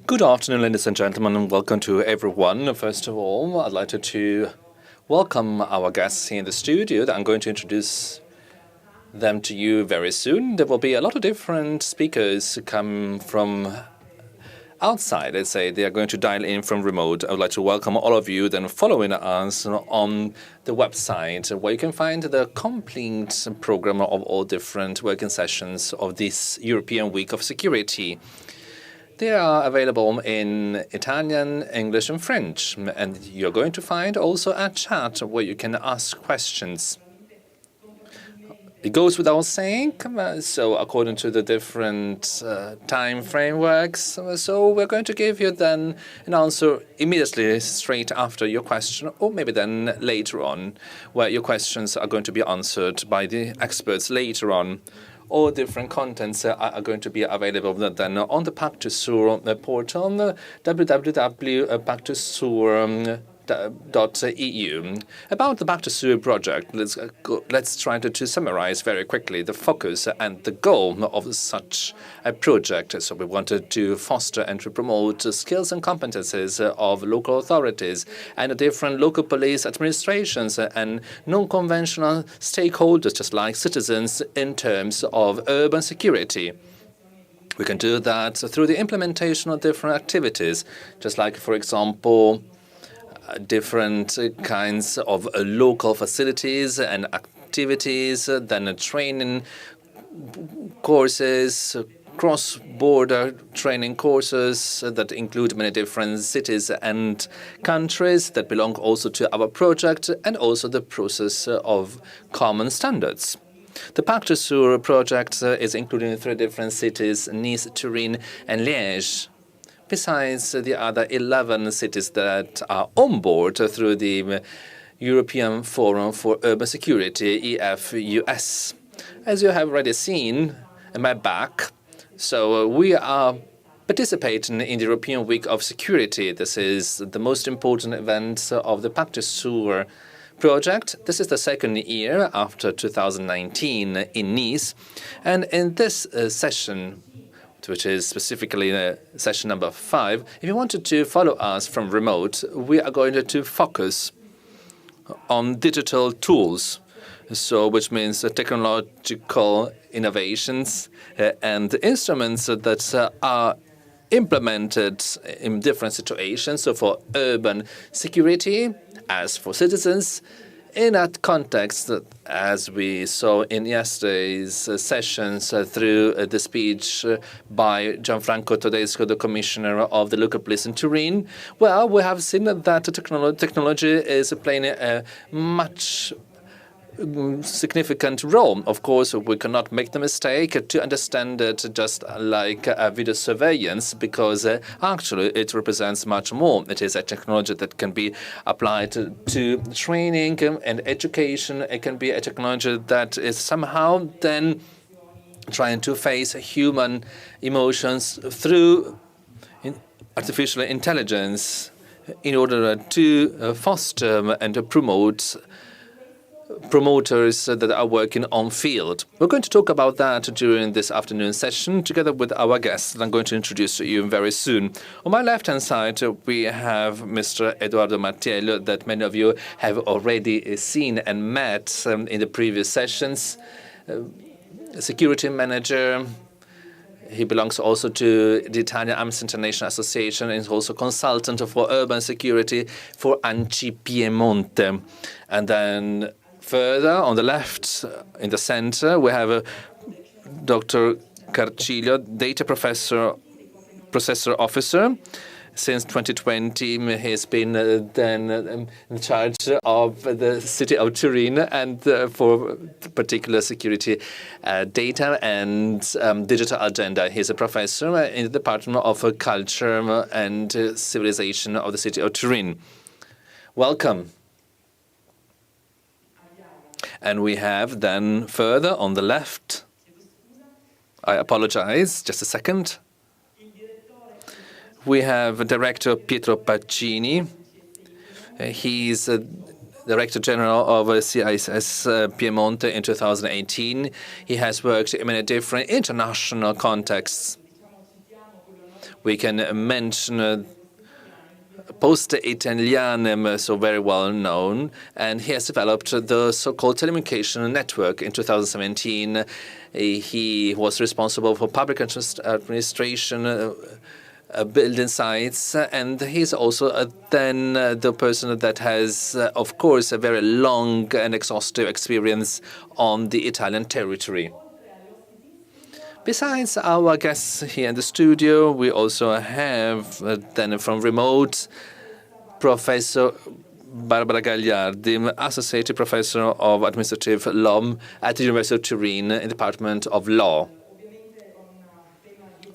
Good afternoon, ladies and gentlemen, and welcome to everyone. First of all, I'd like to welcome our guests here in the studio. I'm going to introduce them to you very soon. There will be a lot of different speakers come from outside. Let's say they are going to dial in from remote. I would like to welcome all of you then following us on the website where you can find the complete program of all different working sessions of this European Week of Security. They are available in Italian, English, and French. And you're going to find also a chat where you can ask questions. It goes without saying, so according to the different time frameworks, so we're going to give you then an answer immediately straight after your question, or maybe then later on, where your questions are going to be answered by the experts later on. All different contents are going to be available then on the Pacte Sur portal, www.pactesur.eu. About the Pacte Sur project, let's try to summarize very quickly the focus and the goal of such a project. So we wanted to foster and to promote skills and competences of local authorities and different local police administrations and non-conventional stakeholders, just like citizens, in terms of urban security. We can do that through the implementation of different activities, just like, for example, different kinds of local facilities and activities, then training courses, cross-border training courses that include many different cities and countries that belong also to our project, and also the process of common standards. The Pacte Sur project is including 3 different cities, Nice, Turin, and Liège, besides the other 11 cities that are on board through the European Forum for Urban Security, EFUS. As you have already seen in my back, so we are participating in the European Week of Security. This is the most important event of the Pacte Sur project. This is the second year after 2019 in Nice. And in this session, which is specifically session number 5, if you wanted to follow us from remote, we are going to focus on digital tools, so which means technological innovations and instruments that are implemented in different situations. So for urban security, as for citizens, in that context, as we saw in yesterday's sessions through the speech by Gianfranco Todesco, the Commissioner of the Local Police in Turin, well, we have seen that technology is playing a much significant role. Of course, we cannot make the mistake to understand it just like video surveillance, because actually it represents much more. It is a technology that can be applied to training and education. It can be a technology that is somehow then trying to face human emotions through artificial intelligence in order to foster and to promote promoters that are working on field. We're going to talk about that during this afternoon session together with our guests that I'm going to introduce to you very soon. On my left-hand side, we have Mr. Edoardo Mattiello, that many of you have already seen and met in the previous sessions. Security manager. He belongs also to the Italian Amnesty International Association and is also consultant for urban security for ANCI Piemonte. And then further on the left, in the center, we have Dr. Carciglio, data processor officer. Since 2020, he's been then in charge of the city of Turin and for particular security data and digital agenda. He's a professor in the Department of Culture and Civilization of the city of Turin. Welcome. And we have then further on the left, I apologize, just a second. We have Director Pietro Pacini. He's Director General of CISS Piemonte in 2018. He has worked in many different international contexts. We can mention Poste Italiane, so very well known, and he has developed the so-called telecommunication network. In 2017, he was responsible for public administration, building sites, and he's also then the person that has, of course, a very long and exhaustive experience on the Italian territory. Besides our guests here in the studio, we also have then from remote Professor Barbara Gagliardi, Associate Professor of Administrative Law at the University of Turin in the Department of Law.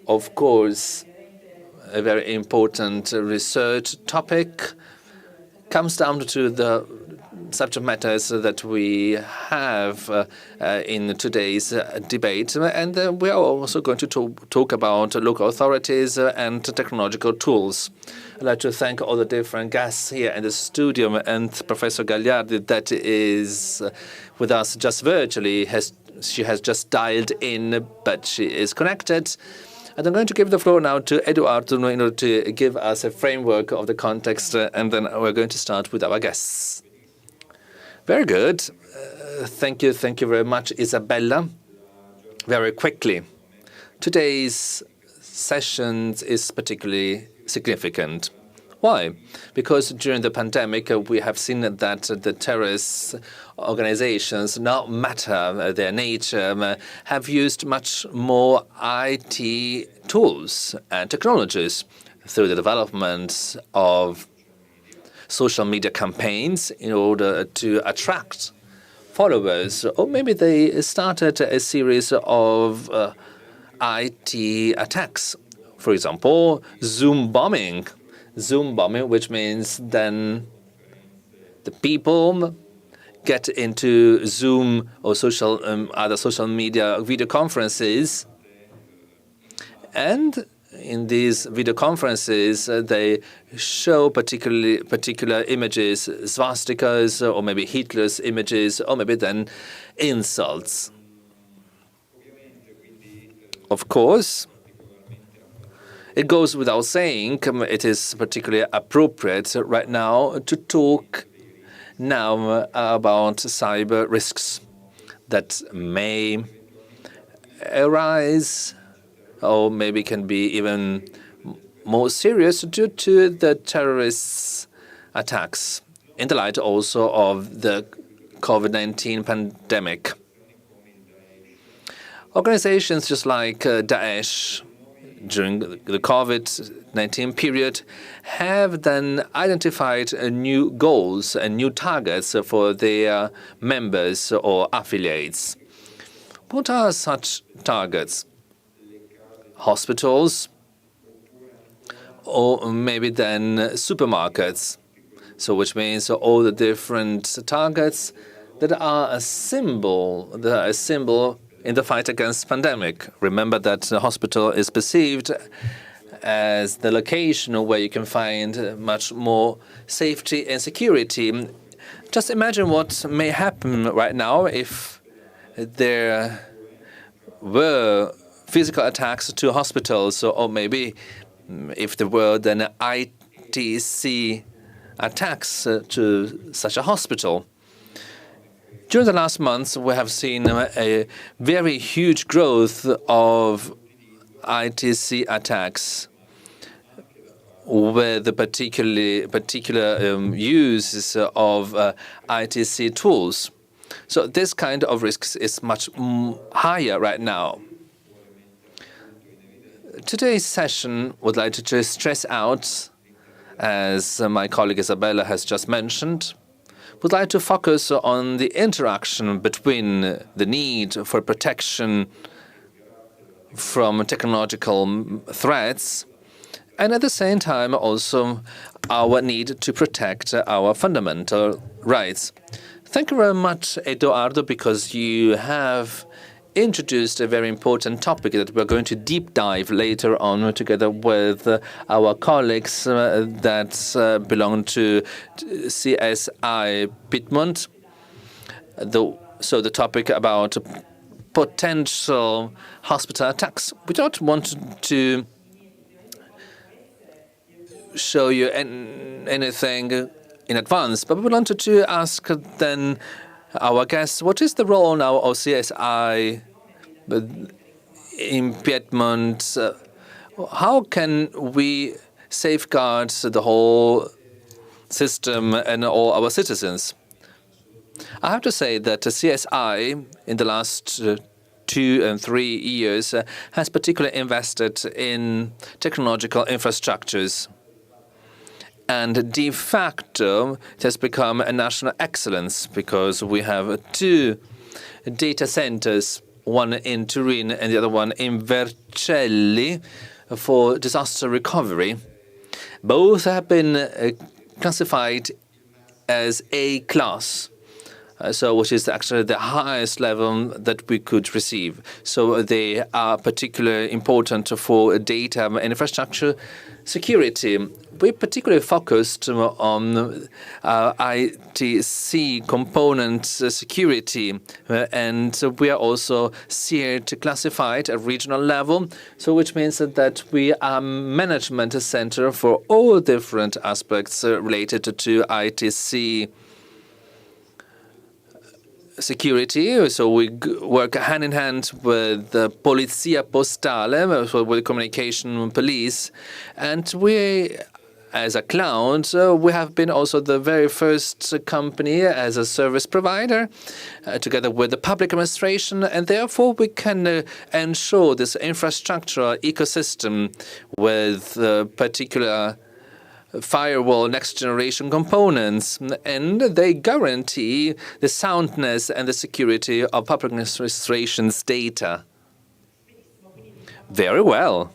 Of course, a very important research topic comes down to the subject matters that we have in today's debate. And we are also going to talk about local authorities and technological tools. I'd like to thank all the different guests here in the studio and Professor Gagliardi that is with us just virtually. She has just dialed in, but she is connected. And I'm going to give the floor now to Edoardo in order to give us a framework of the context, and then we're going to start with our guests. Very good. Thank you very much, Isabella. Very quickly, today's session is particularly significant. Why? Because during the pandemic, we have seen that the terrorist organizations, no matter their nature, have used much more IT tools and technologies through the development of social media campaigns in order to attract followers. Or maybe they started a series of IT attacks. For example, Zoom bombing, which means then the people get into Zoom or other social media video conferences, and in these video conferences they show particular images, swastikas, or maybe Hitler's images, or maybe then insults. Of course, it goes without saying, it is particularly appropriate right now to talk now about cyber risks that may arise or maybe can be even more serious due to the terrorist attacks in the light also of the COVID-19 pandemic. Organizations just like Daesh during the COVID-19 period have then identified new goals and new targets for their members or affiliates. What are such targets? Hospitals, or maybe then supermarkets. So which means all the different targets that are a symbol in the fight against pandemic. Remember that the hospital is perceived as the location where you can find much more safety and security. Just imagine what may happen right now if there were physical attacks to hospitals, or maybe if there were then ITC attacks to such a hospital. During the last months, we have seen a very huge growth of ITC attacks with the particular use of ITC tools. So this kind of risks is much higher right now. Today's session would like to just stress out, as my colleague Isabella has just mentioned, would like to focus on the interaction between the need for protection from technological threats and at the same time also our need to protect our fundamental rights. Thank you very much, Edoardo, because you have introduced a very important topic that we're going to deep dive later on together with our colleagues that belong to CSI Piedmont. So the topic about potential hospital attacks. We don't want to show you anything in advance, but we wanted to ask then our guests, what is the role now of CSI in Piedmont? How can we safeguard the whole system and all our citizens? I have to say that the CSI in the last 2 and 3 years has particularly invested in technological infrastructures. And de facto, it has become a national excellence because we have 2 data centers, one in Turin and the other one in Vercelli, for disaster recovery. Both have been classified as A class. So which is actually the highest level that we could receive. So they are particularly important for data and infrastructure security. We particularly focused on ITC component security, and we are also here to classify it at regional level, so which means that we are management center for all different aspects related to ITC security. So we work hand in hand with the Polizia Postale, so with communication police, and we, as a cloud, we have been also the very first company as a service provider, together with the public administration, and therefore we can ensure this infrastructure ecosystem with particular firewall next generation components, and they guarantee the soundness and the security of public administration's data. Very well.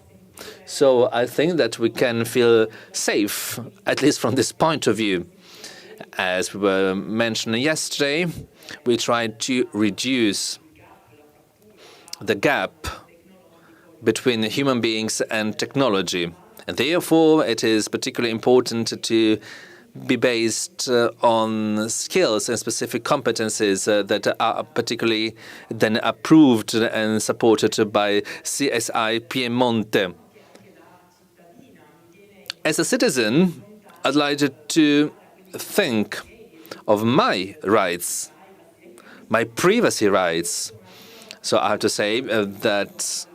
So I think that we can feel safe, at least from this point of view. As we were mentioning yesterday, we tried to reduce the gap between human beings and technology. And therefore, it is particularly important to be based on skills and specific competencies that are particularly then approved and supported by CSI Piemonte. As a citizen, I'd like to think of my rights, my privacy rights. So I have to say that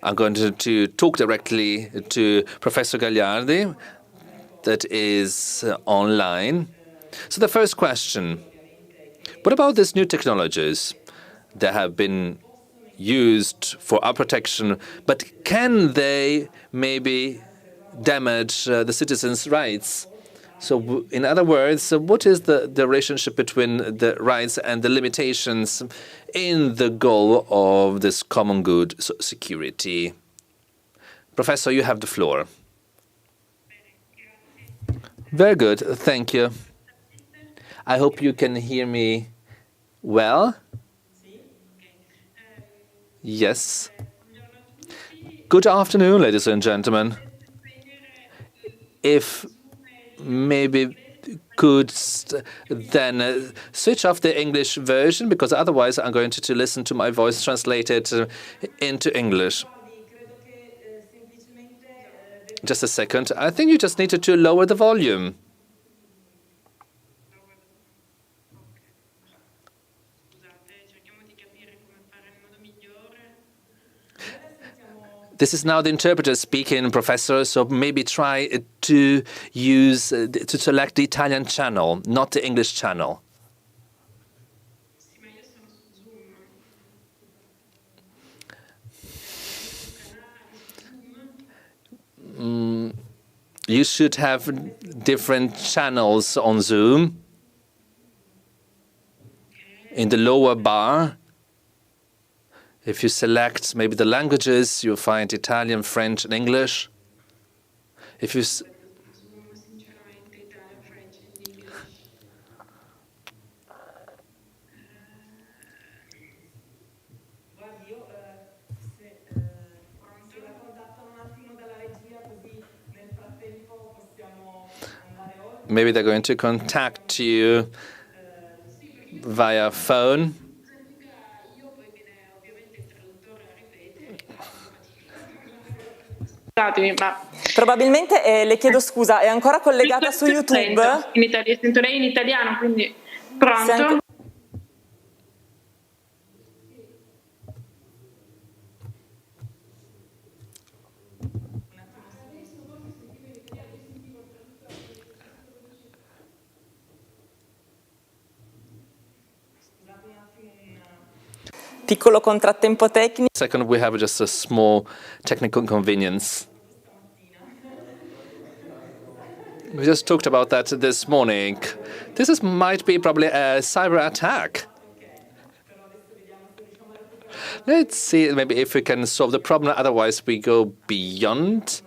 I'm going to talk directly to Professor Gagliardi, that is online. So the first question, what about these new technologies that have been used for our protection, but can they maybe damage the citizens' rights? So in other words, what is the relationship between the rights and the limitations in the goal of this common good, so security? Professor, you have the floor. Very good, thank you. I hope you can hear me well. Yes. Good afternoon, ladies and gentlemen. If maybe could then switch off the English version, because otherwise I'm going to listen to my voice translated into English. Just a second. I think you just needed to lower the volume. This is now the interpreter speaking, Professor, so maybe try to select the Italian channel, not the English channel. You should have different channels on Zoom. In the lower bar, if you select maybe the languages, you'll find Italian, French, and English. If you maybe they're going to contact you via phone. Probabilmente, le chiedo scusa, è ancora collegata su YouTube? Sento lei in italiano, quindi pronto? Piccolo contrattempo tecnico. Second, we have just a small technical inconvenience. We just talked about that this morning. Might be probably a cyber attack. Let's see maybe if we can solve the problem. Otherwise, we go beyond.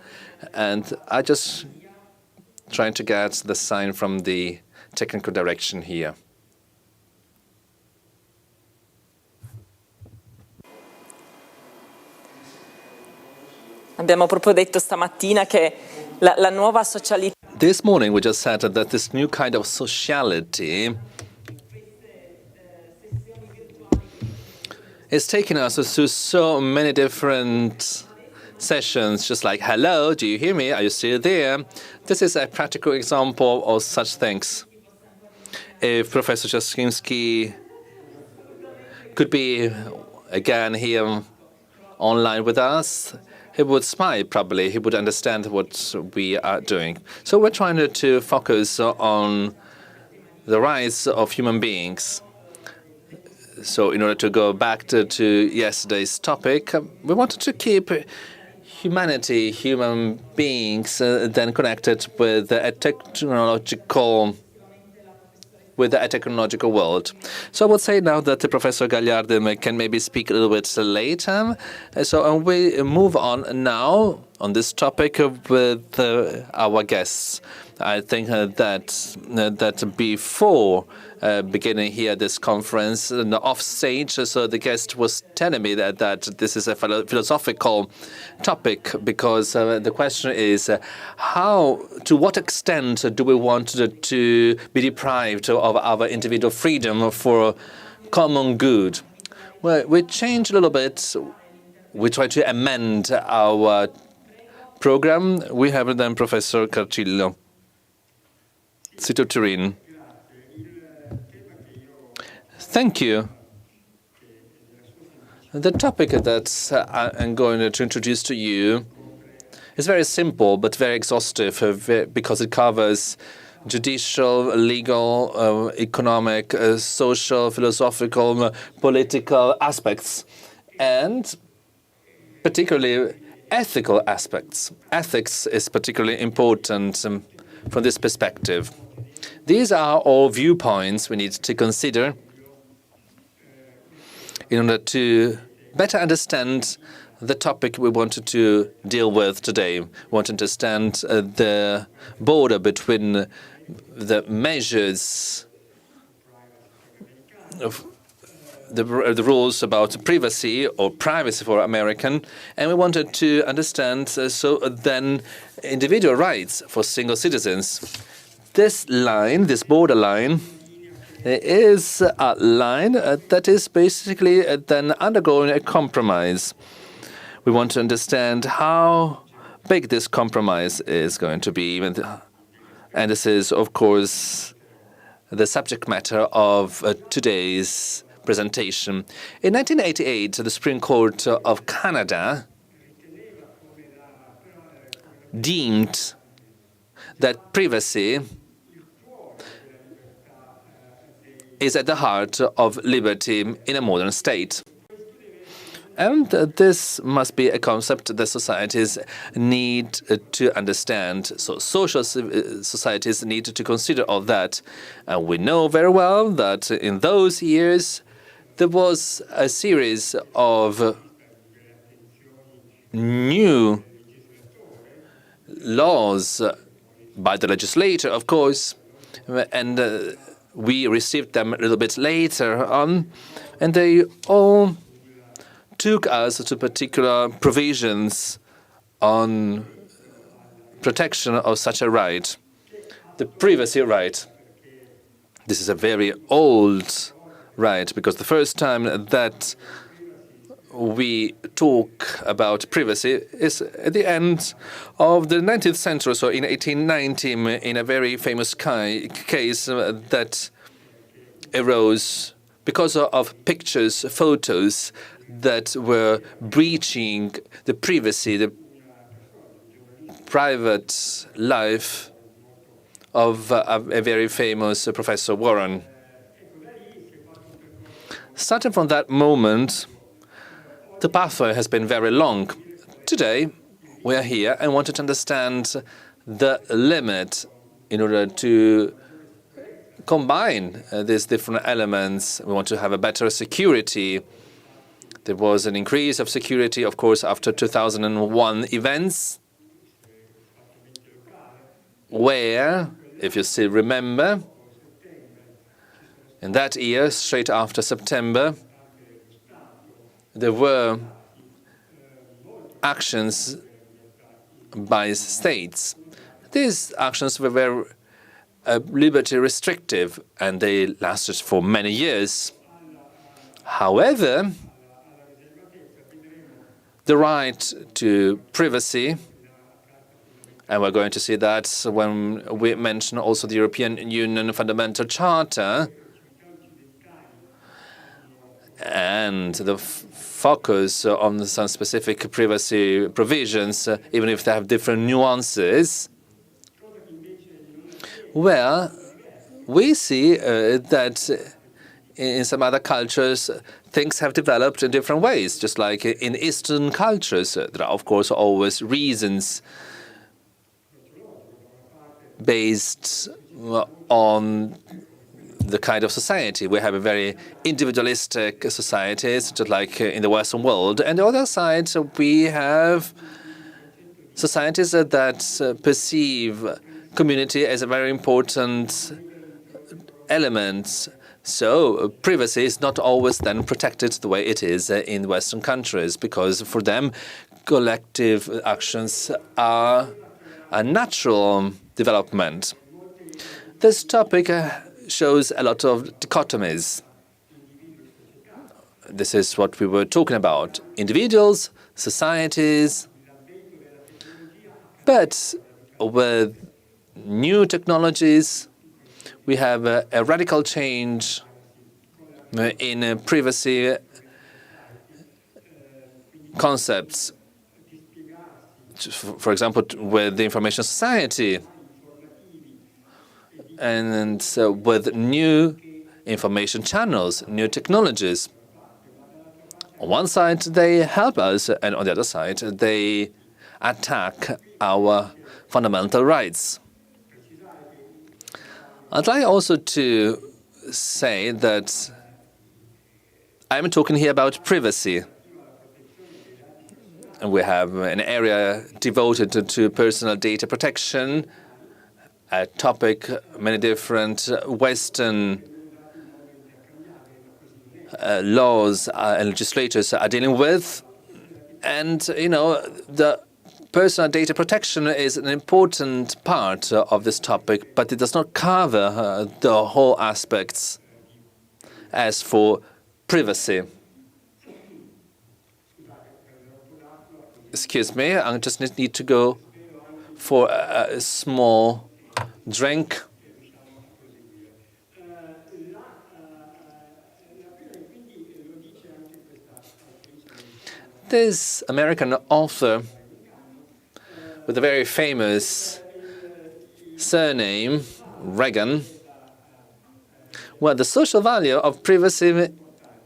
And I just trying to get the sign from the technical direction here. Abbiamo proprio detto stamattina che la nuova socialità. This morning we just said that this new kind of sociality is taking us through so many different sessions, just like, hello, do you hear me? Are you still there? This is a practical example of such things. If Professor Jaskinsky could be again here online with us, he would smile probably. He would understand what we are doing. So we're trying to focus on the rights of human beings. So in order to go back to yesterday's topic, we wanted to keep humanity, human beings, then connected with a technological world. So I would say now that Professor Gagliardi can maybe speak a little bit later. So we move on now on this topic with our guests. I think that before beginning here this conference, off stage, so the guest was telling me that this is a philosophical topic, because the question is to what extent do we want to be deprived of our individual freedom for common good? Well, we change a little bit. We try to amend our program. We have then Professor Carcillo, City of Turin. Thank you. The topic that I'm going to introduce to you is very simple but very exhaustive, because it covers judicial, legal, economic, social, philosophical, political aspects, and particularly ethical aspects. Ethics is particularly important from this perspective. These are all viewpoints we need to consider in order to better understand the topic we wanted to deal with today. We want to understand the border between the measures of the rules about privacy or privacy for American, and we wanted to understand so then individual rights for single citizens. This line, this borderline, is a line that is basically then undergoing a compromise. We want to understand how big this compromise is going to be. And this is, of course, the subject matter of today's presentation. In 1988, the Supreme Court of Canada deemed that privacy is at the heart of liberty in a modern state. And this must be a concept that societies need to understand. So social societies need to consider all that. And we know very well that in those years, there was a series of new laws by the legislature, of course, and we received them a little bit later on, and they all took us to particular provisions on protection of such a right, the privacy right. This is a very old right, because the first time that we talk about privacy is at the end of the 19th century, so in 1890, in a very famous case that arose because of pictures, photos that were breaching the privacy, the private life of a very famous Professor Warren. Starting from that moment, the pathway has been very long. Today, we are here and wanted to understand the limit in order to combine these different elements. We want to have a better security. There was an increase of security, of course, after 2001 events, where, if you still remember, in that year, straight after September, there were actions by states. These actions were very liberty restrictive, and they lasted for many years. However, the right to privacy, and we're going to see that when we mention also the European Union Fundamental Charter, and the focus on some specific privacy provisions, even if they have different nuances, well, we see that in some other cultures, things have developed in different ways. Just like in Eastern cultures, there are, of course, always reasons based on the kind of society. We have a very individualistic society, just like in the Western world. And on the other side, we have societies that perceive community as a very important element. So privacy is not always then protected the way it is in Western countries, because for them, collective actions are a natural development. This topic shows a lot of dichotomies. This is what we were talking about. Individuals, societies, but with new technologies, we have a radical change in privacy concepts. For example, with the information society, and so with new information channels, new technologies. On one side, they help us, and on the other side, they attack our fundamental rights. I'd like also to say that I'm talking here about privacy. And we have an area devoted to personal data protection, a topic many different Western laws and legislators are dealing with. And, you know, the personal data protection is an important part of this topic, but it does not cover the whole aspects. As for privacy, excuse me, I just need to go for a small drink. This American author with a very famous surname, Reagan, well, the social value of privacy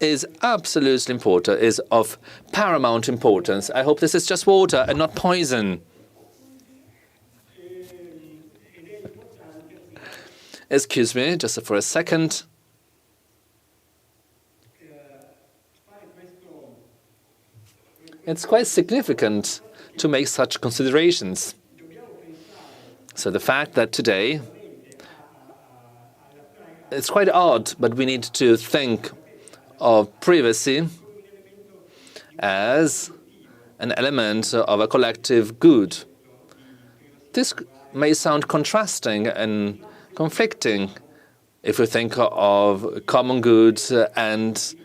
is absolutely important, is of paramount importance. I hope this is just water and not poison. Excuse me, just for a second. It's quite significant to make such considerations. So the fact that today, it's quite odd, but we need to think of privacy as an element of a collective good. This may sound contrasting and conflicting if we think of common goods and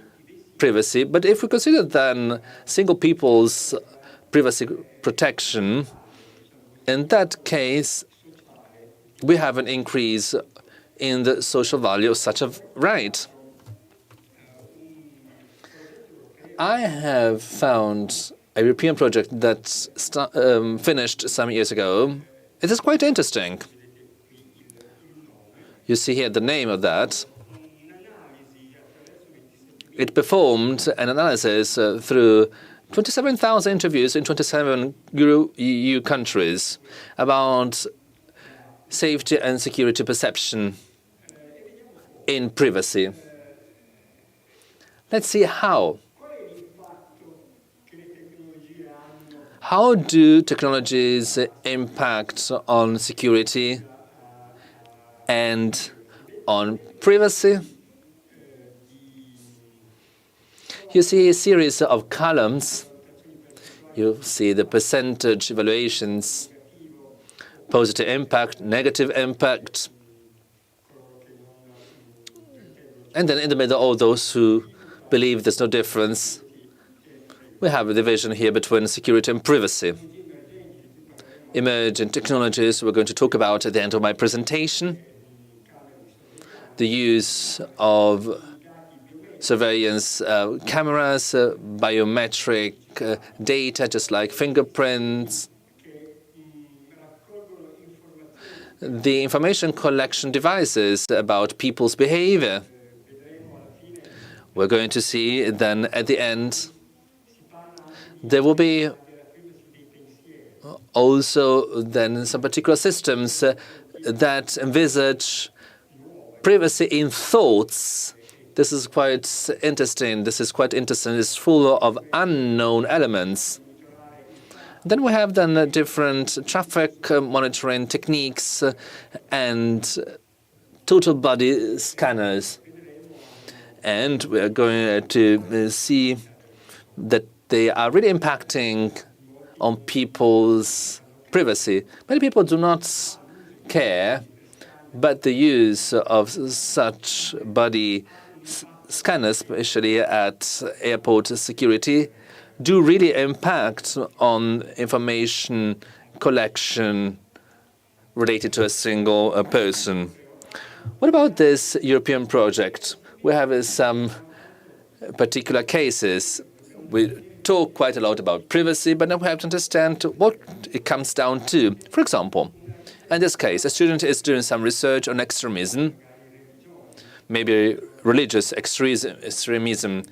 privacy. But if we consider then single people's privacy protection, in that case, we have an increase in the social value of such a right. I have found a European project that finished some years ago. It is quite interesting. You see here the name of that. It performed an analysis through 27,000 interviews in 27 EU countries about safety and security perception in privacy. Let's see how. How do technologies impact on security and on privacy? You see a series of columns. You see the percentage evaluations, positive impact, negative impact. And then in the middle, all those who believe there's no difference. We have a division here between security and privacy. Emerging technologies we're going to talk about at the end of my presentation. The use of surveillance cameras, biometric data, just like fingerprints. The information collection devices about people's behavior. We're going to see then at the end there will be also then some particular systems that envisage privacy in thoughts. This is quite interesting. It's full of unknown elements. Then we have different traffic monitoring techniques and total body scanners. And we are going to see that they are really impacting on people's privacy. Many people do not care, but the use of such body scanners, especially at airport security, do really impact on information collection related to a single person. What about this European project? We have some particular cases. We talk quite a lot about privacy, but now we have to understand what it comes down to. For example, in this case, a student is doing some research on extremism, maybe religious extremism.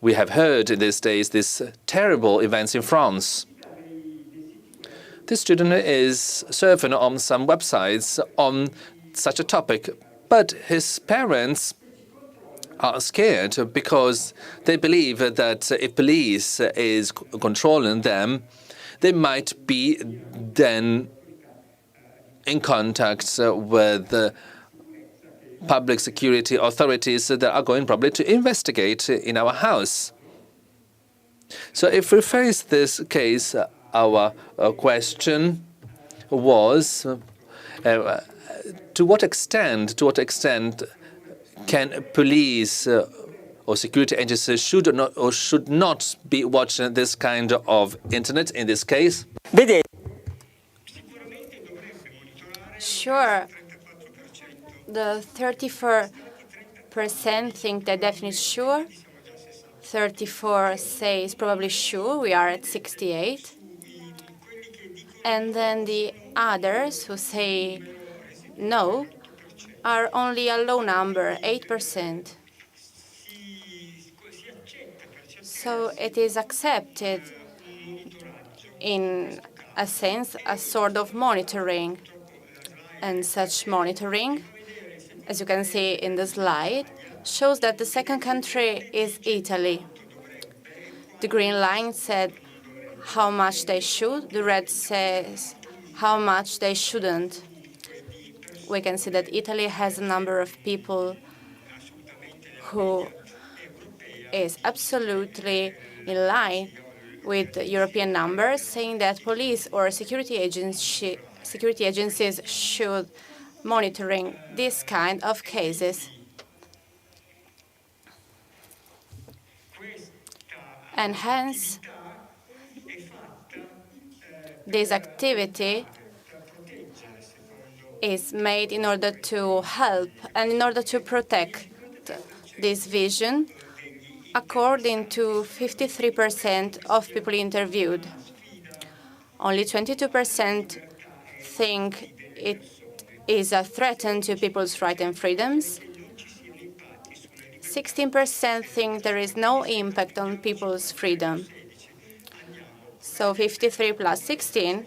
We have heard in these days these terrible events in France. This student is surfing on some websites on such a topic, but his parents are scared because they believe that if police is controlling them, they might be then in contact with the public security authorities that are going probably to investigate in our house. So if we face this case, our question was to what extent can police or security agencies should not be watching this kind of internet in this case? Sure. The 34% think that definitely sure. 34 says probably sure. We are at 68. And then the others who say no are only a low number, 8%. So it is accepted in a sense, a sort of monitoring. And such monitoring, as you can see in the slide, shows that the second country is Italy. The green line said how much they should. The red says how much they shouldn't. We can see that Italy has a number of people who is absolutely in line with the European numbers, saying that police or security agencies should monitoring this kind of cases. And hence, this activity is made in order to help and in order to protect this vision, according to 53% of people interviewed. Only 22% think it is a threat to people's rights and freedoms. 16% think there is no impact on people's freedom. So 53 plus 16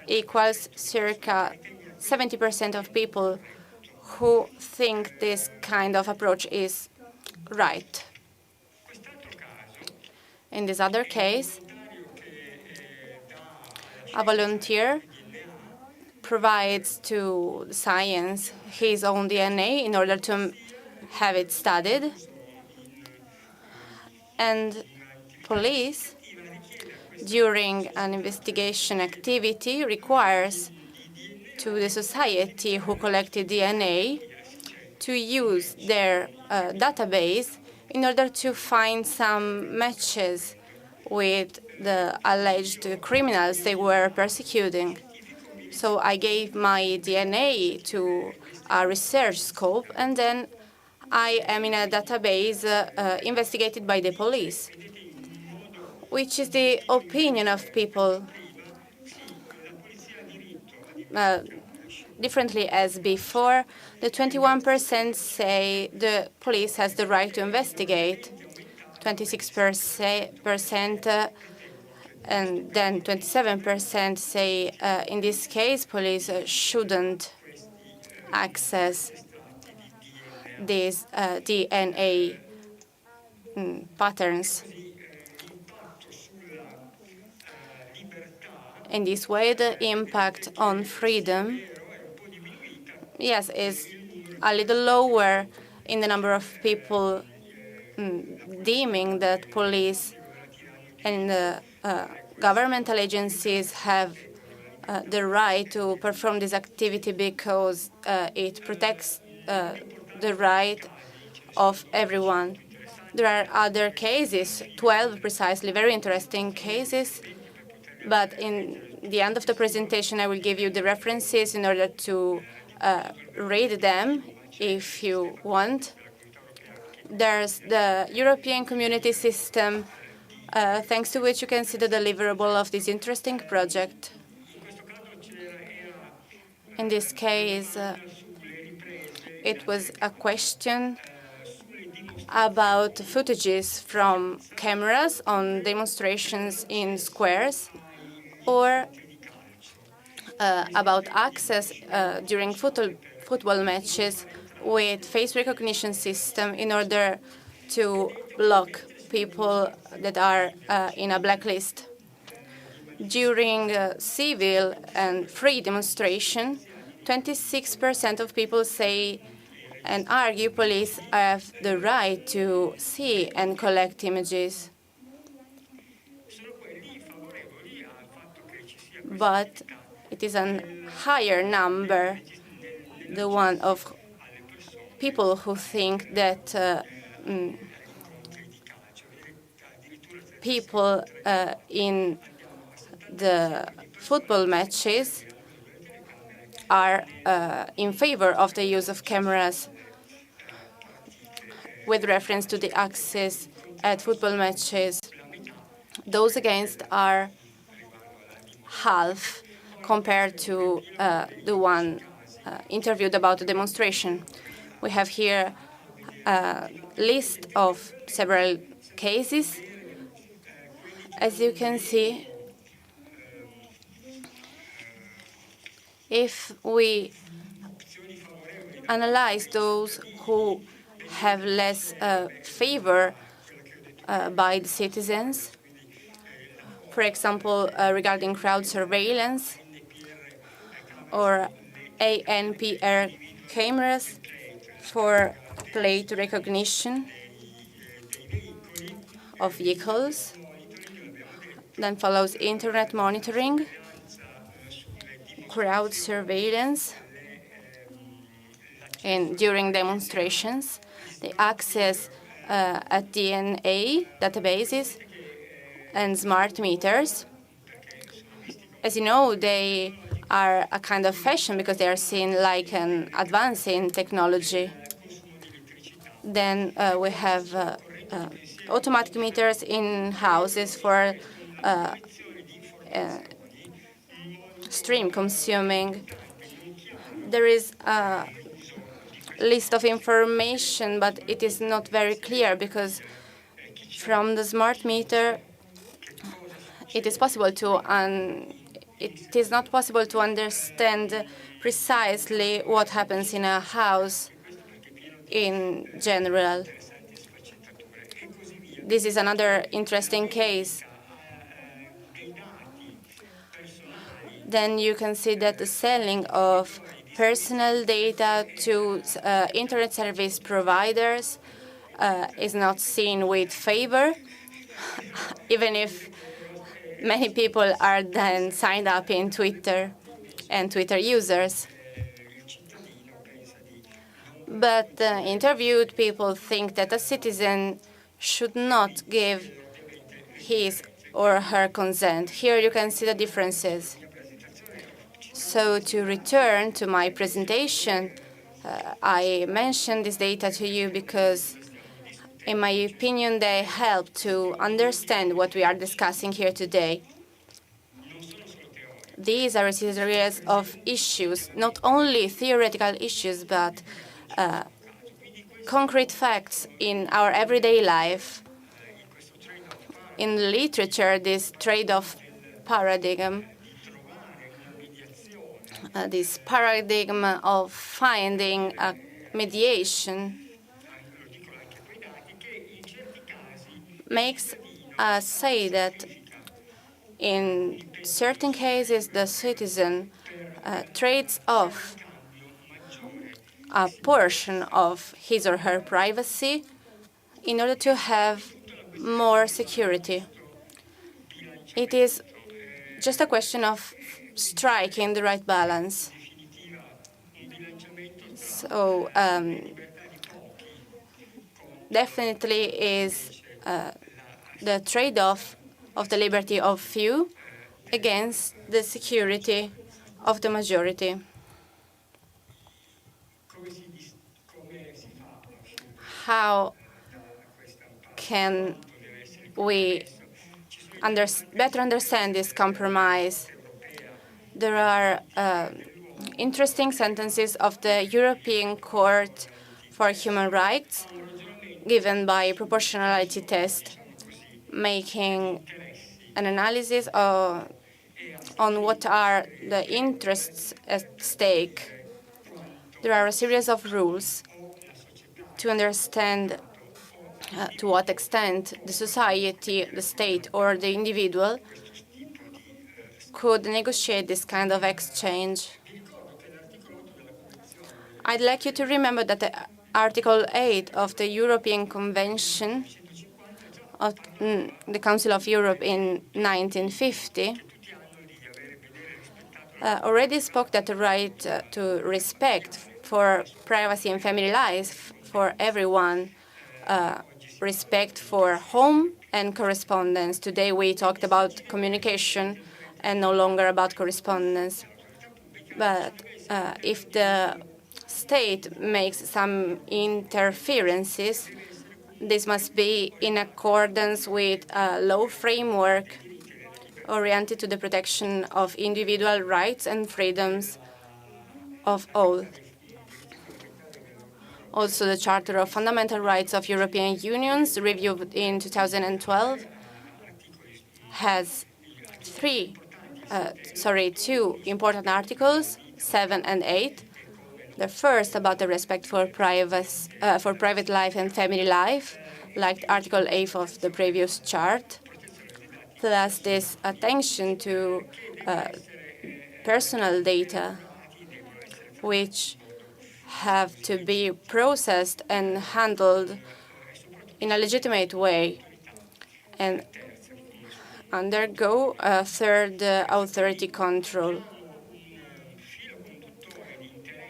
equals circa 70% of people who think this kind of approach is right. In this other case, a volunteer provides to science his own DNA in order to have it studied. And police, during an investigation activity, requires to the society who collected DNA to use their database in order to find some matches with the alleged criminals they were persecuting. So I gave my DNA to a research scope, and then I am in a database investigated by the police, which is the opinion of people. Differently as before, the 21% say the police has the right to investigate, 26% and then 27% say in this case police shouldn't access these DNA patterns. In this way, the impact on freedom, yes, is a little lower in the number of people deeming that police and governmental agencies have the right to perform this activity because it protects the right of everyone. There are other cases, 12 precisely, very interesting cases, but in the end of the presentation, I will give you the references in order to read them if you want. There's the European Community System, thanks to which you can see the deliverable of this interesting project. In this case, it was a question about footages from cameras on demonstrations in squares, or about access during football matches with face recognition system in order to block people that are in a blacklist. During civil and free demonstration, 26% of people say and argue police have the right to see and collect images. But it is a higher number, the one of people who think that people in the football matches are in favor of the use of cameras with reference to the access at football matches. Those against are half compared to the one interviewed about the demonstration. We have here a list of several cases. As you can see, if we analyze those who have less favor by the citizens, for example, regarding crowd surveillance or ANPR cameras for plate recognition of vehicles. Then follows internet monitoring, crowd surveillance, and during demonstrations, the access at DNA databases and smart meters. As you know, they are a kind of fashion because they are seen like an advance in technology. Then we have automatic meters in houses for stream consuming. There is a list of information, but it is not very clear because from the smart meter, it is possible to it is not possible to understand precisely what happens in a house in general. This is another interesting case. Then you can see that the selling of personal data to internet service providers is not seen with favor, even if many people are then signed up in Twitter and Twitter users. But interviewed people think that a citizen should not give his or her consent. Here you can see the differences. So to return to my presentation, I mentioned this data to you because, in my opinion, they help to understand what we are discussing here today. These are a series of issues, not only theoretical issues, but concrete facts in our everyday life. In literature, this trade-off paradigm, this paradigm of finding a mediation, makes us say that in certain cases the citizen trades off a portion of his or her privacy in order to have more security. It is just a question of striking the right balance. So definitely is the trade-off of the liberty of few against the security of the majority. How can we better understand this compromise? There are interesting sentences of the European Court for Human Rights given by proportionality test, making an analysis on what are the interests at stake. There are a series of rules to understand to what extent the society, the state, or the individual could negotiate this kind of exchange. I'd like you to remember that Article 8 of the European Convention of the Council of Europe in 1950 already spoke that the right to respect for privacy and family life for everyone, respect for home and correspondence. Today we talked about communication and no longer about correspondence. But if the state makes some interferences, this must be in accordance with a law framework oriented to the protection of individual rights and freedoms of all. Also, the Charter of Fundamental Rights of European Unions, reviewed in 2012, has two important articles, 7 and 8. The first about the respect for private life and family life, like Article 8 of the previous chart, plus this attention to personal data, which have to be processed and handled in a legitimate way and undergo a third authority control.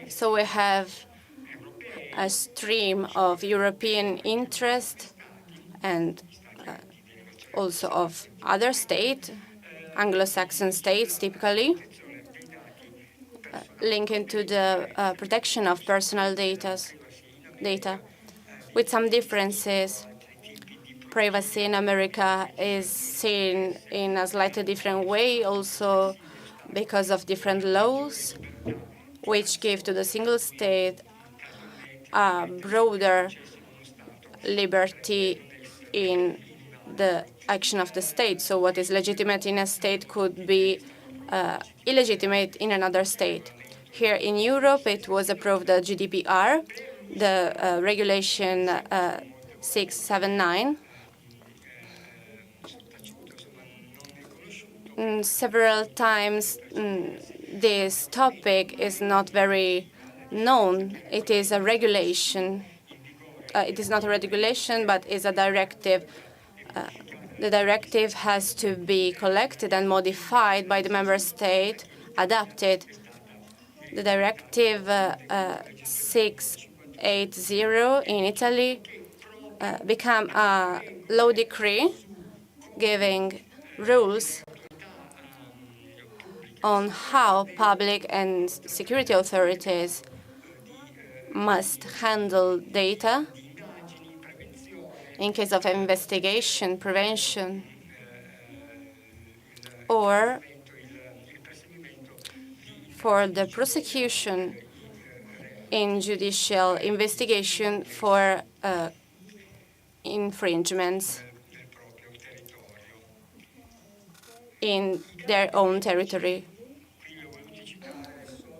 So we have a stream of European interest and also of other states, Anglo-Saxon states typically, linking to the protection of personal data, with some differences. Privacy in America is seen in a slightly different way, also because of different laws, which give to the single state a broader liberty in the action of the state. So what is legitimate in a state could be illegitimate in another state. Here in Europe, it was approved the GDPR, the regulation 679. Several times this topic is not very known. It is a regulation. It is not a regulation, but is a directive. The directive has to be collected and modified by the member state, adapted. The directive 680 in Italy became a law decree giving rules on how public and security authorities must handle data in case of investigation, prevention, or for the prosecution in judicial investigation for infringements in their own territory.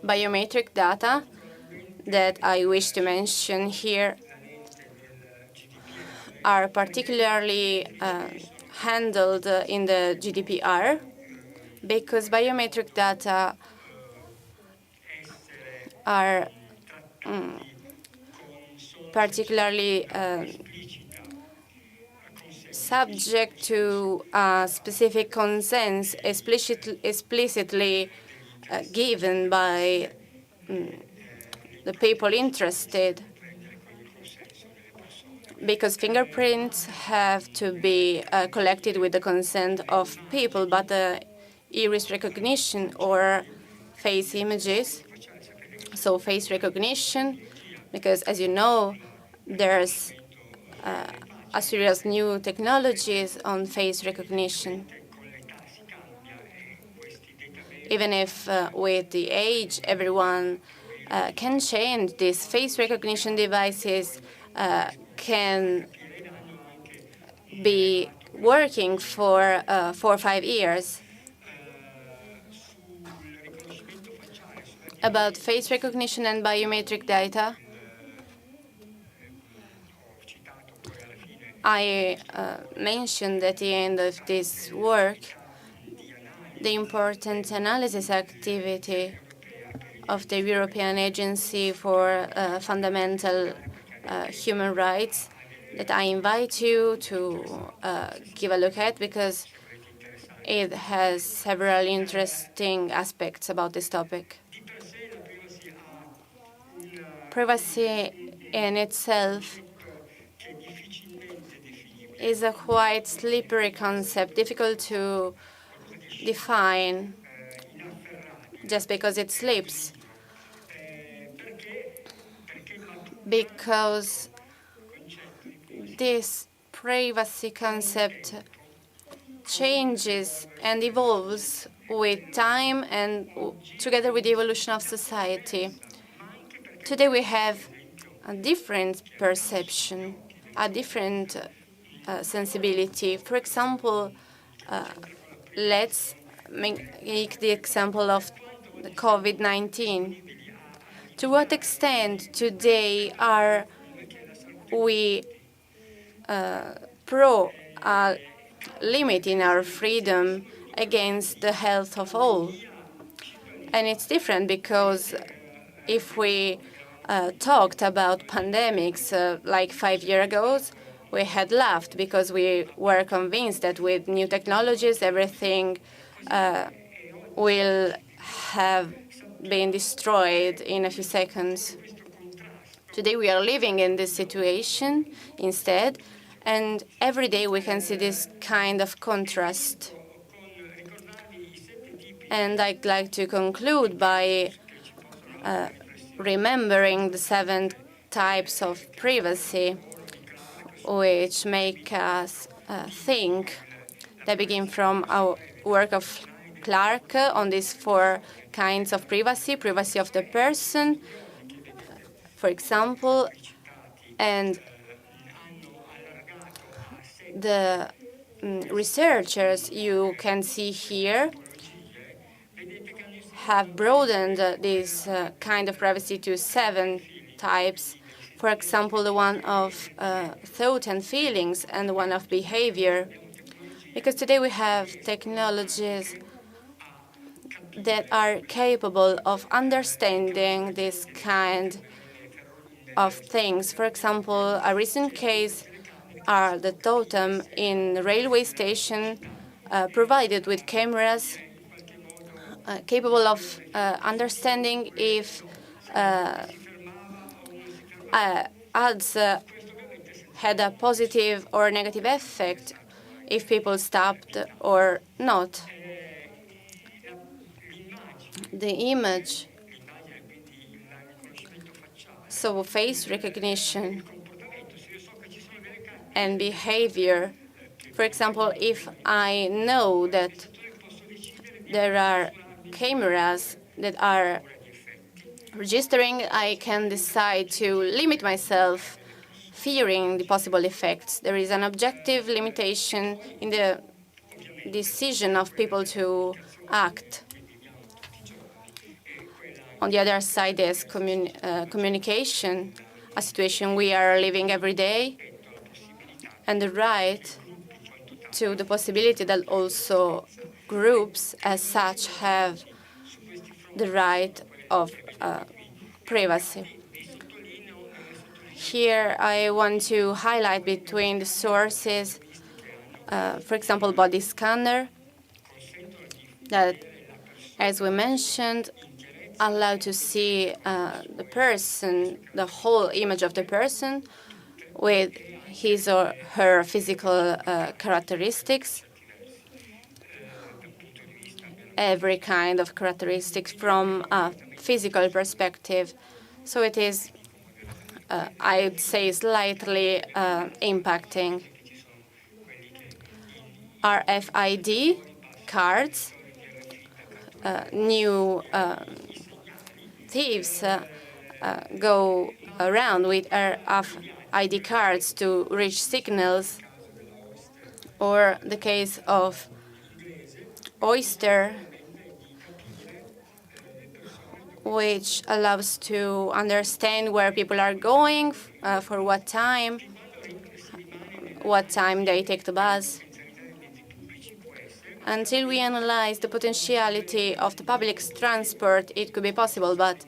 Biometric data that I wish to mention here are particularly handled in the GDPR because biometric data are particularly subject to specific consents explicitly given by the people interested, because fingerprints have to be collected with the consent of people, but the iris recognition or face images, so face recognition, because as you know, there's a serious new technologies on face recognition. Even if with the age, everyone can change, these face recognition devices can be working for 4 or 5 years. About face recognition and biometric data, I mentioned at the end of this work the important analysis activity of the European Agency for Fundamental Human Rights that I invite you to give a look at, because it has several interesting aspects about this topic. Privacy in itself is a quite slippery concept, difficult to define just because it slips. Because this privacy concept changes and evolves with time and together with the evolution of society. Today we have a different perception, a different sensibility. For example, let's make the example of the COVID-19. To what extent today are we pro limiting our freedom against the health of all? And it's different because if we talked about pandemics like 5 years ago, we had laughed because we were convinced that with new technologies, everything will have been destroyed in a few seconds. Today we are living in this situation instead, and every day we can see this kind of contrast. And I'd like to conclude by remembering the 7 types of privacy which make us think. They begin from our work of Clark on these 4 kinds of privacy: privacy of the person, for example, and the researchers you can see here have broadened this kind of privacy to 7 types. For example, the one of thought and feelings and the one of behavior. Because today we have technologies that are capable of understanding this kind of things. For example, a recent case are the totem in the railway station provided with cameras capable of understanding if ads had a positive or negative effect, if people stopped or not. The image, so face recognition and behavior. For example, if I know that there are cameras that are registering, I can decide to limit myself, fearing the possible effects. There is an objective limitation in the decision of people to act. On the other side, there's communication, a situation we are living every day, and the right to the possibility that also groups as such have the right of privacy. Here I want to highlight between the sources, for example, body scanner, that, as we mentioned, allow to see the person, the whole image of the person with his or her physical characteristics, every kind of characteristics from a physical perspective. So it is, I would say, slightly impacting. RFID cards, new thieves go around with RFID cards to reach signals, or the case of Oyster, which allows to understand where people are going, for what time they take the bus. Until we analyze the potentiality of the public transport, it could be possible, but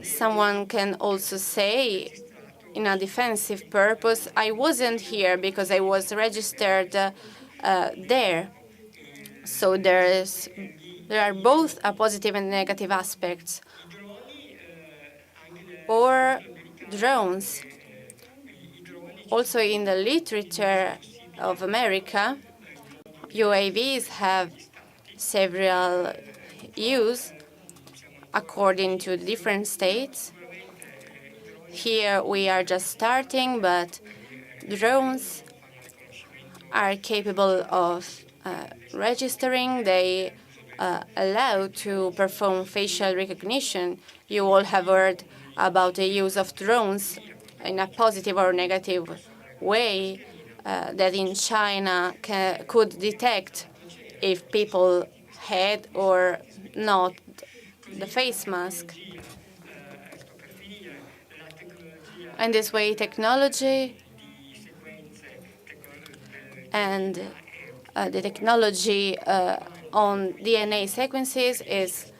someone can also say, in a defensive purpose, I wasn't here because I was registered there. So there are both a positive and negative aspects. Or drones. Also in the literature of America, UAVs have several use according to the different states. Here we are just starting, but drones are capable of registering. They allow to perform facial recognition. You all have heard about the use of drones in a positive or negative way, that in China could detect if people had or not the face mask. And this way, technology and the technology on DNA sequences is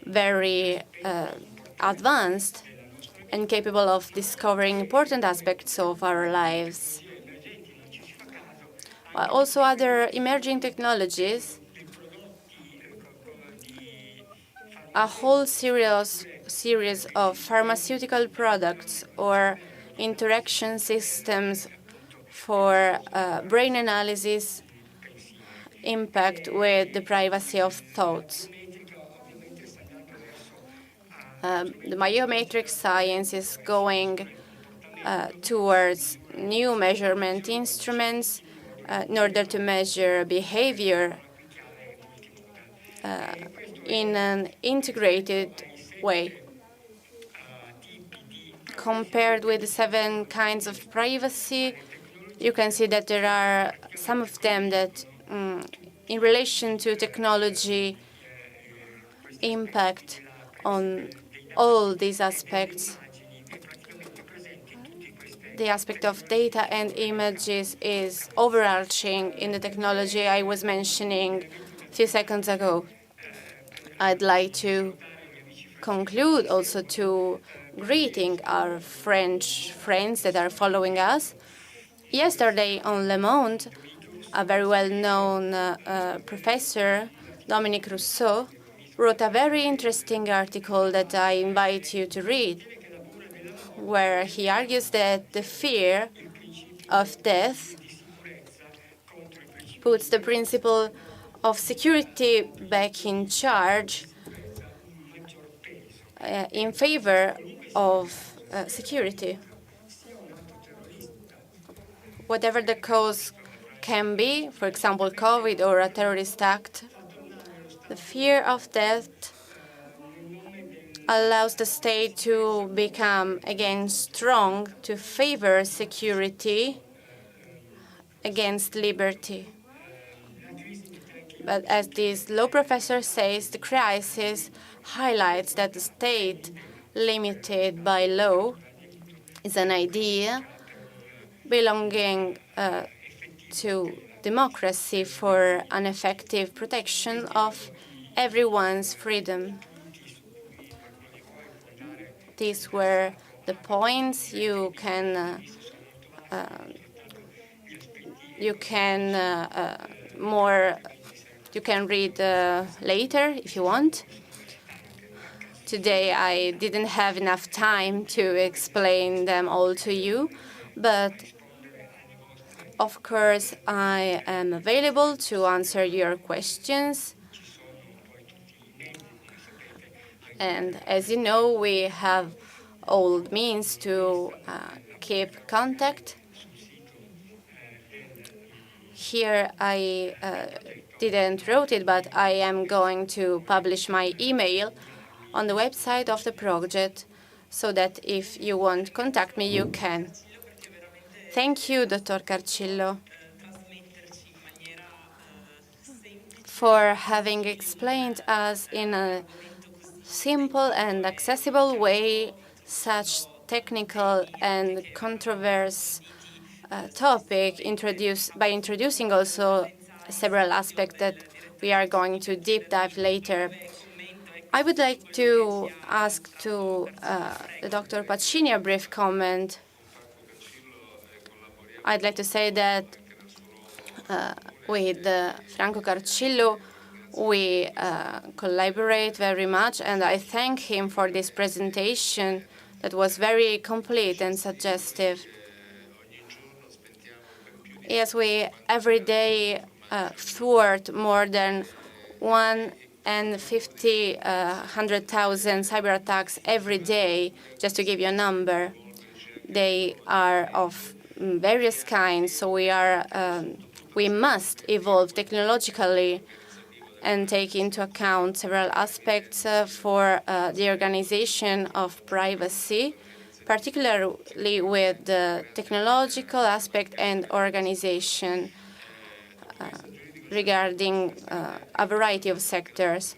very advanced and capable of discovering important aspects of our lives. Also, other emerging technologies, a whole series series of pharmaceutical products or interaction systems for brain analysis impact with the privacy of thoughts. The biometric science is going towards new measurement instruments in order to measure behavior in an integrated way. Compared with the 7 kinds of privacy, you can see that there are some of them that, in relation to technology, impact on all these aspects. The aspect of data and images is overarching in the technology I was mentioning a few seconds ago. I'd like to conclude also to greeting our French friends that are following us. Yesterday on Le Monde, a very well-known professor, Dominique Rousseau, wrote a very interesting article that I invite you to read, where he argues that the fear of death puts the principle of security back in charge in favor of security. Whatever the cause can be, for example, COVID or a terrorist act, the fear of death allows the state to become again strong to favor security against liberty. But as this law professor says, the crisis highlights that the state limited by law is an idea belonging to democracy for an effective protection of everyone's freedom. These were the points you can read later if you want. Today I didn't have enough time to explain them all to you, but of course I am available to answer your questions. And as you know, we have all means to keep contact. Here I didn't wrote it, but I am going to publish my email on the website of the project so that if you want to contact me, you can. Thank you, Dr. Carcillo, for having explained us in a simple and accessible way such technical and controversial topic, by introducing also several aspects that we are going to deep dive later. I would like to ask to Dr. Pacini a brief comment. I'd like to say that with Franco Carcillo, we collaborate very much, and I thank him for this presentation that was very complete and suggestive. Yes, we every day thwart more than 150,000 cyber attacks every day, just to give you a number. They are of various kinds, so we must evolve technologically and take into account several aspects for the organization of privacy, particularly with the technological aspect and organization regarding a variety of sectors.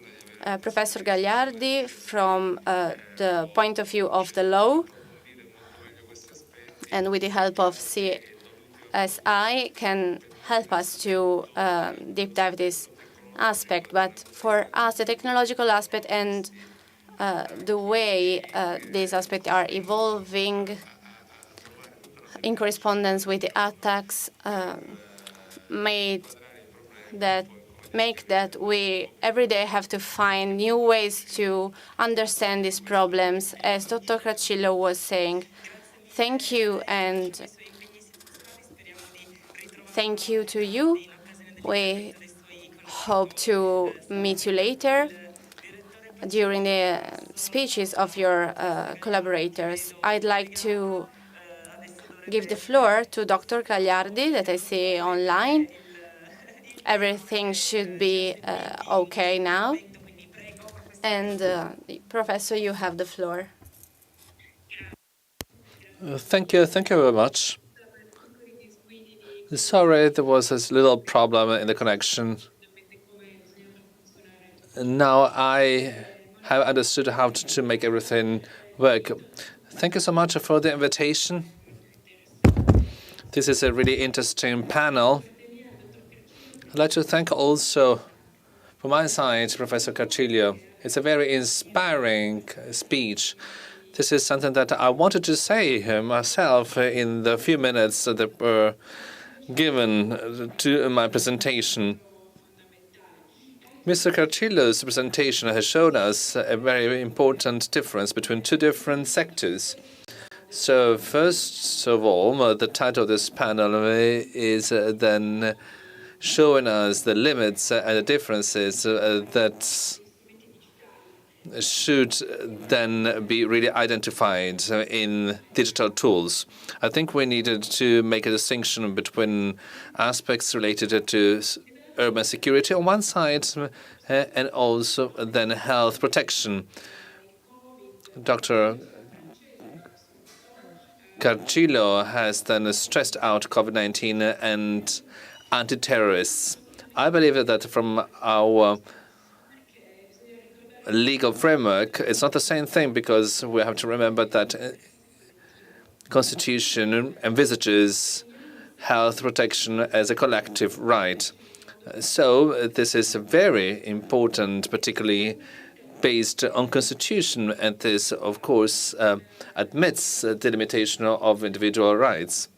Professor Gagliardi, from the point of view of the law, and with the help of CSI, can help us to deep dive this aspect. But for us, the technological aspect and the way these aspects are evolving in correspondence with the attacks made that make that we every day have to find new ways to understand these problems, as Dr. Cracillo was saying. Thank you, and thank you to you. We hope to meet you later during the speeches of your collaborators. I'd like to give the floor to Dr. Cagliardi, that I see online. Everything should be okay now. And Professor, you have the floor. Thank you very much. Sorry, there was this little problem in the connection. Now I have understood how to make everything work. Thank you so much for the invitation. This is a really interesting panel. I'd like to thank also, from my side, Professor Carcillo. It's a very inspiring speech. This is something that I wanted to say myself in the few minutes that were given to my presentation. Mr. Carcillo's presentation has shown us a very important difference between two different sectors. So first of all, the title of this panel is then showing us the limits and the differences that should then be really identified in digital tools. I think we needed to make a distinction between aspects related to urban security on one side and also then health protection. Dr. Carcillo has then stressed out COVID-19 and anti-terrorists. I believe that from our legal framework, it's not the same thing, because we have to remember that Constitution envisages health protection as a collective right. So this is very important, particularly based on Constitution, and this, of course, admits the limitation of individual rights.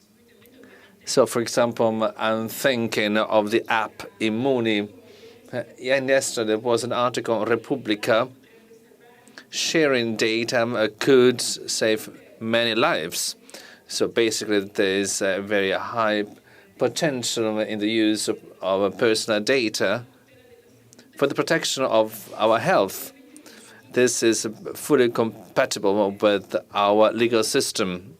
So, for example, I'm thinking of the app Immuni. And yesterday there was an article on Repubblica. Sharing data could save many lives. So basically, there's a very high potential in the use of our personal data for the protection of our health. This is fully compatible with our legal system.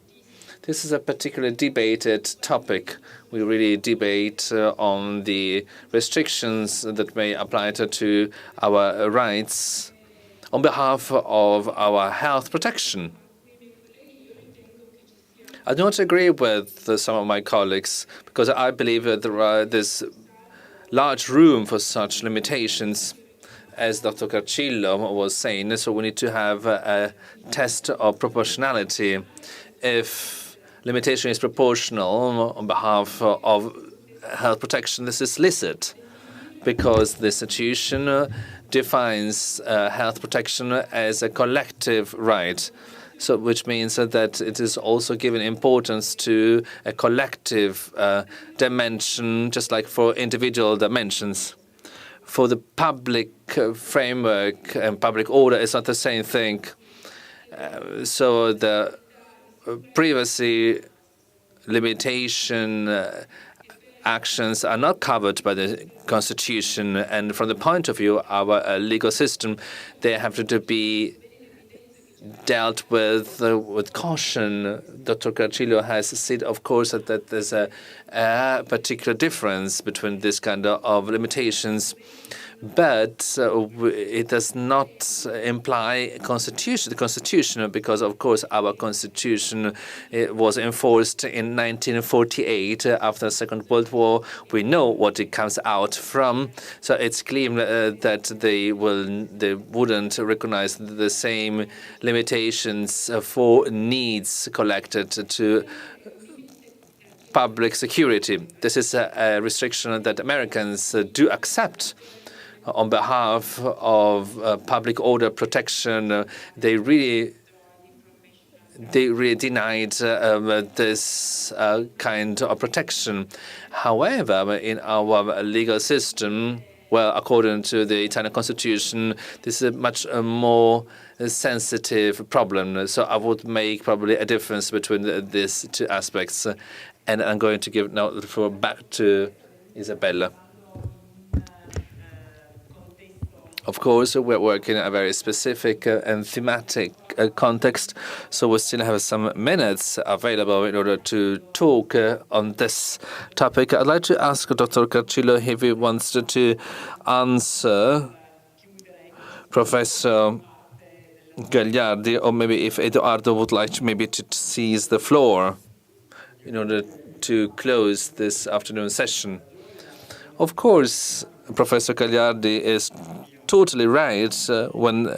This is a particularly debated topic. We really debate on the restrictions that may apply to our rights on behalf of our health protection. I do not agree with some of my colleagues, because I believe that there's large room for such limitations, as Dr. Carcillo was saying. So we need to have a test of proportionality. If limitation is proportional on behalf of health protection, this is licit, because the Constitution defines health protection as a collective right. So, which means that it is also given importance to a collective dimension, just like for individual dimensions. For the public framework and public order, it's not the same thing. So the privacy limitation actions are not covered by the Constitution, and from the point of view of our legal system, they have to be dealt with caution. Dr. Carcillo has said, of course, that there's a particular difference between this kind of limitations, but it does not imply the Constitution, because, of course, our Constitution was enforced in 1948 after the Second World War. We know what it comes out from, so it's clear that they wouldn't recognize the same limitations for needs collected to public security. This is a restriction that Americans do accept on behalf of public order protection. They really denied this kind of protection. However, in our legal system, Well, according to the Italian constitution, this is a much more sensitive problem. So I would make probably a difference between these two aspects. And I'm going to give now the floor back to Isabella. Of course, we're working in a very specific and thematic context, so we still have some minutes available in order to talk on this topic. I'd like to ask Dr. Carcillo if he wants to answer Professor Gagliardi, or maybe if Edoardo would like to seize the floor in order to close this afternoon session. Of course, Professor Gagliardi is totally right when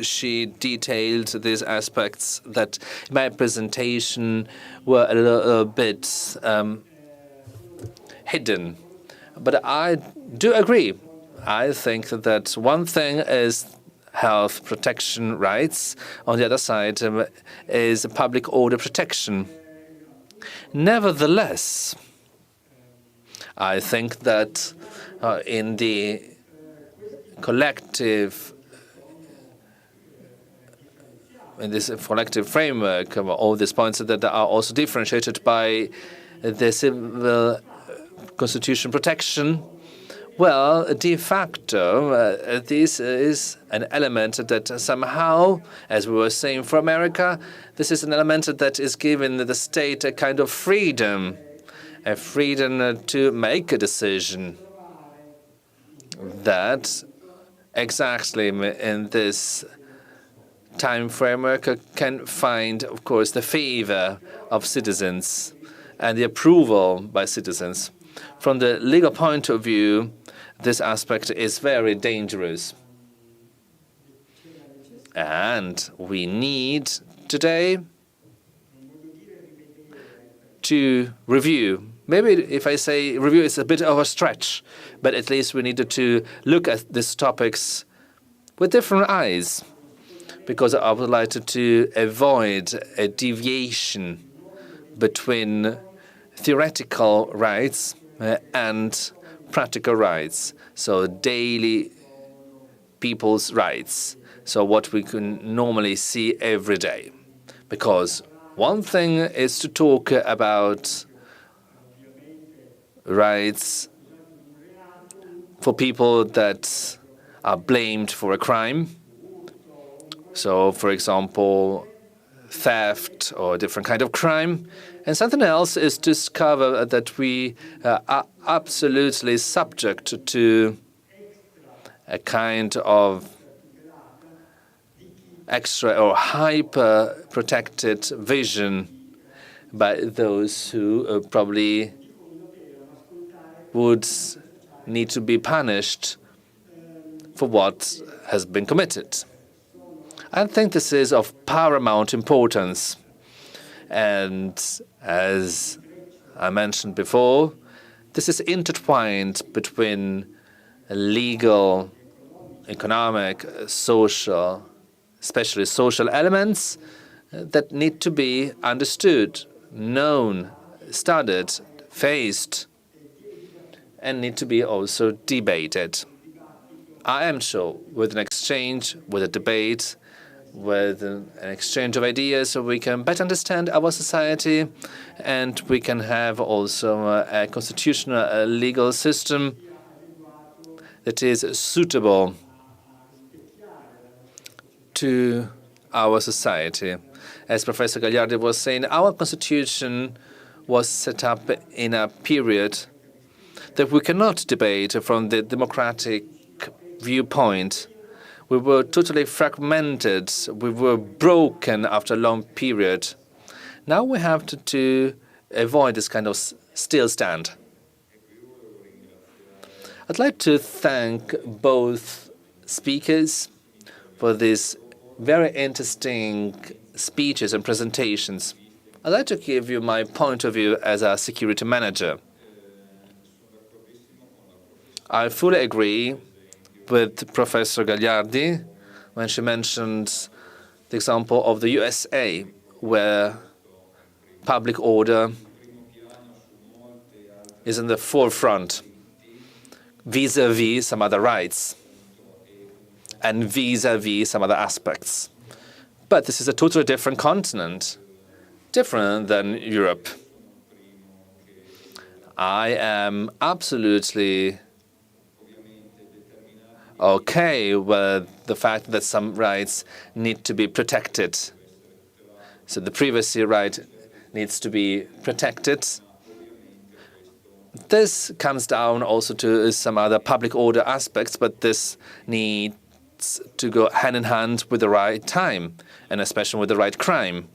she detailed these aspects that in my presentation were a little bit hidden. But I do agree. I think that one thing is health protection rights. On the other side is public order protection. Nevertheless, I think that in the collective framework, all these points that are also differentiated by the civil constitution protection. Well, de facto, this is an element that somehow, as we were saying for America, this is an element that is giving the state a kind of freedom, a freedom to make a decision that exactly in this time framework can find, of course, the favor of citizens and the approval by citizens. From the legal point of view, this aspect is very dangerous. And we need today to review. Maybe if I say review, it's a bit of a stretch, but at least we needed to look at these topics with different eyes, because I would like to avoid a deviation between theoretical rights and practical rights, so daily people's rights, so what we can normally see every day. Because one thing is to talk about rights for people that are blamed for a crime. So, for example, theft or a different kind of crime. And something else is to discover that we are absolutely subject to a kind of extra or hyper protected vision by those who probably would need to be punished for what has been committed. I think this is of paramount importance. And as I mentioned before, this is intertwined between legal, economic, social, especially social elements that need to be understood, known, studied, faced, and need to be also debated. I am sure with an exchange, with a debate, with an exchange of ideas, so we can better understand our society, and we can have also a constitutional, a legal system that is suitable to our society. As Professor Gagliardi was saying, our constitution was set up in a period that we cannot debate from the democratic viewpoint. We were totally fragmented. We were broken after a long period. Now we have to avoid this kind of still stand. I'd like to thank both speakers for these very interesting speeches and presentations. I'd like to give you my point of view as a security manager. I fully agree with Professor Gagliardi when she mentioned the example of the USA, where public order is in the forefront vis-a-vis some other rights and vis-a-vis some other aspects. But this is a totally different continent, different than Europe. I am absolutely okay with the fact that some rights need to be protected. So the privacy right needs to be protected. This comes down also to some other public order aspects, but this needs to go hand in hand with the right time, and especially with the right crime.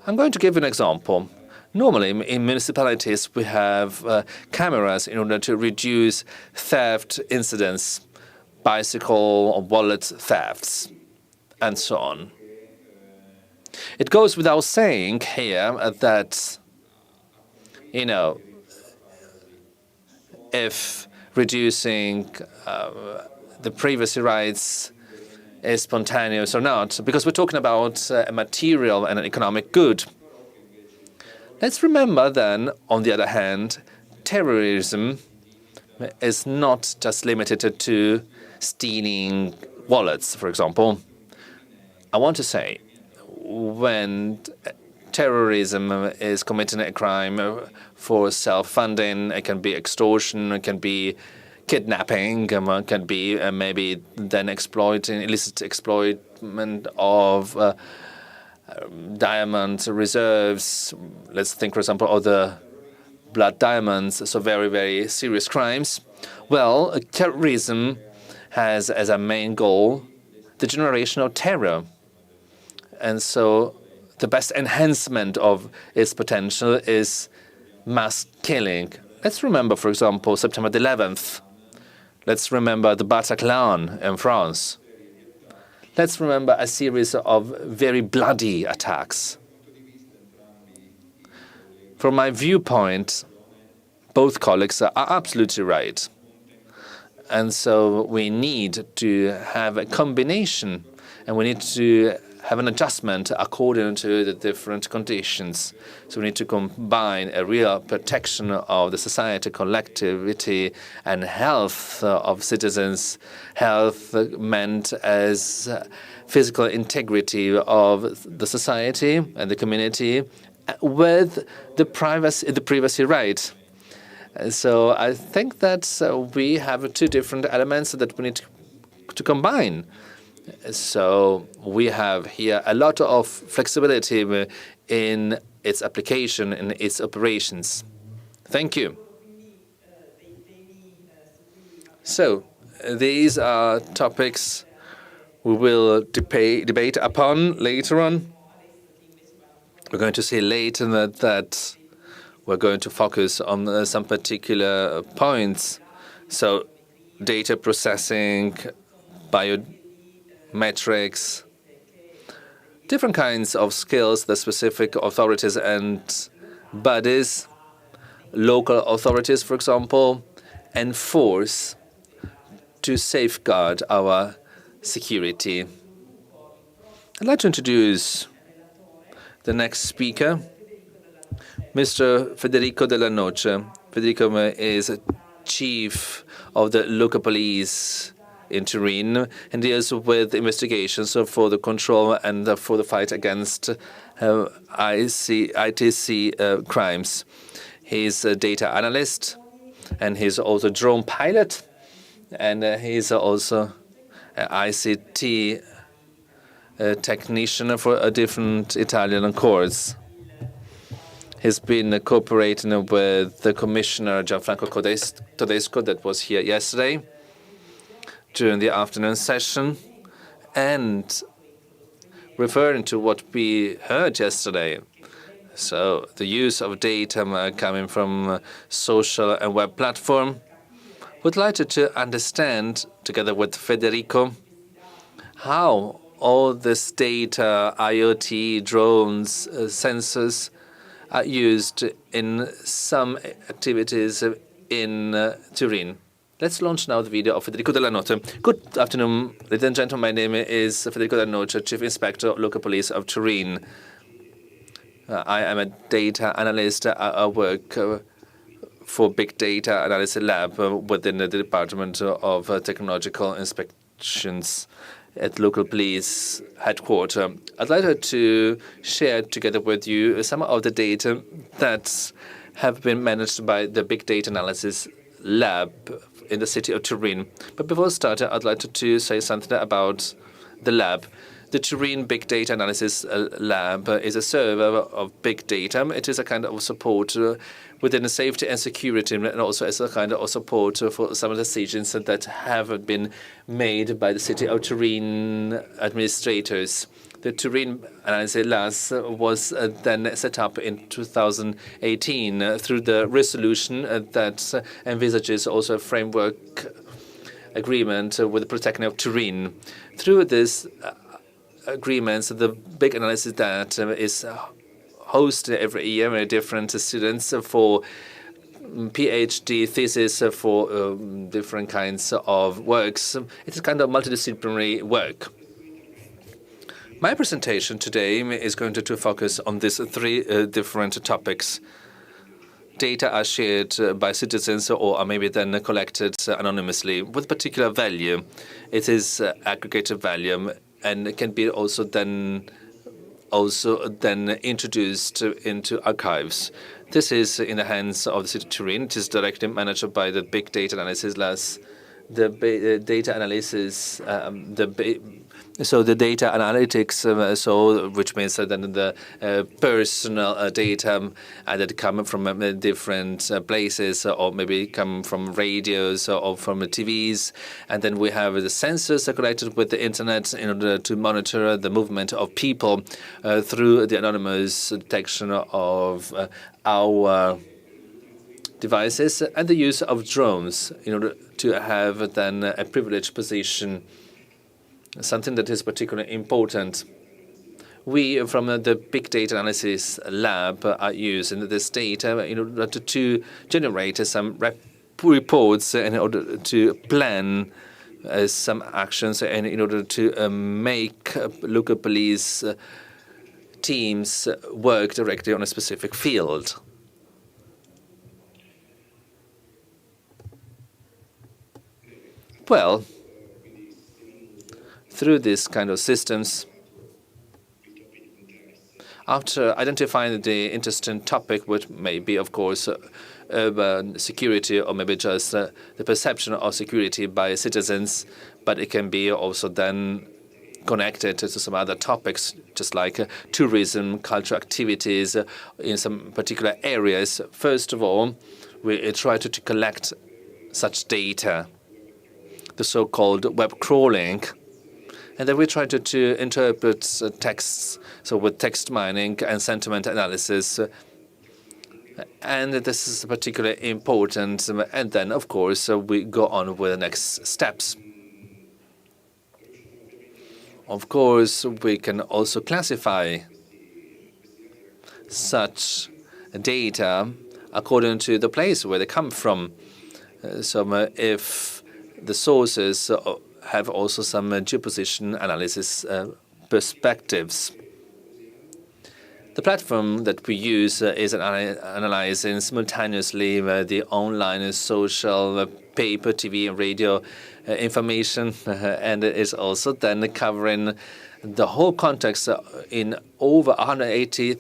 I'm going to give you an example. Normally, in municipalities, we have cameras in order to reduce theft incidents, bicycle or wallet thefts, and so on. It goes without saying here that, if reducing the privacy rights is spontaneous or not, because we're talking about a material and an economic good. Let's remember then, on the other hand, terrorism is not just limited to stealing wallets, for example. I want to say, when terrorism is committing a crime for self-funding, it can be extortion, it can be kidnapping, it can be maybe then illicit exploitment of diamond reserves. Let's think, for example, of the blood diamonds, so very, very serious crimes. Well, terrorism has as a main goal the generation of terror. And so the best enhancement of its potential is mass killing. Let's remember, for example, September the 11th. Let's remember the Bataclan in France. Let's remember a series of very bloody attacks. From my viewpoint, both colleagues are absolutely right. And so we need to have a combination, and we need to have an adjustment according to the different conditions. So we need to combine a real protection of the society, collectivity, and health of citizens. Health meant as physical integrity of the society and the community with the privacy right. So I think that we have two different elements that we need to combine. So we have here a lot of flexibility in its application, in its operations. Thank you. So these are topics we will debate upon later on. We're going to see later that we're going to focus on some particular points. So data processing, biometrics, different kinds of skills that specific authorities and bodies, local authorities, for example, enforce to safeguard our security. I'd like to introduce the next speaker, Mr. Federico Della Noce. Federico is chief of the local police in Turin and deals with investigations for the control and for the fight against ITC crimes. He's a data analyst, and he's also a drone pilot, and he's also an ICT technician for different Italian courts. He's been cooperating with the Commissioner Gianfranco Todesco that was here yesterday during the afternoon session, and referring to what we heard yesterday. So the use of data coming from social and web platform. Would like to understand, together with Federico, how all this data, IoT, drones, sensors, are used in some activities in Turin. Let's launch now the video of Federico Della Noce. Good afternoon, ladies and gentlemen. My name is Federico Della Noce, Chief Inspector of Local Police of Turin. I am a data analyst. I work for Big Data Analysis Lab within the Department of Technological Inspections at local police headquarters. I'd like to share together with you some of the data that have been managed by the Big Data Analysis Lab in the city of Turin. But before starting, I'd like to say something about the lab. The Turin Big Data Analysis Lab is a server of big data. It is a kind of support within the safety and security, and also as a kind of support for some of the decisions that have been made by the city of Turin administrators. The Turin Analysis Lab was then set up in 2018 through the resolution that envisages also a framework agreement with the Polytechnic of Turin. Through this agreements, the big analysis that is hosted every year by different students for PhD thesis for different kinds of works. It's a kind of multidisciplinary work. My presentation today is going to focus on these three different topics. Data are shared by citizens or are maybe then collected anonymously with particular value. It is aggregated value, and it can be also then introduced into archives. This is in the hands of the city of Turin. It is directly managed by the Big Data Analysis Lab. The data analysis, so the data analytics, which means that then the personal data that come from different places, or maybe come from radios or from TVs, and then we have the sensors connected with the internet in order to monitor the movement of people through the anonymous detection of our devices, and the use of drones in order to have then a privileged position, something that is particularly important. We, from the Big Data Analysis Lab, are using this data in order to generate some reports in order to plan some actions and in order to make local police teams work directly on a specific field. Well, through this kind of systems, after identifying the interesting topic, which may be, of course, urban security or maybe just the perception of security by citizens, but it can be also then connected to some other topics, just like tourism, cultural activities in some particular areas. First of all, we try to collect such data, the so-called web crawling, and then we try to interpret texts, so with text mining and sentiment analysis. And this is particularly important. And then, of course, we go on with the next steps. Of course, we can also classify such data according to the place where they come from. So if the sources have also some geoposition analysis perspectives. The platform that we use is analyzing simultaneously the online, social, paper, TV, and radio information, and it is also then covering the whole context in over 180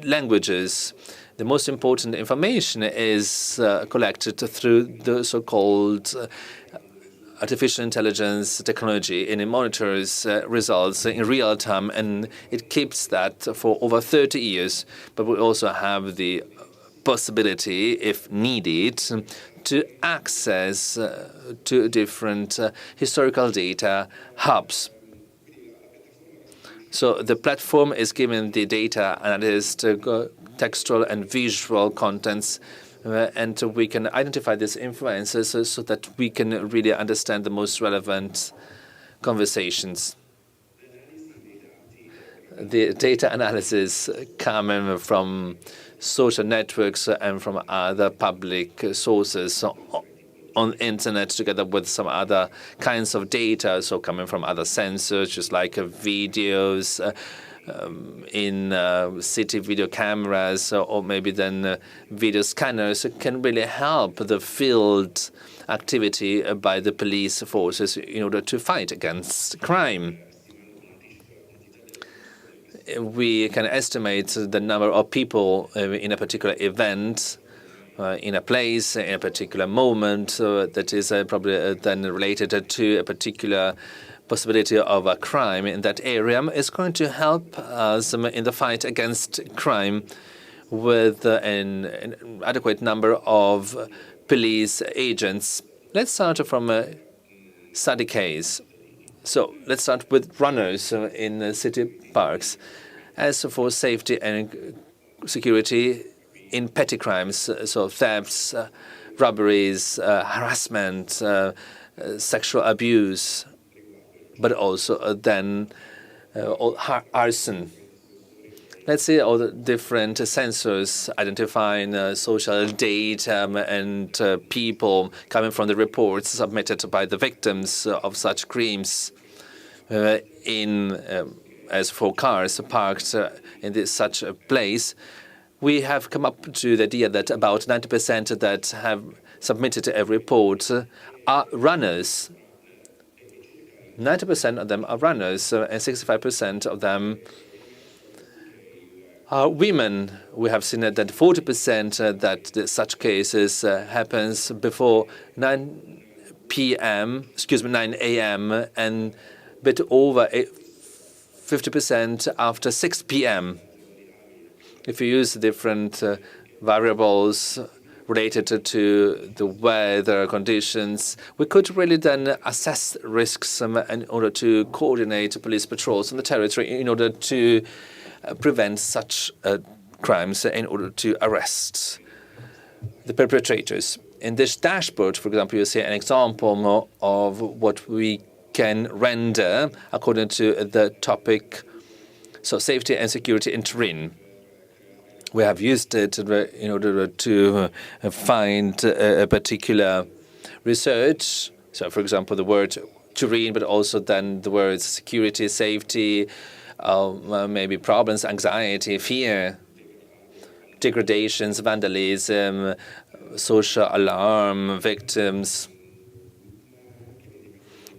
languages. The most important information is collected through the so-called artificial intelligence technology, and it monitors results in real time, and it keeps that for over 30 years. But we also have the possibility, if needed, to access to different historical data hubs. So the platform is giving the data analyst textual and visual contents, and we can identify these influences so that we can really understand the most relevant conversations. The data analysis coming from social networks and from other public sources on internet, together with some other kinds of data, so coming from other sensors, just like videos, in city video cameras or maybe then video scanners can really help the field activity by the police forces in order to fight against crime. We can estimate the number of people in a particular event, in a place, in a particular moment that is probably then related to a particular possibility of a crime in that area. Is going to help us in the fight against crime with an adequate number of police agents. Let's start from a study case. So let's start with runners in city parks. As for safety and security in petty crimes, so thefts, robberies, harassment, sexual abuse, but also then arson. Let's see all the different sensors identifying social data and people coming from the reports submitted by the victims of such crimes as for cars parked in such a place. We have come up to the idea that about 90% that have submitted a report are runners. 90% of them are runners, and 65% of them are women. We have seen that 40% that such cases happens before 9 a.m. and a bit over 50% after 6 p.m. If you use different variables related to the weather conditions, we could really then assess risks in order to coordinate police patrols on the territory in order to prevent such crimes, in order to arrest the perpetrators. In this dashboard, for example, you see an example of what we can render according to the topic, so safety and security in terrain. We have used it in order to find a particular research. So, for example, the word terrain, but also then the words security, safety, maybe problems, anxiety, fear, degradations, vandalism, social alarm, victims,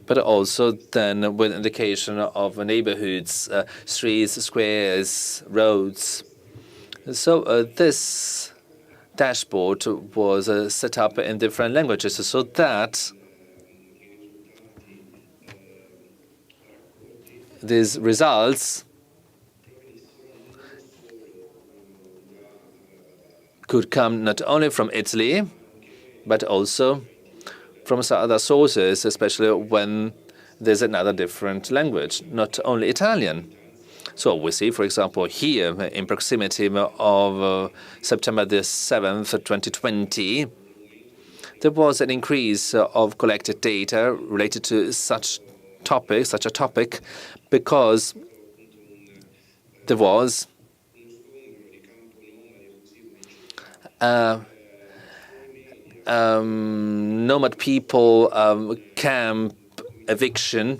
but also then with indication of neighborhoods, streets, squares, roads. So this dashboard was set up in different languages so that these results could come not only from Italy, but also from some other sources, especially when there's another different language, not only Italian. So we see, for example, here in proximity of September the 7th, 2020, there was an increase of collected data related to such a topic, because there was nomad people camp eviction,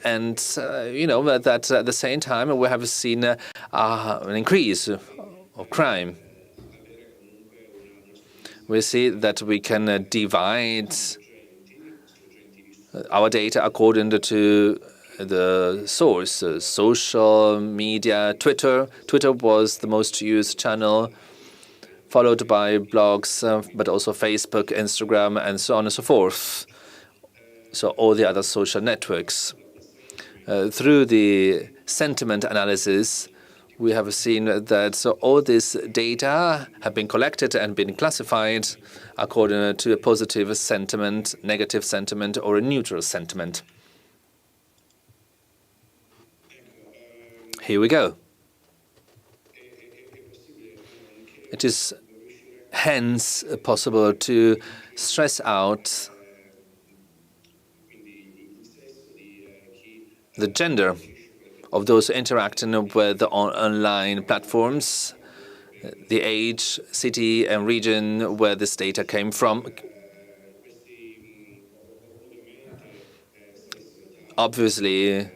and that at the same time we have seen an increase of crime. We see that we can divide our data according to the source, social media, Twitter. Twitter was the most used channel, followed by blogs, but also Facebook, Instagram, and so on and so forth. So all the other social networks. Through the sentiment analysis, we have seen that all this data have been collected and been classified according to a positive sentiment, negative sentiment, or a neutral sentiment. Here we go. It is hence possible to stress out the gender of those interacting with the online platforms, the age, city, and region where this data came from. Obviously,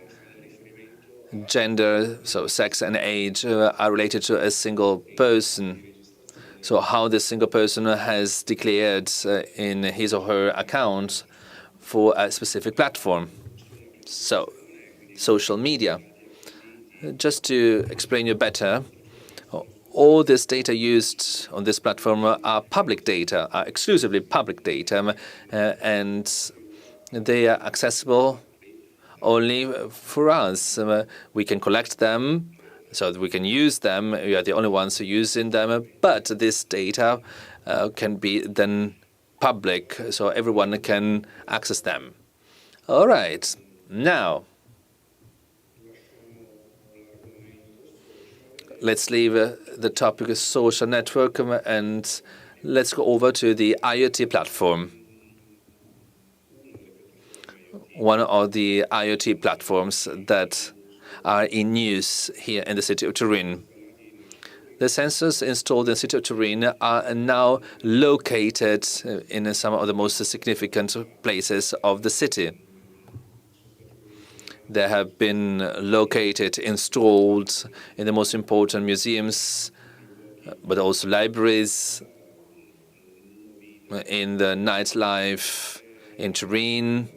gender, so sex and age, are related to a single person. So how this single person has declared in his or her account for a specific platform. So, social media. Just to explain you better, all this data used on this platform are public data, are exclusively public data, and they are accessible only for us. We can collect them, so that we can use them. We are the only ones who using them, but this data can be then public, so everyone can access them. All right, now let's leave the topic of social network and let's go over to the IoT platform. One of the IoT platforms that are in use here in the city of Turin. The sensors installed in the city of Turin are now located in some of the most significant places of the city. They have been located, installed in the most important museums, but also libraries, in the nightlife in Turin,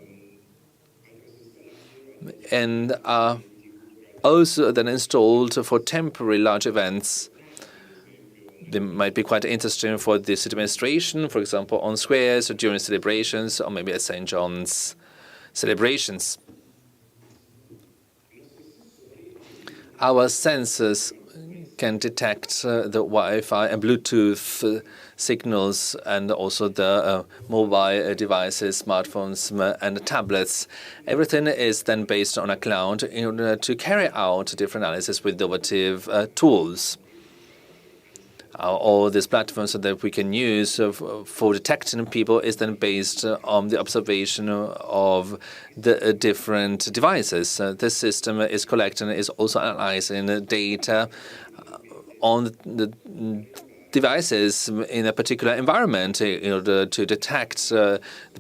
and are also then installed for temporary large events. They might be quite interesting for the city administration, for example, on squares or during celebrations, or maybe at St. John's celebrations. Our sensors can detect the Wi-Fi and Bluetooth signals and also the mobile devices, smartphones and tablets. Everything is then based on a cloud in order to carry out different analysis with innovative tools. All these platforms that we can use for detecting people is then based on the observation of the different devices. This system is collecting, is also analyzing data on the devices in a particular environment in order to detect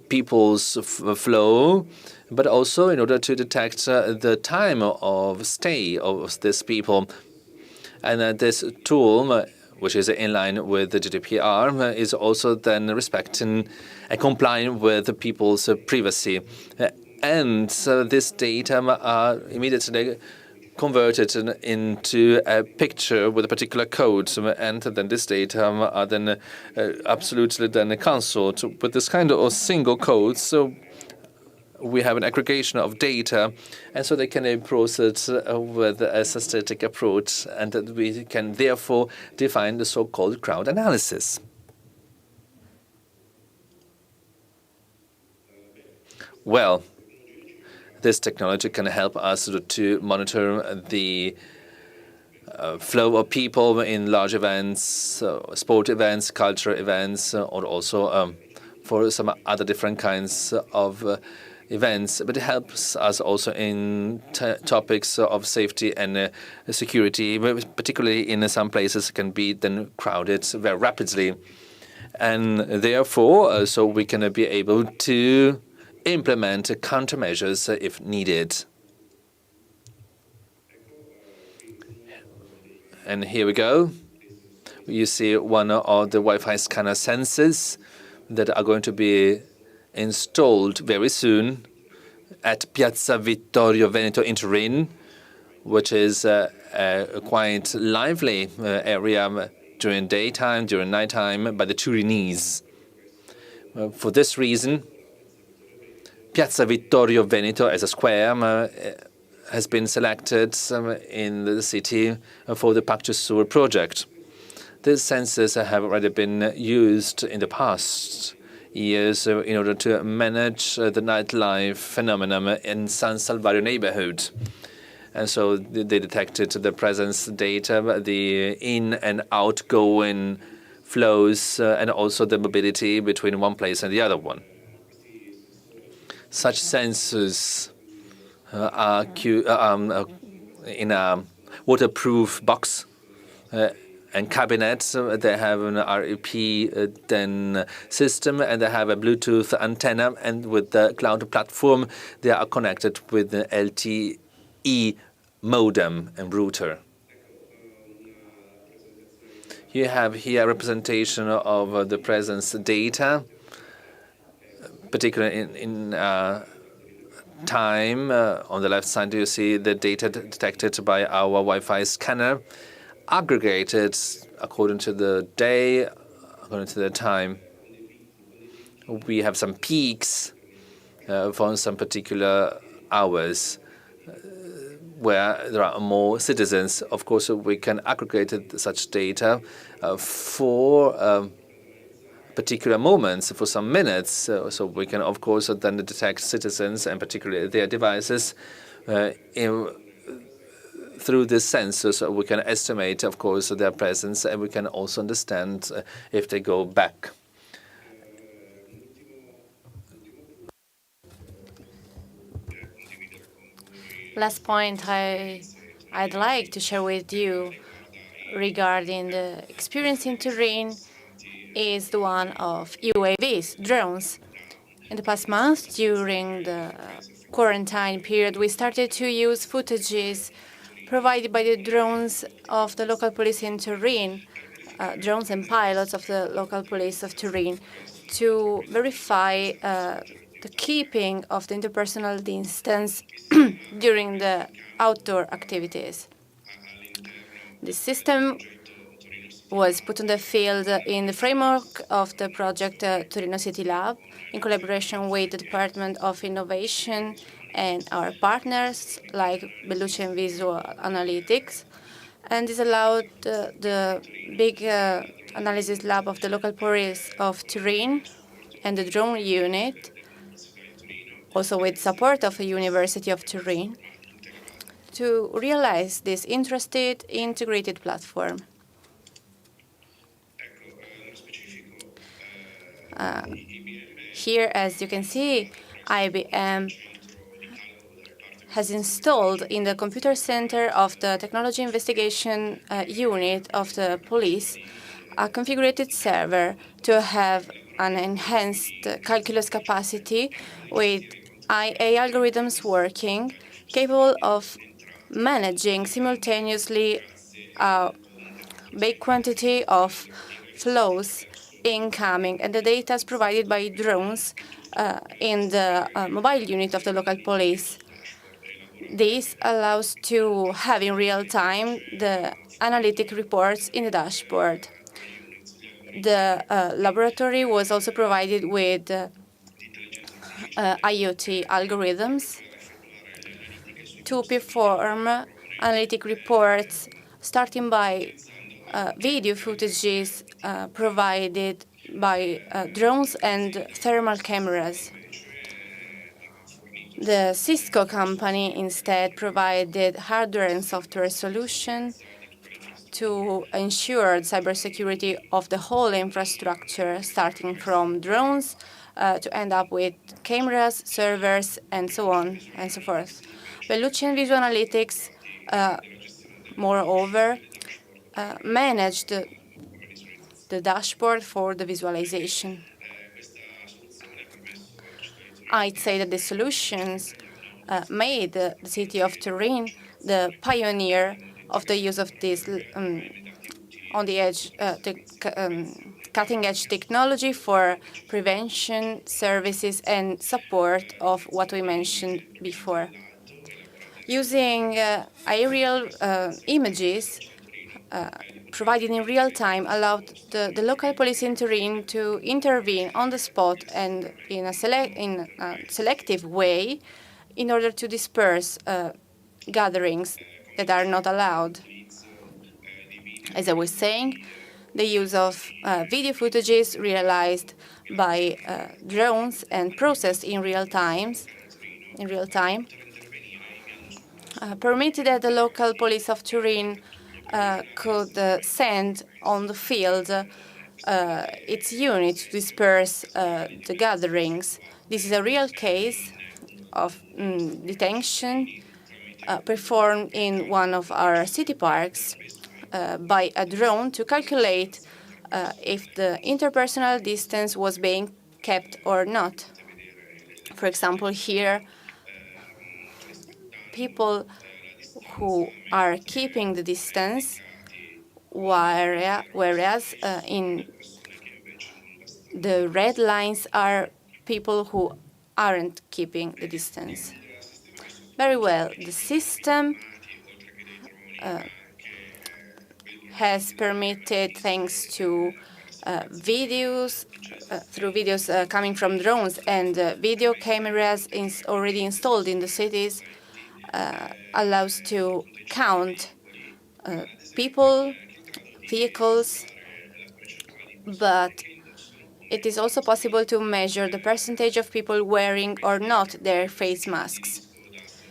people's flow, but also in order to detect the time of stay of these people. And this tool, which is in line with the GDPR, is also then respecting and complying with the people's privacy. And this data are immediately converted into a picture with a particular code, and then this data are then absolutely then cancelled with this kind of single code. So we have an aggregation of data, and so they can be processed with a systematic approach, and that we can therefore define the so-called crowd analysis. Well, this technology can help us to monitor the flow of people in large events, sport events, cultural events, or also for some other different kinds of events. But it helps us also in topics of safety and security, particularly in some places can be then crowded very rapidly. And therefore, so we can be able to implement countermeasures if needed. And here we go. You see one of the Wi-Fi scanner sensors that are going to be installed very soon at Piazza Vittorio Veneto in Turin, which is a quite lively area during daytime, during nighttime by the Turinese. For this reason, Piazza Vittorio Veneto as a square has been selected in the city for the Pactus Sur project. These sensors have already been used in the past years in order to manage the nightlife phenomenon in San Salvario neighborhood. And so they detected the presence data, the in and outgoing flows, and also the mobility between one place and the other one. Such sensors are in a waterproof box and cabinet. They have an REP then system, and they have a Bluetooth antenna, and with the cloud platform they are connected with the LTE modem and router. You have here a representation of the presence data, particularly in time. On the left side, you see the data detected by our Wi-Fi scanner, aggregated according to the day, according to the time. We have some peaks for some particular hours where there are more citizens. Of course, we can aggregate such data for particular moments, for some minutes. So we can, of course, then detect citizens and particularly their devices through this sensor. So we can estimate, of course, their presence, and we can also understand if they go back. Last point I'd like to share with you regarding the experience in Turin is the one of UAVs, drones. In the past month, during the quarantine period, we started to use footages provided by the drones of the local police in Turin, drones and pilots of the local police of Turin, to verify the keeping of the interpersonal distance during the outdoor activities. The system was put on the field in the framework of the project Torino City Lab, in collaboration with the Department of Innovation and our partners like Bellucci and Visual Analytics. And this allowed the big analysis lab of the local police of Turin and the drone unit, also with support of the University of Turin, to realize this interested integrated platform. Here, as you can see, IBM has installed in the computer center of the technology investigation unit of the police a configured server to have an enhanced calculus capacity with IA algorithms working, capable of managing simultaneously a big quantity of flows incoming, and the data is provided by drones in the mobile unit of the local police. This allows to have in real time the analytic reports in the dashboard. The laboratory was also provided with IoT algorithms to perform analytic reports, starting by video footages provided by drones and thermal cameras. The Cisco company instead provided hardware and software solution to ensure cybersecurity of the whole infrastructure, starting from drones to end up with cameras, servers, and so on and so forth. Bellucci and Visual Analytics, moreover, managed the dashboard for the visualization. I'd say that the solutions made the city of Turin the pioneer of the use of this on-the-edge, cutting-edge technology for prevention, services, and support of what we mentioned before. Using aerial images provided in real time allowed the local police in Turin to intervene on the spot and in a selective way in order to disperse gatherings that are not allowed. As I was saying, the use of video footages realized by drones and processed in real time, permitted that the local police of Turin could send on the field its unit to disperse the gatherings. This is a real case of detention performed in one of our city parks by a drone to calculate if the interpersonal distance was being kept or not. For example, here, people who are keeping the distance, whereas in the red lines are people who aren't keeping the distance. Very well. The system has permitted, thanks to videos, through videos coming from drones and video cameras already installed in the cities, allows to count people, vehicles, but it is also possible to measure the percentage of people wearing or not their face masks.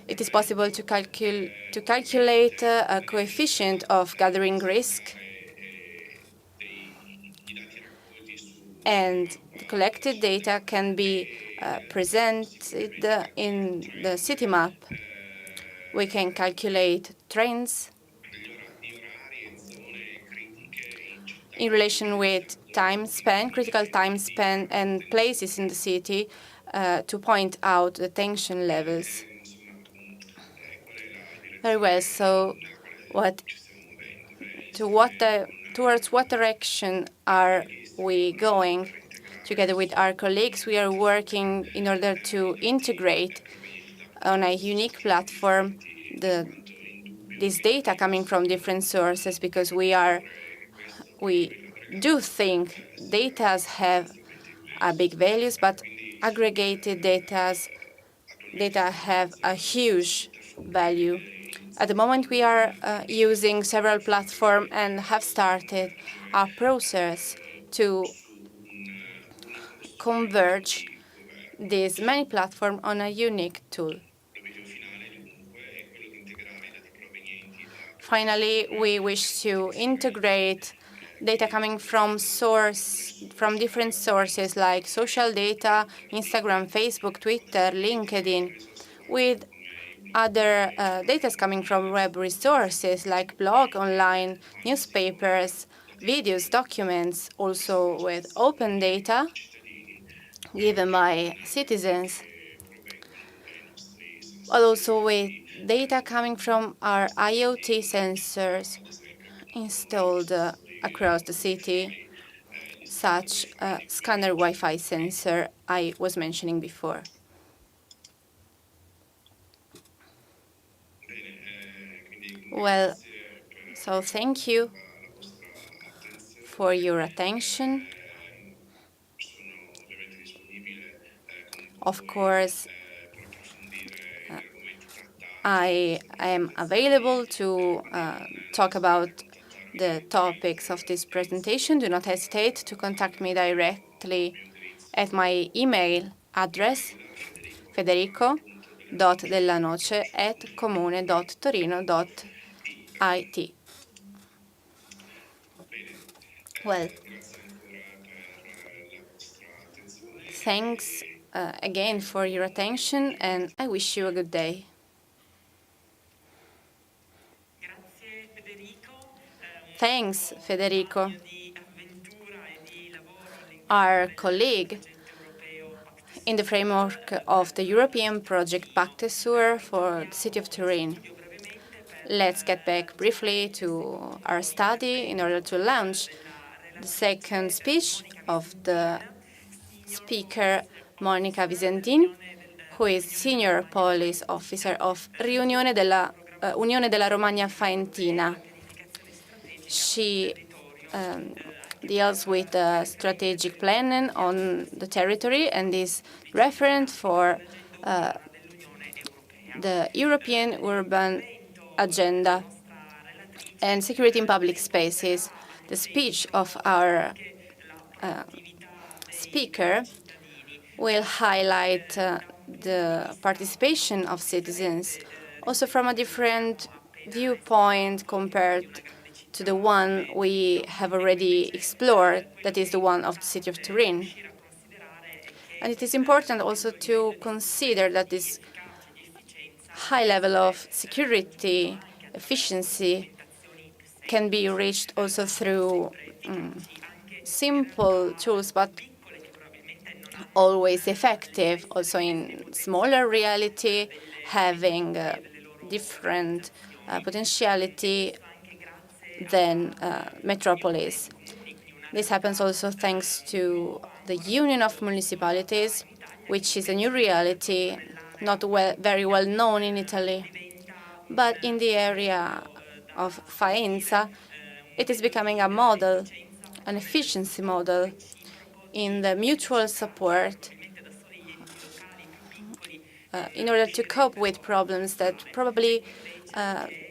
It is possible to calculate a coefficient of gathering risk, and the collected data can be presented in the city map. We can calculate trends in relation with time span, critical time span, and places in the city to point out the tension levels. Very well. So, towards what direction are we going? Together with our colleagues, we are working in order to integrate on a unique platform this data coming from different sources, because we do think data have a big values, but aggregated data have a huge value. At the moment, we are using several platforms and have started a process to converge these many platforms on a unique tool. Finally, we wish to integrate data coming from different sources like social data, Instagram, Facebook, Twitter, LinkedIn, with other data coming from web resources like blog, online, newspapers, videos, documents, also with open data given by citizens, but also with data coming from our IoT sensors installed across the city, such a scanner Wi-Fi sensor I was mentioning before. Well, so thank you for your attention. Of course, I am available to talk about the topics of this presentation. Do not hesitate to contact me directly at my email address, federico.dellanoce@comune.torino.it. Well, thanks again for your attention, and I wish you a good day. Thanks, Federico. Our colleague in the framework of the European project Pacte Sur for the city of Turin. Let's get back briefly to our study in order to launch the second speech of the speaker, Monica Visentin, who is Senior Police Officer of Unione della Romagna Faentina. She deals with strategic planning on the territory and is referent for the European urban agenda and security in public spaces. The speech of our speaker will highlight the participation of citizens, also from a different viewpoint compared to the one we have already explored, that is the one of the city of Turin. And it is important also to consider that this high level of security efficiency can be reached also through simple tools, but always effective, also in smaller reality, having different potentiality than metropolis. This happens also thanks to the Union of Municipalities, which is a new reality, not very well known in Italy. But in the area of Faenza, it is becoming a model, an efficiency model in the mutual support in order to cope with problems that probably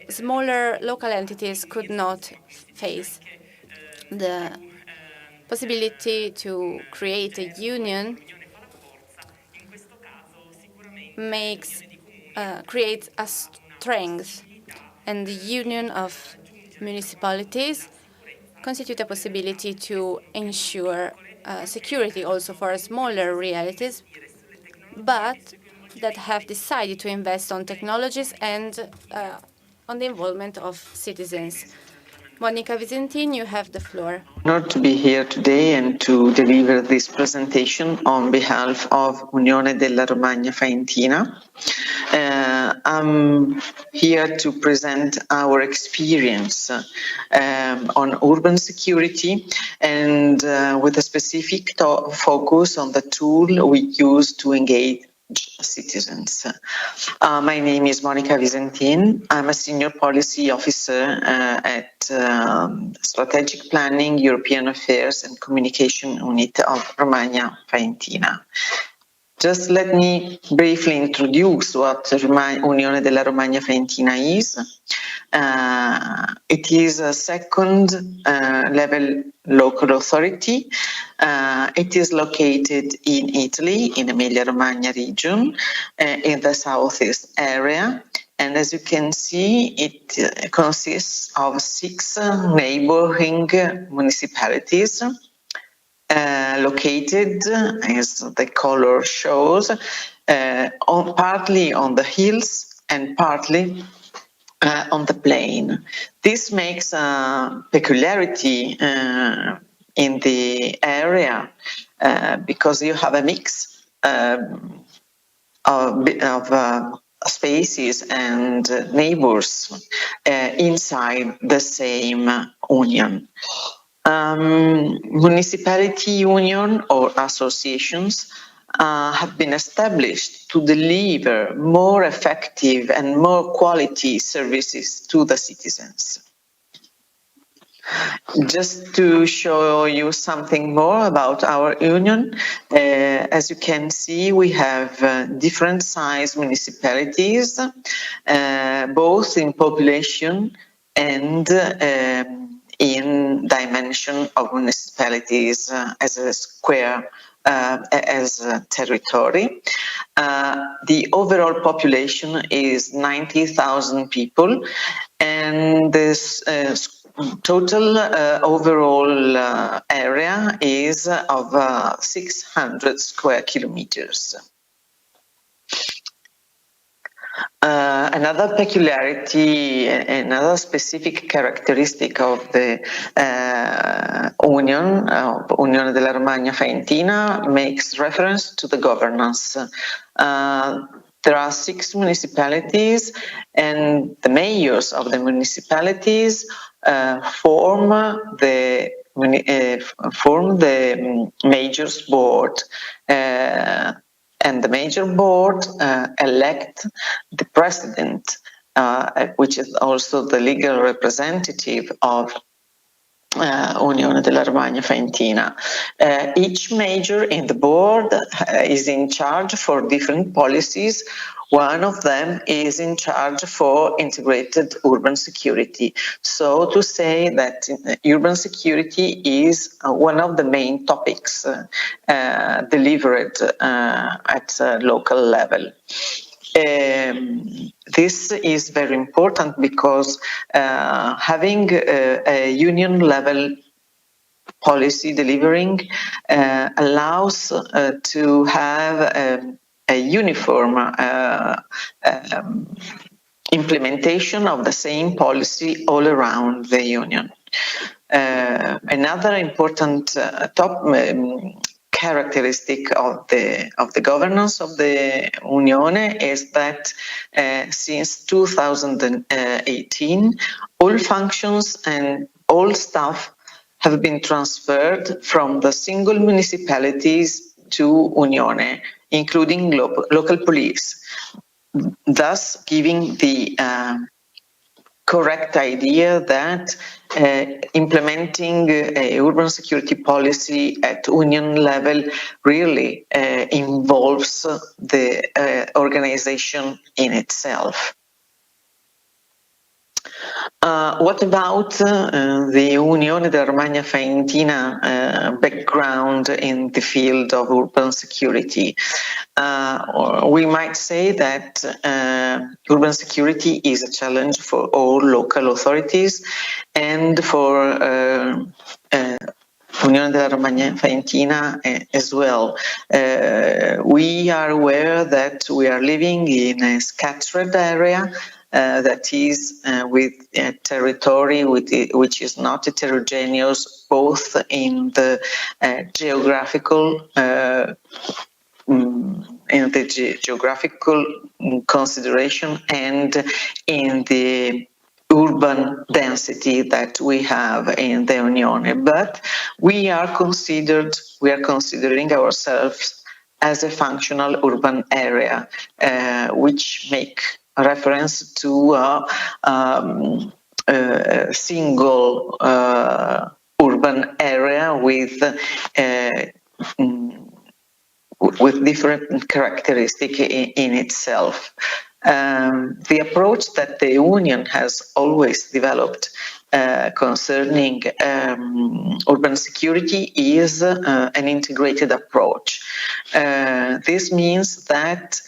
smaller local entities could not face. The possibility to create a union creates a strength, and the union of municipalities constitute a possibility to ensure security also for smaller realities, but that have decided to invest on technologies and on the involvement of citizens. Monica Visentin, you have the floor. Honored to be here today and to deliver this presentation on behalf of Unione della Romagna Faentina. I'm here to present our experience on urban security and with a specific focus on the tool we use to engage citizens. My name is Monica Visentin. I'm a senior policy officer at Strategic Planning, European Affairs and Communication Unit of Romagna Faentina. Just let me briefly introduce what Unione della Romagna Faentina is. It is a second level local authority. It is located in Italy, in Emilia-Romagna region, in the southeast area. And as you can see, it consists of 6 neighboring municipalities located, as the color shows, partly on the hills and partly on the plain. This makes a peculiarity in the area because you have a mix of spaces and neighbors inside the same union. Municipality union or associations have been established to deliver more effective and more quality services to the citizens. Just to show you something more about our union, as you can see, we have different size municipalities, both in population and in dimension of municipalities as a square, as a territory. The overall population is 90,000 people, and this total overall area is of 600 square kilometers. Another peculiarity, another specific characteristic of the Unione della Romagna Faentina makes reference to the governance. There are 6 municipalities, and the mayors of the municipalities form the majors board. And the major board elect the president, which is also the legal representative of Unione della Romagna Faentina. Each major in the board is in charge for different policies. One of them is in charge for integrated urban security. So to say that urban security is one of the main topics delivered at local level. This is very important because having a union level policy delivering allows to have a uniform implementation of the same policy all around the union. Another important characteristic of the governance of the Unione is that since 2018, all functions and all staff have been transferred from the single municipalities to Unione, including local police, thus giving the correct idea that implementing a urban security policy at union level really involves the organization in itself. What about the Unione della Romagna Faentina background in the field of urban security? We might say that urban security is a challenge for all local authorities and for Unione della Romagna Faentina as well. We are aware that we are living in a scattered area that is with a territory which is not heterogeneous, both in the geographical consideration and in the urban density that we have in the Unione. But we are considering ourselves as a functional urban area, which make reference to a single urban area with different characteristics in itself. The approach that the Union has always developed concerning urban security is an integrated approach. This means that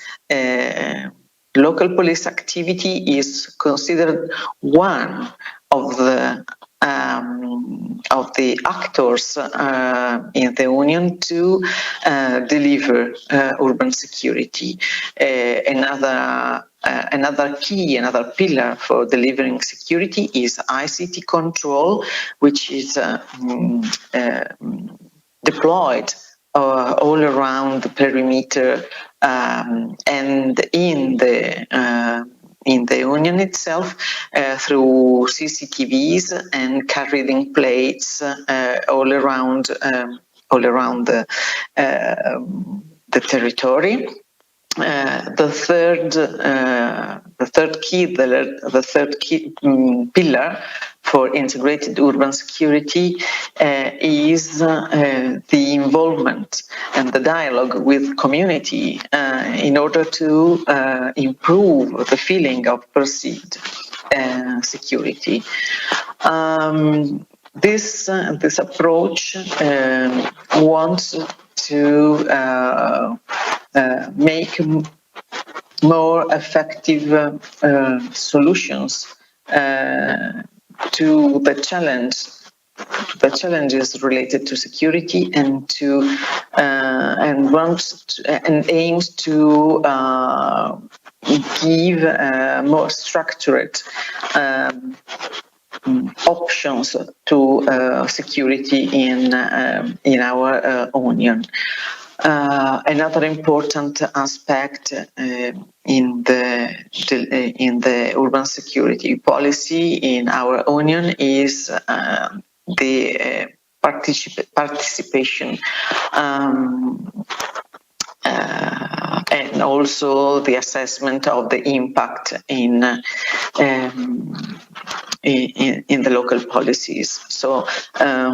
local police activity is considered one of the actors in the Union to deliver urban security. Another pillar for delivering security is ICT control, which is deployed all around the perimeter and in the Union itself through CCTVs and car reading plates all around the territory. The third key pillar for integrated urban security is the involvement and the dialogue with community in order to improve the feeling of perceived security. This approach wants to make more effective solutions to the challenges related to security and aims to give more structured options to security in our Union. Another important aspect in the urban security policy in our Union is the participation and also the assessment of the impact in the local policies. So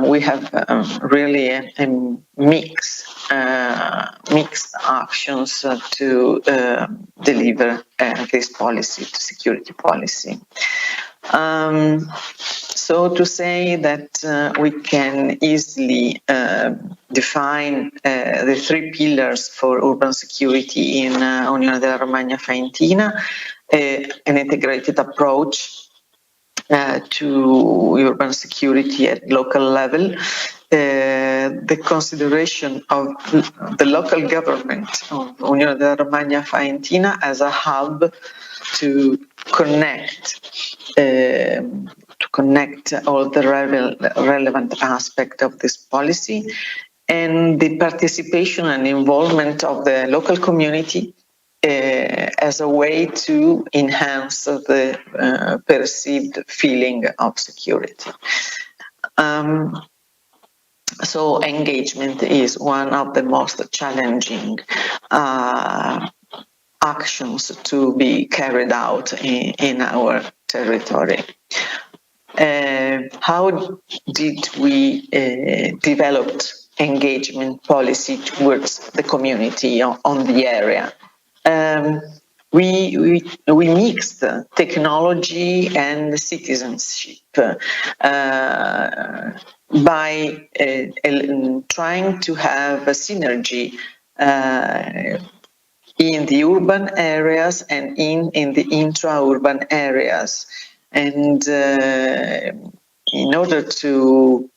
we have really a mixed actions to deliver this policy, to security policy. So to say that we can easily define the three pillars for urban security in Unione della Romagna Faentina, an integrated approach to urban security at local level, the consideration of the local government of Unione della Romagna Faentina as a hub to connect all the relevant aspects of this policy, and the participation and involvement of the local community as a way to enhance the perceived feeling of security. So engagement is one of the most challenging actions to be carried out in our territory. How did we develop engagement policy towards the community on the area? We mixed technology and citizenship by trying to have a synergy in the urban areas and in the intra-urban areas. And in order to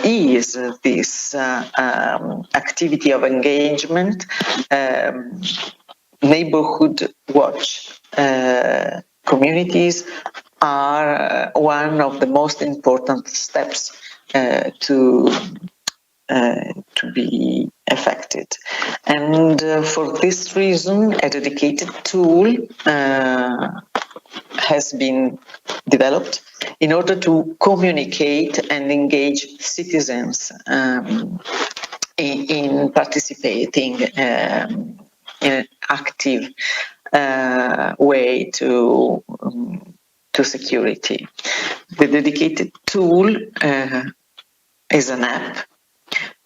ease this activity of engagement, neighborhood watch communities are one of the most important steps to be affected. And for this reason, a dedicated tool has been developed in order to communicate and engage citizens in participating in an active way to security. The dedicated tool is an app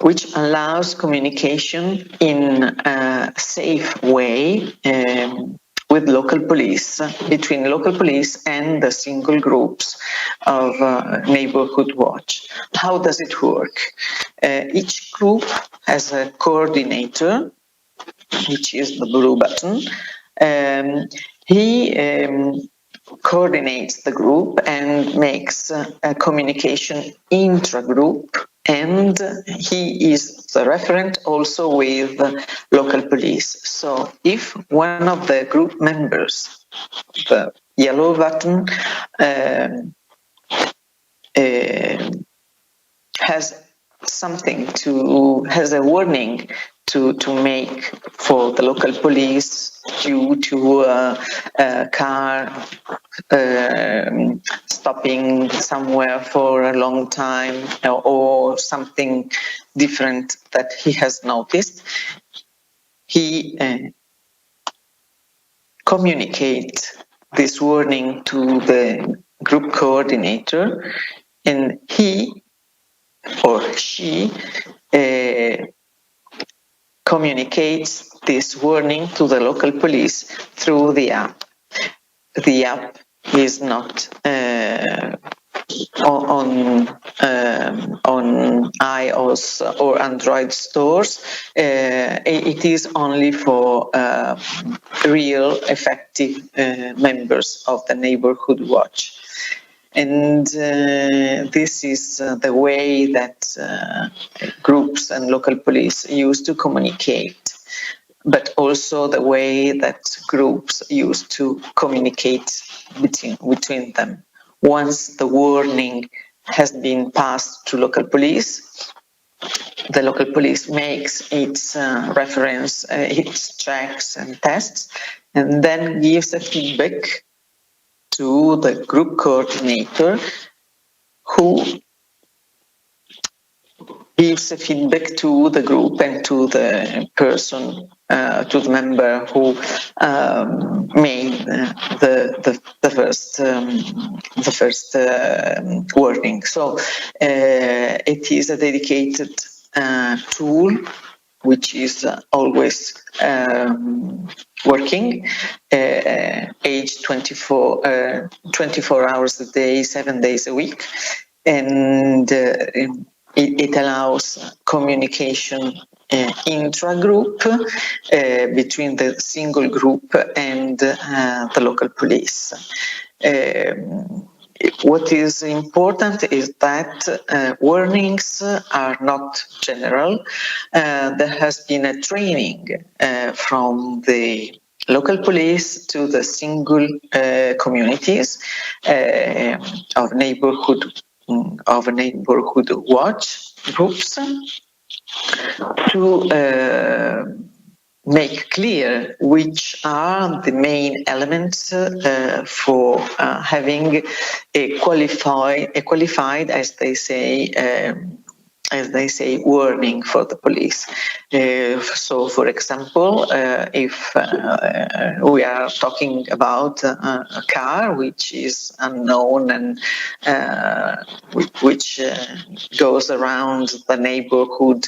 which allows communication in a safe way with local police, between local police and the single groups of neighborhood watch. How does it work? Each group has a coordinator, which is the blue button. He coordinates the group and makes a communication intra-group, and he is the referent also with local police. So if one of the group members, the yellow button, has a warning to make for the local police due to a car stopping somewhere for a long time or something different that he has noticed, he communicates this warning to the group coordinator, and he or she communicates this warning to the local police through the app. The app is not on iOS or Android stores. It is only for real effective members of the neighborhood watch. And this is the way that groups and local police use to communicate, but also the way that groups use to communicate between them. Once the warning has been passed to local police, the local police makes its reference, its checks and tests, and then gives a feedback to the group coordinator, who gives a feedback to the group and to the person, to the member who made the first warning. So it is a dedicated tool which is always working, age 24 hours a day, 7 days a week, and it allows communication intra-group between the single group and the local police. What is important is that warnings are not general. There has been a training from the local police to the single communities of neighborhood watch groups, to make clear which are the main elements for having a qualified, as they say, warning for the police. So, for example, if we are talking about a car which is unknown and which goes around the neighborhood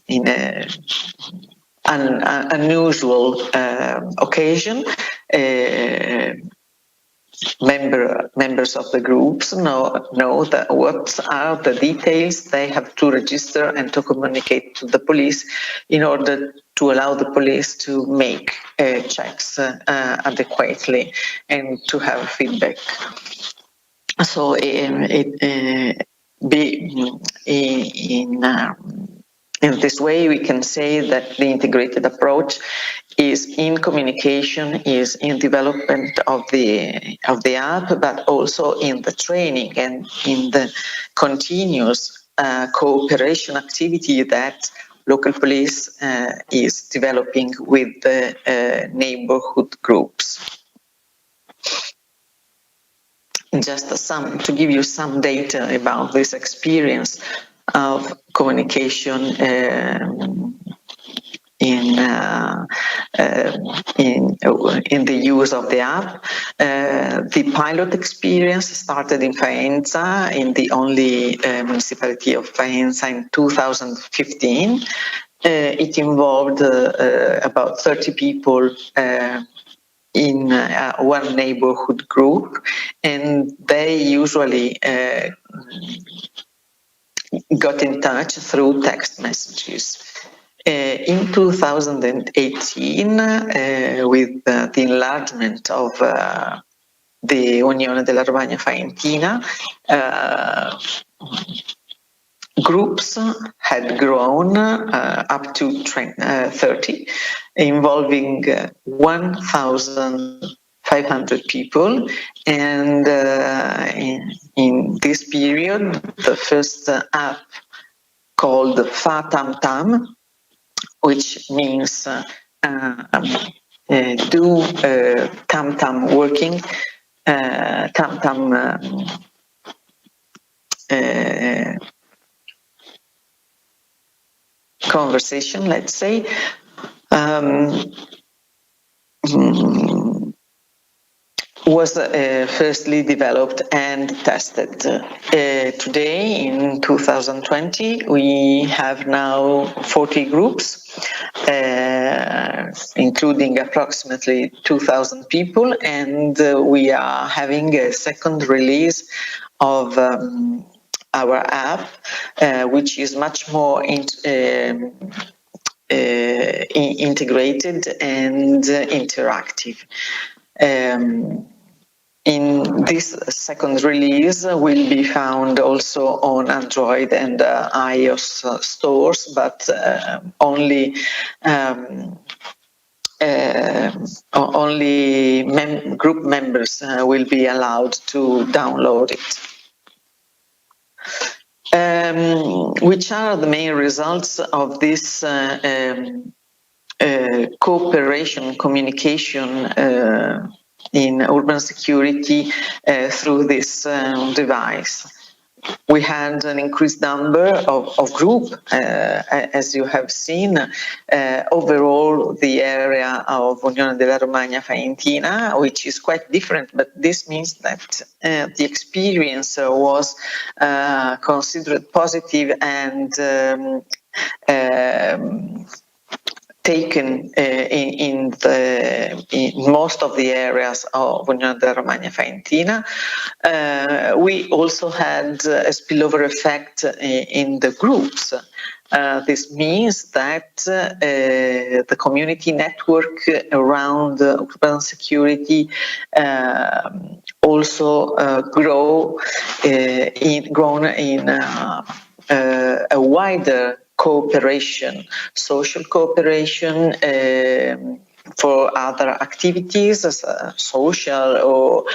in a unusual occasion, members of the groups know that what are the details they have to register and to communicate to the police in order to allow the police to make checks adequately and to have feedback. So in this way, we can say that the integrated approach is in communication, is in development of the app, but also in the training and in the continuous cooperation activity that local police is developing with the neighborhood groups. Just to give you some data about this experience of communication in the use of the app. The pilot experience started in Faenza, in the only municipality of Faenza, in 2015. It involved about 30 people in one neighborhood group, and they usually got in touch through text messages. In 2018, with the enlargement of the Unione della Romagna Faentina, groups had grown up to 30, involving 1,500 people, and in this period, the first app called Fa Tam Tam, which means do tam tam working, tam tam conversation, let's say, was firstly developed and tested. Today, in 2020, we have now 40 groups, including approximately 2,000 people, and we are having a second release of our app, which is much more integrated and interactive. In this second release will be found also on Android and iOS stores, but only group members will be allowed to download it. Which are the main results of this cooperation, communication in urban security through this device? We had an increased number of groups, as you have seen. Overall, the area of Unione della Romagna Faentina, which is quite different, but this means that the experience was considered positive and taken in most of the areas of Unione della Romagna Faentina. We also had a spillover effect in the groups. This means that the community network around urban security also grown in a wider cooperation, social cooperation, for other activities, social or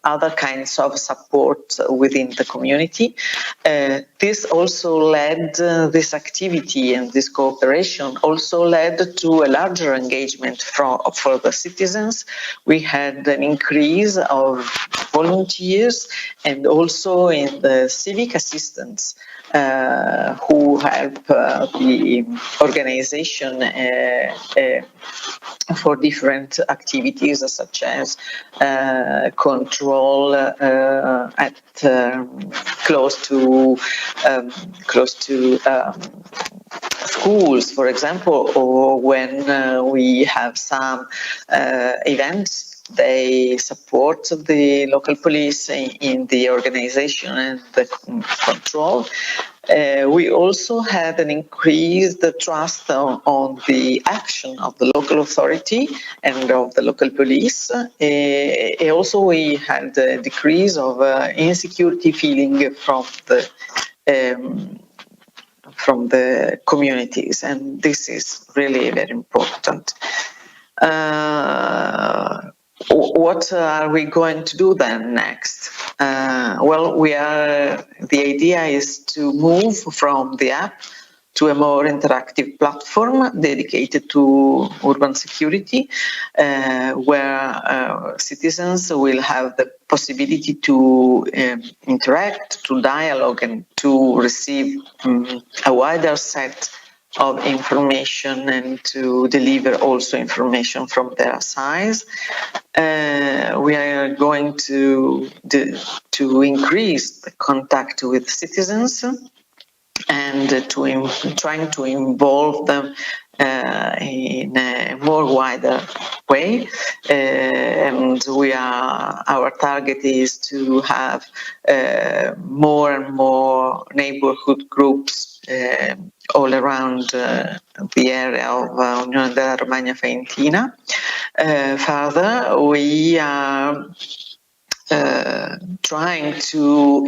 other kinds of support within the community. This also led, this activity and this cooperation also led to a larger engagement for the citizens. We had an increase of volunteers and also in the civic assistants who help the organization for different activities such as control at close to schools, for example, or when we have some events. They support the local police in the organization and the control. We also had an increased trust on the action of the local authority and of the local police. Also, we had a decrease of insecurity feeling from the communities, and this is really very important. What are we going to do then next? Well, the idea is to move from the app to a more interactive platform dedicated to urban security, where citizens will have the possibility to interact, to dialogue, and to receive a wider set of information and to deliver also information from their side. We are going to increase the contact with citizens and trying to involve them in a more wider way. And our target is to have more and more neighborhood groups all around the area of Unione della Romagna Faentina. Further, we are trying to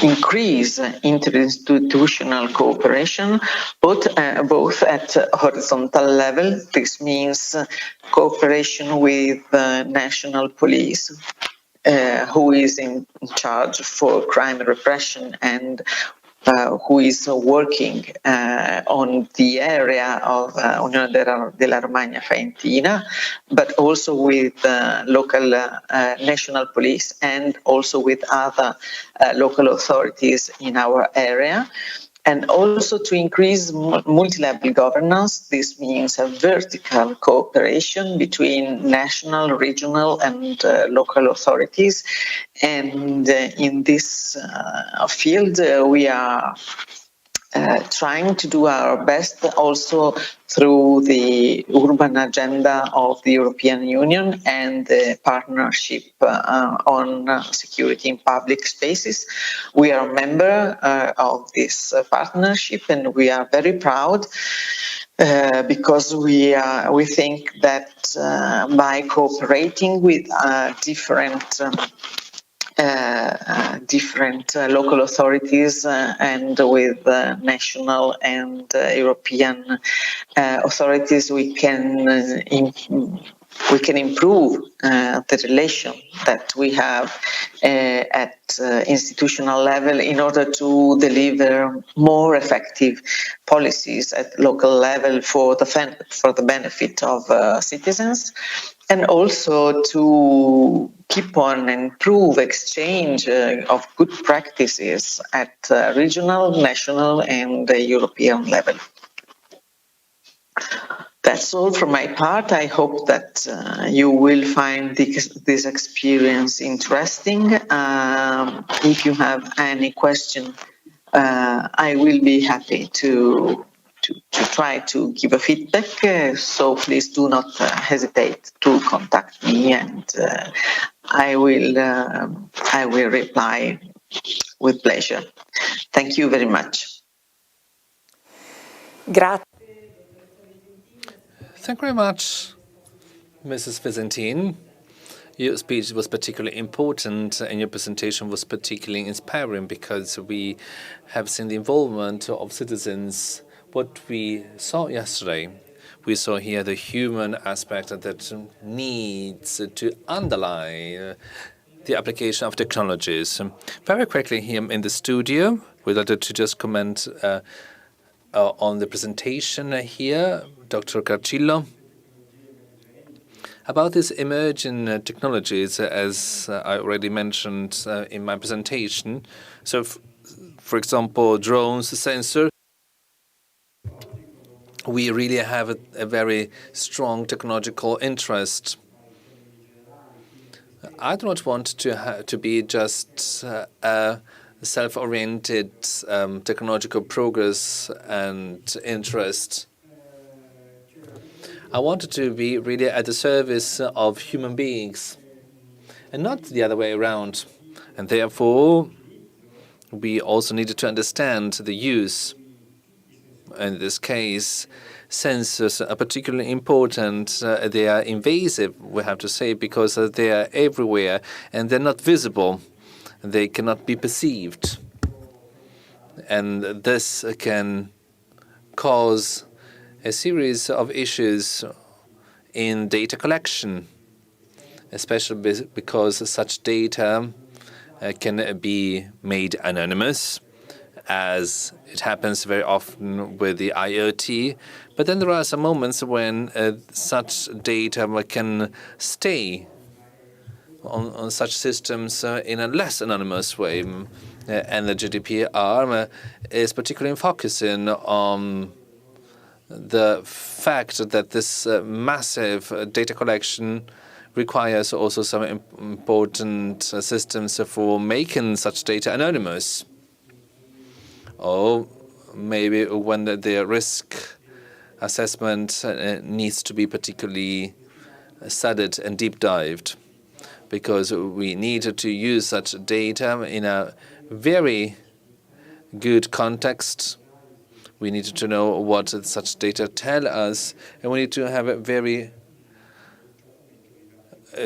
increase interinstitutional cooperation, both at horizontal level. This means cooperation with national police, who is in charge for crime repression and who is working on the area of Unione della Romagna Faentina, but also with local national police and also with other local authorities in our area. And also to increase multi-level governance. This means a vertical cooperation between national, regional, and local authorities. And in this field, we are trying to do our best also through the urban agenda of the European Union and the partnership on security in public spaces. We are a member of this partnership and we are very proud because we think that by cooperating with different local authorities and with national and European authorities, we can improve the relation that we have at institutional level in order to deliver more effective policies at local level for the benefit of citizens, and also to keep on improve exchange of good practices at regional, national, and European level. That's all from my part. I hope that you will find this experience interesting. If you have any question, I will be happy to try to give a feedback. So please do not hesitate to contact me, and I will reply with pleasure. Thank you very much. Grazie. Thank you very much, Mrs. Visentin. Your speech was particularly important and your presentation was particularly inspiring because we have seen the involvement of citizens. What we saw yesterday We saw here the human aspect that needs to underlie the application of technologies. Very quickly here in the studio, we'd like to just comment on the presentation here, Dr. Carcillo. About these emerging technologies, as I already mentioned in my presentation, so for example, drones, sensors, we really have a very strong technological interest. I do not want to be just a self-oriented technological progress and interest. I wanted to be really at the service of human beings and not the other way around. And therefore, we also needed to understand the use. In this case, sensors are particularly important. They are invasive, we have to say, because they are everywhere and they're not visible. They cannot be perceived. And this can cause a series of issues in data collection, especially because such data can be made anonymous, as it happens very often with the IoT. But then there are some moments when such data can stay on such systems in a less anonymous way. And the GDPR is particularly focusing on the fact that this massive data collection requires also some important systems for making such data anonymous. Or maybe when the risk assessment needs to be particularly studied and deep dived, because we need to use such data in a very good context. We need to know what such data tell us, and we need to have a very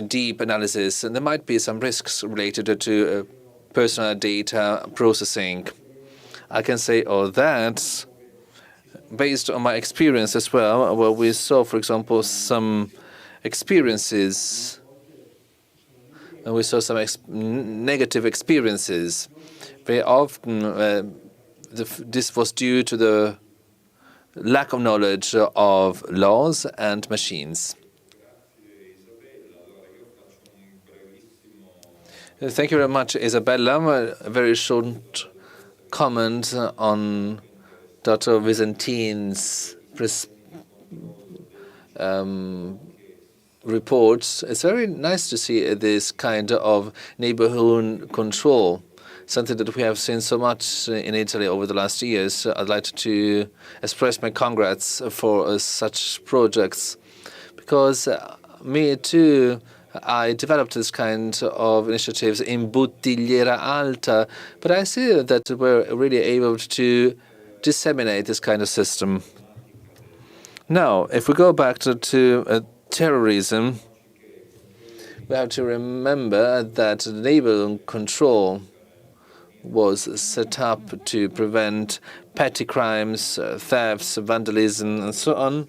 deep analysis. And there might be some risks related to personal data processing. I can say all that based on my experience as well, where we saw, for example, some experiences, and we saw some negative experiences. Very often, this was due to the lack of knowledge of laws and machines. Thank you very much, Isabella. A very short comment on Dr. Visentin's reports. It's very nice to see this kind of neighborhood control, something that we have seen so much in Italy over the last years. I'd like to express my congrats for such projects, because me too, I developed this kind of initiatives in Bottigliera Alta, but I see that we're really able to disseminate this kind of system. Now, if we go back to terrorism, we have to remember that neighborhood control was set up to prevent petty crimes, thefts, vandalism, and so on.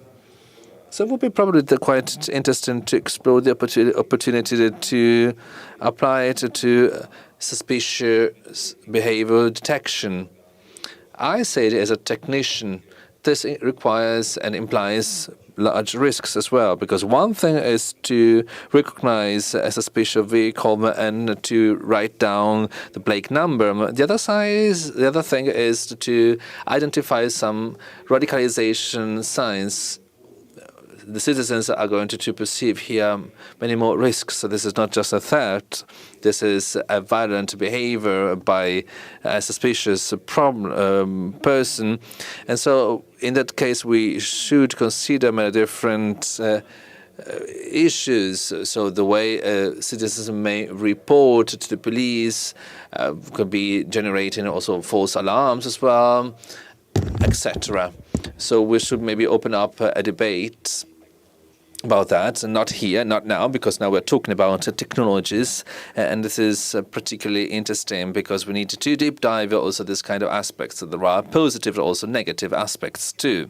So it would be probably quite interesting to explore the opportunity to apply it to suspicious behavior detection. I say it as a technician, this requires and implies large risks as well, because one thing is to recognize a suspicious vehicle and to write down the plate number. The other thing is to identify some radicalization signs. The citizens are going to perceive here many more risks. So this is not just a theft. This is a violent behavior by a suspicious person. And so in that case, we should consider many different issues. So the way citizens may report to the police could be generating also false alarms as well, etc. So we should maybe open up a debate about that, and not here, not now, because now we're talking about technologies, and this is particularly interesting because we need to deep dive also this kind of aspects. So there are positive but also negative aspects too.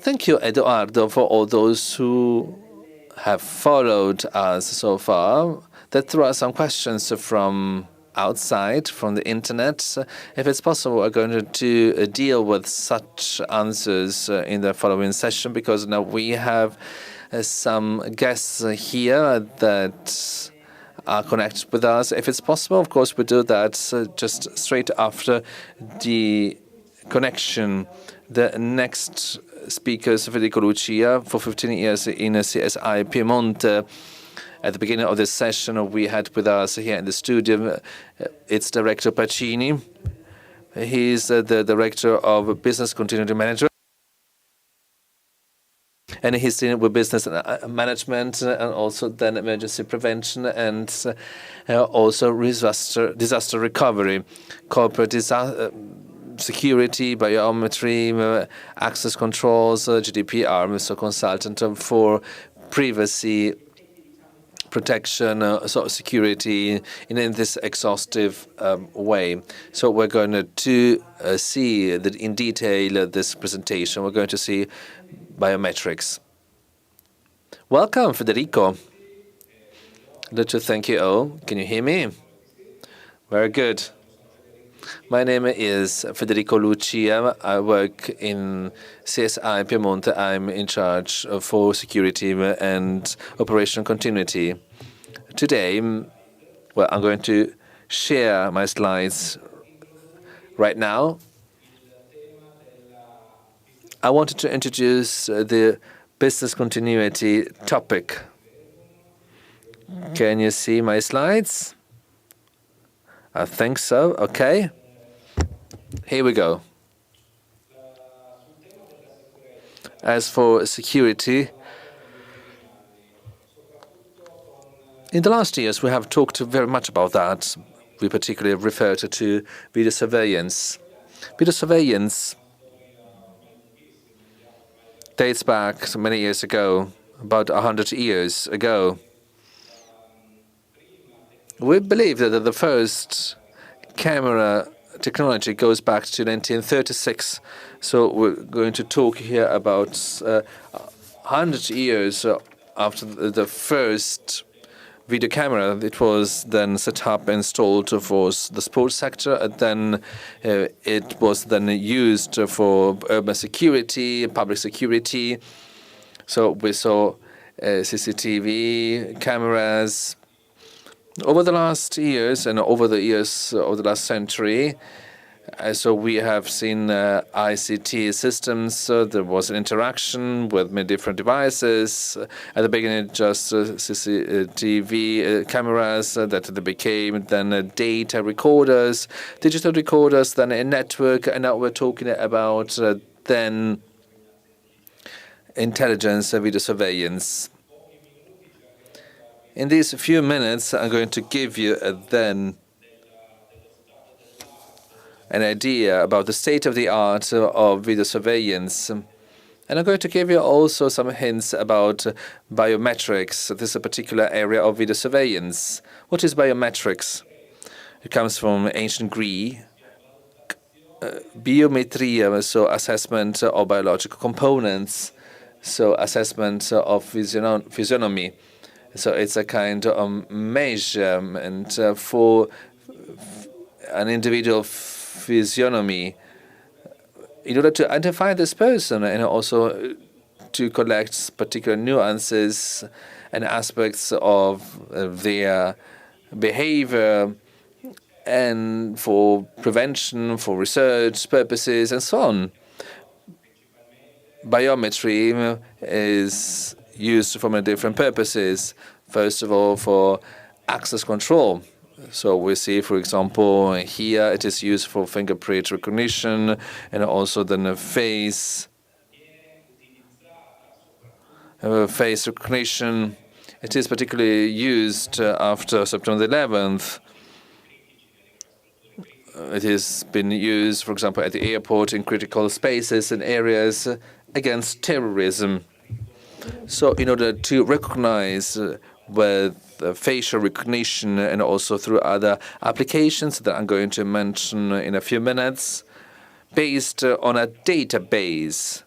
Thank you, Eduardo, for all those who have followed us so far. There are some questions from outside, from the internet. If it's possible, we're going to deal with such answers in the following session, because now we have some guests here that are connected with us. If it's possible, of course, we do that just straight after the connection. The next speaker is Federico Lucia, for 15 years in CSI Piemonte. At the beginning of this session, we had with us here in the studio its Director Pacini. He's the Director of Business Continuity Management. And he's dealing with business management and also then emergency prevention and also disaster recovery, corporate security, biometry, access controls, GDPR, so consultant for privacy protection, security in this exhaustive way. So we're going to see that in detail this presentation. We're going to see biometrics. Welcome, Federico. I'd like to thank you all. Can you hear me? Very good. My name is Federico Lucia. I work in CSI Piemonte. I'm in charge for security and operational continuity. Today, well, I'm going to share my slides right now. I wanted to introduce the business continuity topic. Can you see my slides? I think so. Okay. Here we go. As for security, in the last years we have talked very much about that. We particularly refer to video surveillance. Video surveillance dates back many years ago, about 100 years ago. We believe that the first camera technology goes back to 1936. So we're going to talk here about 100 years after the first video camera. It was then set up and installed for the sports sector, and then it was then used for urban security, public security. So we saw CCTV cameras. Over the last years and over the years of the last century, so we have seen ICT systems. There was an interaction with many different devices. At the beginning, just CCTV cameras that they became then data recorders, digital recorders, then a network, and now we're talking about then intelligence video surveillance. In these few minutes, I'm going to give you then an idea about the state-of-the-art of video surveillance. And I'm going to give you also some hints about biometrics. This is a particular area of video surveillance. What is biometrics? It comes from ancient Greek. Biometria, so assessment of biological components, so assessment of physiognomy. So it's a kind of measurement for an individual physiognomy in order to identify this person and also to collect particular nuances and aspects of their behavior and for prevention, for research purposes, and so on. Biometry is used for many different purposes. First of all, for access control. So we see, for example, here it is used for fingerprint recognition and also then face recognition. It is particularly used after September 11th. It has been used, for example, at the airport in critical spaces and areas against terrorism. So in order to recognize with facial recognition and also through other applications that I'm going to mention in a few minutes, based on a database,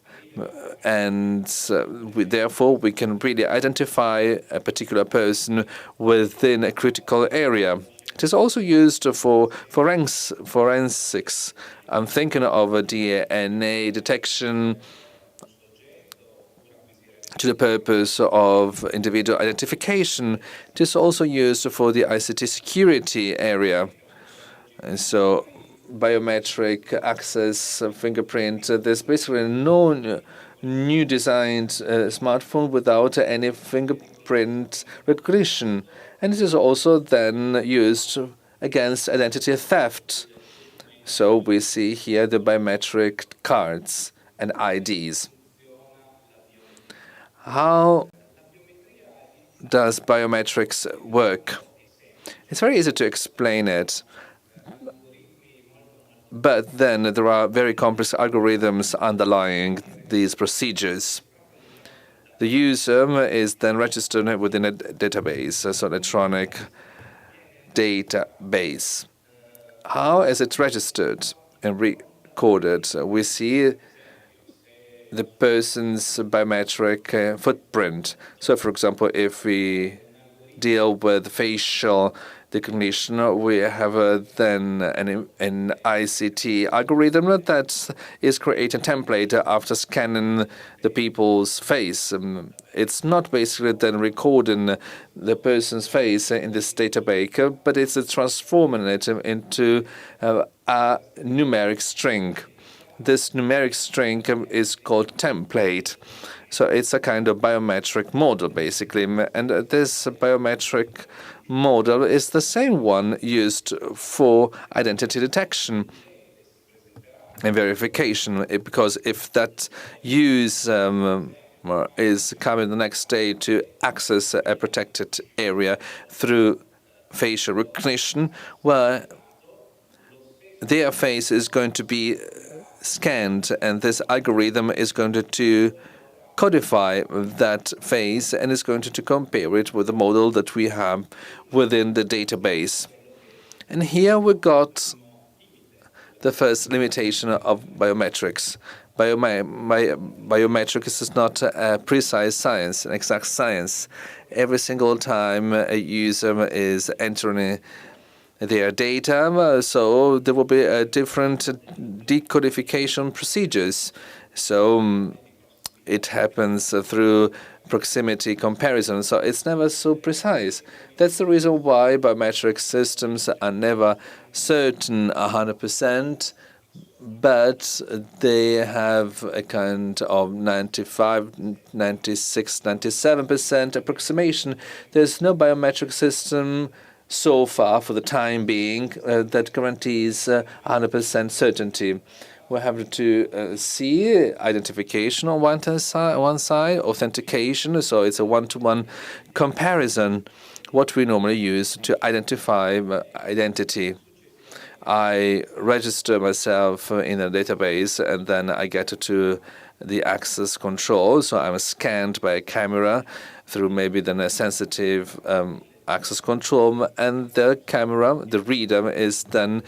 and therefore we can really identify a particular person within a critical area. It is also used for forensics. I'm thinking of a DNA detection to the purpose of individual identification. It is also used for the ICT security area. And so biometric access, fingerprint, there's basically no new designed smartphone without any fingerprint recognition. And it is also then used against identity theft. So we see here the biometric cards and IDs. How does biometrics work? It's very easy to explain it, but then there are very complex algorithms underlying these procedures. The user is then registered within a database, so electronic database. How is it registered and recorded? We see the person's biometric footprint. So, for example, if we deal with facial recognition, we have then an ICT algorithm that is creating a template after scanning the people's face. It's not basically then recording the person's face in this database, but it's transforming it into a numeric string. This numeric string is called template. So it's a kind of biometric model, basically. And this biometric model is the same one used for identity detection and verification, because if that use is coming the next day to access a protected area through facial recognition, well, their face is going to be scanned, and this algorithm is going to codify that face and is going to compare it with the model that we have within the database. And here we got the first limitation of biometrics. Biometrics is not a precise science, an exact science. Every single time a user is entering their data, so there will be a different decodification procedures. So it happens through proximity comparison, so it's never so precise. That's the reason why biometric systems are never certain 100%, but they have a kind of 95, 96, 97% approximation. There's no biometric system so far, for the time being, that guarantees 100% certainty. We have to see identification on one side, authentication, so it's a one-to-one comparison, what we normally use to identify identity. I register myself in a database, and then I get to the access control, so I'm scanned by a camera through maybe then a sensitive access control, and the camera, the reader, is then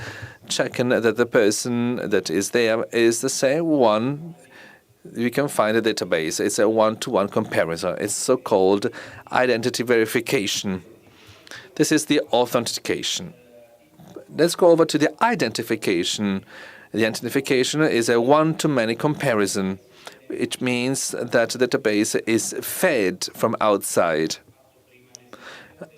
checking that the person that is there is the same one you can find in the database. It's a one-to-one comparison. It's so-called identity verification. This is the authentication. Let's go over to the identification. The identification is a one-to-many comparison. It means that the database is fed from outside.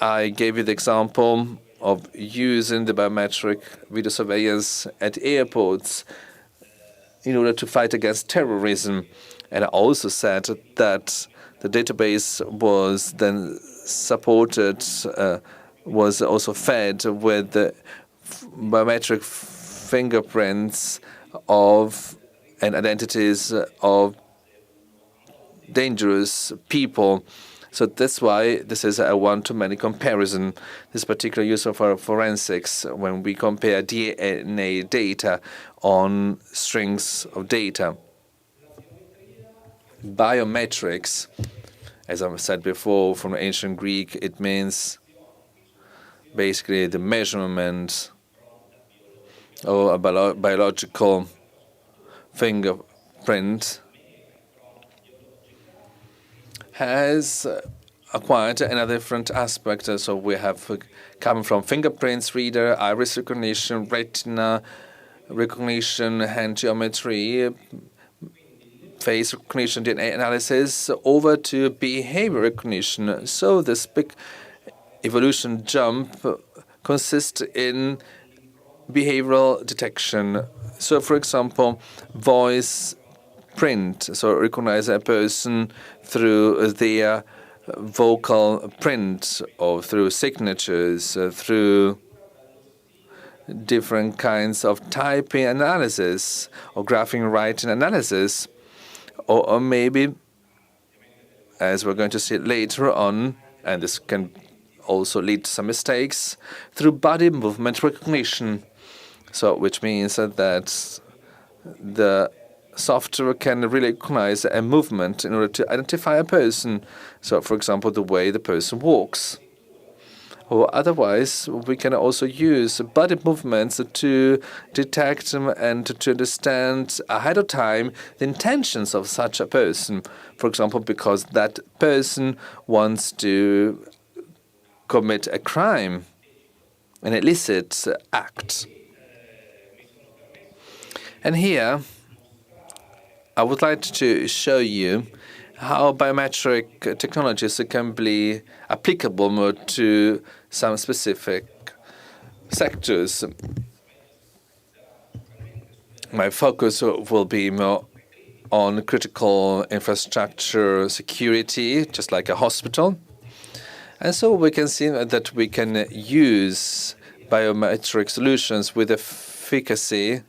I gave you the example of using the biometric video surveillance at airports in order to fight against terrorism. And I also said that the database was then supported, was also fed with the biometric fingerprints of and identities of dangerous people. So that's why this is a one-to-many comparison. This is particularly useful for forensics when we compare DNA data on strings of data. Biometrics, as I said before, from ancient Greek, it means basically the measurement of a biological fingerprint has acquired another different aspect. So we have coming from fingerprints, reader, iris recognition, retina recognition, hand geometry, face recognition, DNA analysis, over to behavior recognition. So this big evolution jump consists in behavioral detection. So, for example, voice print, so recognize a person through their vocal print or through signatures, through different kinds of typing analysis or graphing writing analysis, or maybe, as we're going to see later on, and this can also lead to some mistakes, through body movement recognition. So, which means that the software can really recognize a movement in order to identify a person. So, for example, the way the person walks. Or otherwise, we can also use body movements to detect and to understand ahead of time the intentions of such a person. For example, because that person wants to commit a crime, an illicit act. And here, I would like to show you how biometric technologies can be applicable to some specific sectors. My focus will be more on critical infrastructure security, just like a hospital. And so we can see that we can use biometric solutions with efficacy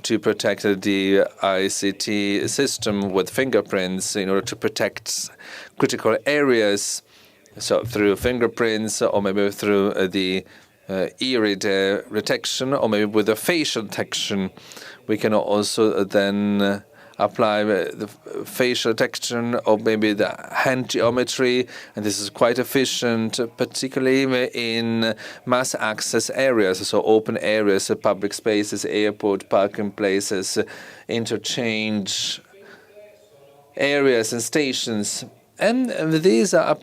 to protect the ICT system with fingerprints in order to protect critical areas. So through fingerprints, or maybe through the iris detection, or maybe with the facial detection. We can also then apply the facial detection or maybe the hand geometry, and this is quite efficient, particularly in mass access areas, so open areas, public spaces, airport, parking places, interchange areas and stations. And these are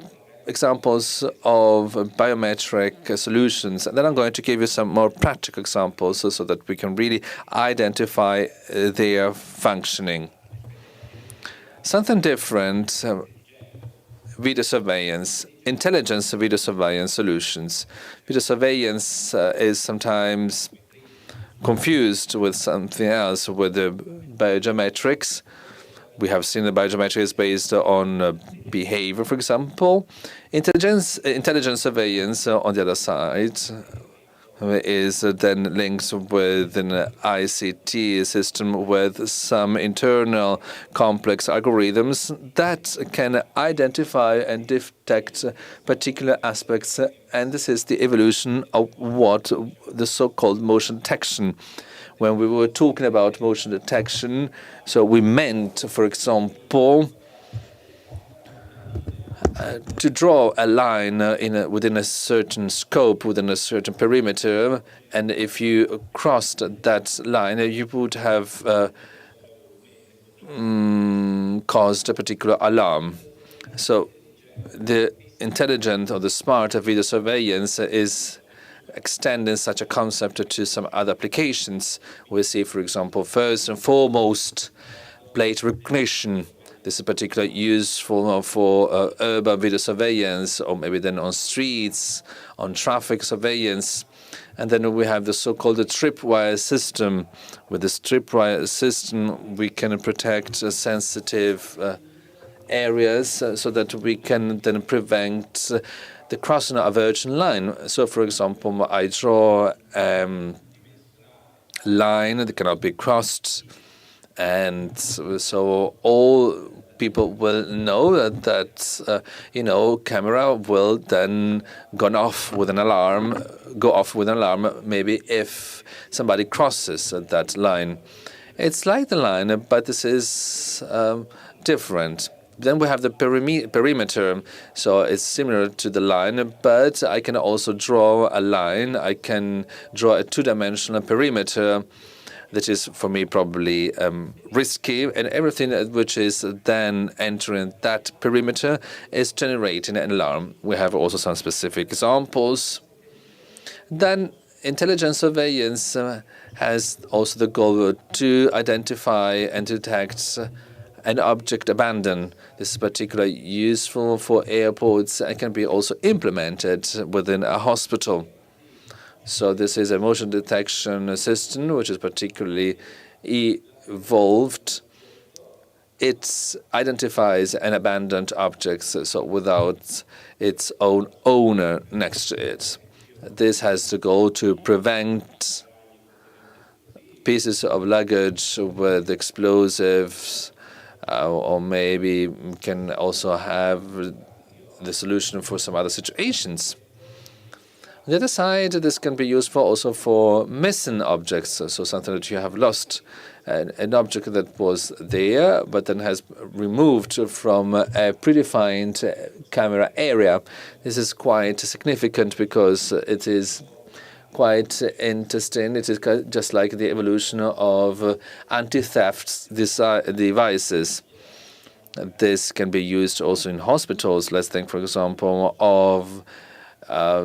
examples of biometric solutions. And then I'm going to give you some more practical examples so that we can really identify their functioning. Something different, video surveillance, intelligence video surveillance solutions. Video surveillance is sometimes confused with something else, with the biogeometrics. We have seen the biogeometry is based on behavior, for example. Intelligent surveillance, on the other side, is then linked with an ICT system with some internal complex algorithms that can identify and detect particular aspects. And this is the evolution of what the so-called motion detection. When we were talking about motion detection, so we meant, for example, to draw a line within a certain scope, within a certain perimeter, and if you crossed that line, you would have caused a particular alarm. So the intelligent or the smart video surveillance is extending such a concept to some other applications. We see, for example, first and foremost, plate recognition. This is particularly useful for urban video surveillance, or maybe then on streets, on traffic surveillance. And then we have the so-called tripwire system. With this tripwire system, we can protect sensitive areas so that we can then prevent the crossing of a virgin line. So, for example, I draw a line that cannot be crossed, and so all people will know that camera will then go off with an alarm, maybe if somebody crosses that line. It's like the line, but this is different. Then we have the perimeter, so it's similar to the line, but I can also draw a line. I can draw a two-dimensional perimeter, that is for me probably risky, and everything which is then entering that perimeter is generating an alarm. We have also some specific examples. Then intelligence surveillance has also the goal to identify and detect an object abandoned. This is particularly useful for airports and can be also implemented within a hospital. So this is a motion detection system which is particularly evolved. It identifies an abandoned object, so without its own owner next to it. This has the goal to prevent pieces of luggage with explosives, or maybe can also have the solution for some other situations. On the other side, this can be useful also for missing objects, so something that you have lost, an object that was there but then has removed from a predefined camera area. This is quite significant because it is quite interesting. It is just like the evolution of anti-theft devices. This can be used also in hospitals. Let's think, for example, of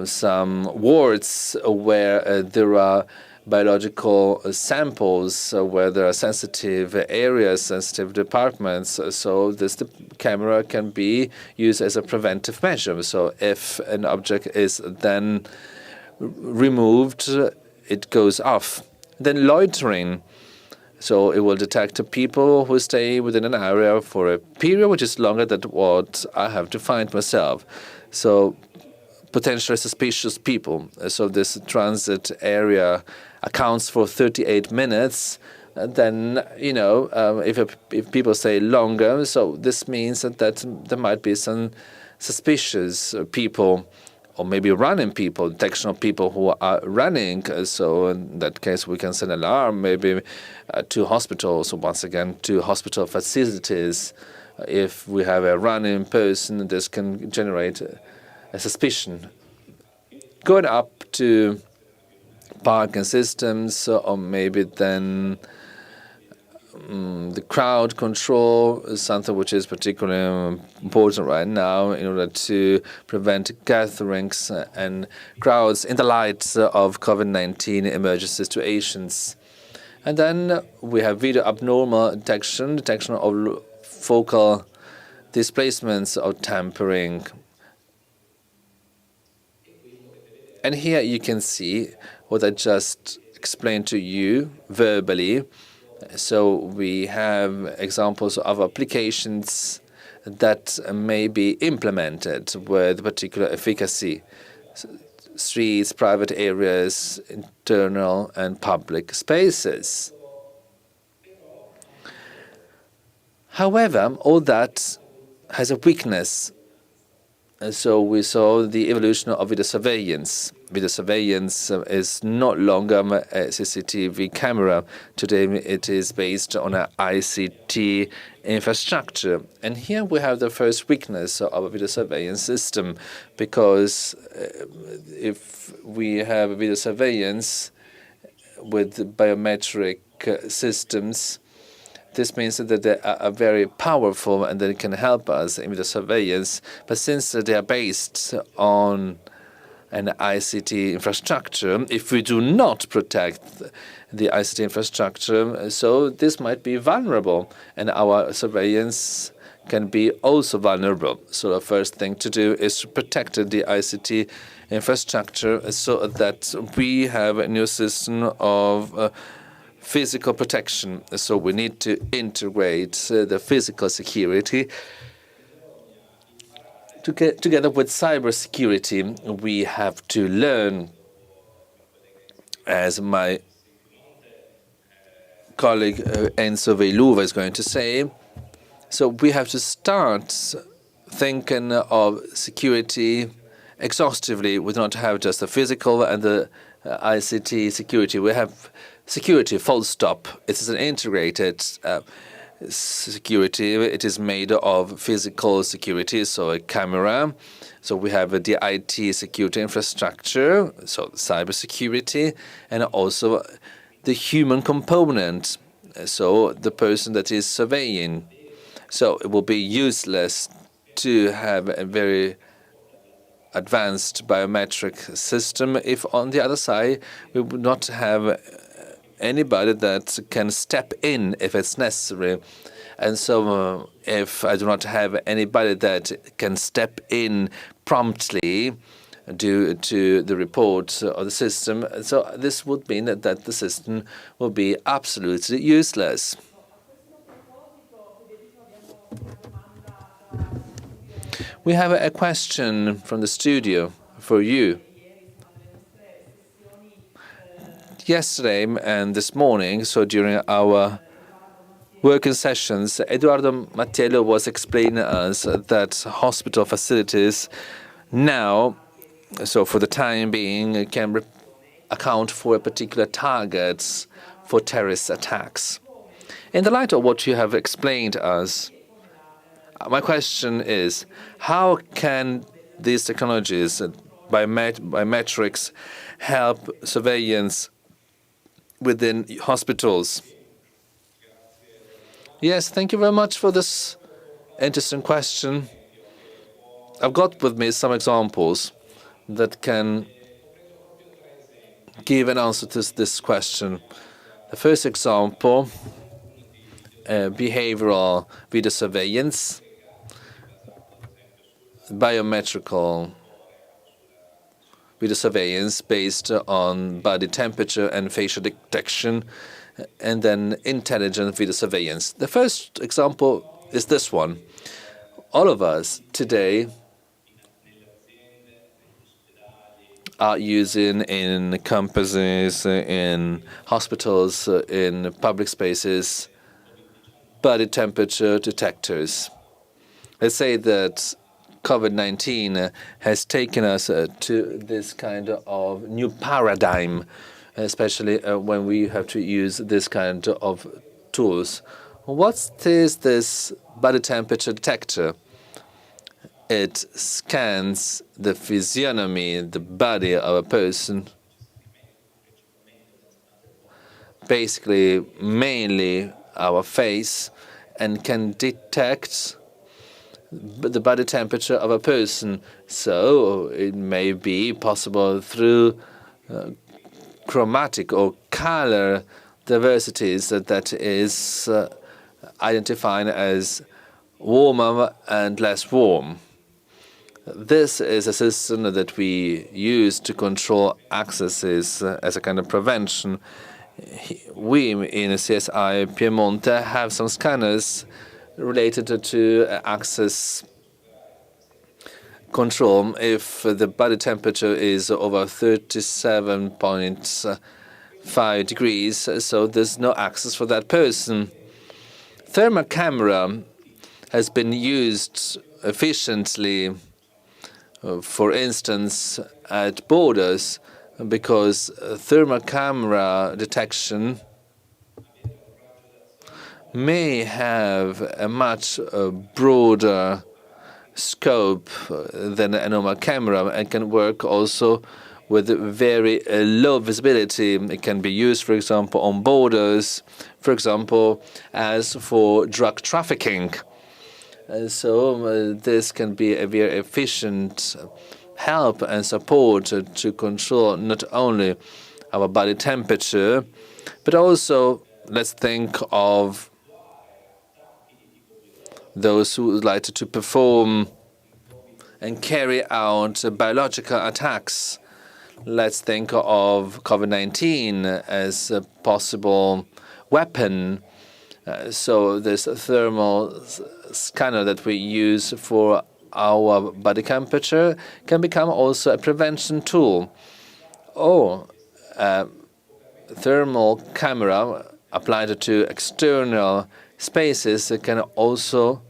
some wards where there are biological samples, where there are sensitive areas, sensitive departments. So the camera can be used as a preventive measure. So if an object is then removed, it goes off. Then loitering. So it will detect people who stay within an area for a period which is longer than what I have defined myself. So potentially suspicious people. So this transit area accounts for 38 minutes. And then, if people stay longer, so this means that there might be some suspicious people, or maybe running people, detection of people who are running. So in that case, we can send an alarm, maybe to hospitals, or once again, to hospital facilities. If we have a running person, this can generate a suspicion. Going up to parking systems, or maybe then the crowd control is something which is particularly important right now in order to prevent gatherings and crowds in the light of COVID-19 emergency situations. And then we have video abnormal detection of focal displacements or tampering. And here you can see what I just explained to you verbally. So we have examples of applications that may be implemented with particular efficacy. Streets, private areas, internal and public spaces. However, all that has a weakness. So we saw the evolution of video surveillance. Video surveillance is no longer a CCTV camera. Today it is based on an ICT infrastructure. And here we have the first weakness of a video surveillance system, because if we have video surveillance with biometric systems, this means that they are very powerful and they can help us in the surveillance. But since they are based on an ICT infrastructure, if we do not protect the ICT infrastructure, so this might be vulnerable, and our surveillance can be also vulnerable. So the first thing to do is to protect the ICT infrastructure so that we have a new system of physical protection. So we need to integrate the physical security together with cybersecurity. We have to learn, as my colleague Enzo Veiluva is going to say. So we have to start thinking of security exhaustively. We don't have just the physical and the ICT security. We have security, full stop. It is an integrated security. It is made of physical security, so a camera. So we have the IT security infrastructure, so cybersecurity, and also the human component, so the person that is surveying. So it will be useless to have a very advanced biometric system if on the other side we would not have anybody that can step in if it's necessary. And so if I do not have anybody that can step in promptly due to the report of the system, so this would mean that the system will be absolutely useless. We have a question from the studio for you. Yesterday and this morning, so during our working sessions, Eduardo Mattiello was explaining to us that hospital facilities now, so for the time being, can account for particular targets for terrorist attacks. In the light of what you have explained to us, my question is, how can these technologies, biometrics, help surveillance within hospitals? Yes, thank you very much for this interesting question. I've got with me some examples that can give an answer to this question. The first example, behavioral video surveillance, biometrical video surveillance based on body temperature and facial detection, and then intelligent video surveillance. The first example is this one. All of us today are using in campuses, in hospitals, in public spaces, body temperature detectors. Let's say that COVID-19 has taken us to this kind of new paradigm, especially when we have to use this kind of tools. What is this body temperature detector? It scans the physiognomy, the body of a person, basically mainly our face, and can detect the body temperature of a person. So it may be possible through chromatic or color diversities that is identified as warmer and less warm. This is a system that we use to control accesses as a kind of prevention. We in CSI Piemonte have some scanners related to access control if the body temperature is over 37.5 degrees, so there's no access for that person. Thermal camera has been used efficiently, for instance, at borders, because thermal camera detection may have a much broader scope than a normal camera and can work also with very low visibility. It can be used, for example, on borders, for example, as for drug trafficking. So this can be a very efficient help and support to control not only our body temperature, but also let's think of those who would like to perform and carry out biological attacks. Let's think of COVID-19 as a possible weapon. So this thermal scanner that we use for our body temperature can become also a prevention tool. Or a thermal camera applied to external spaces can also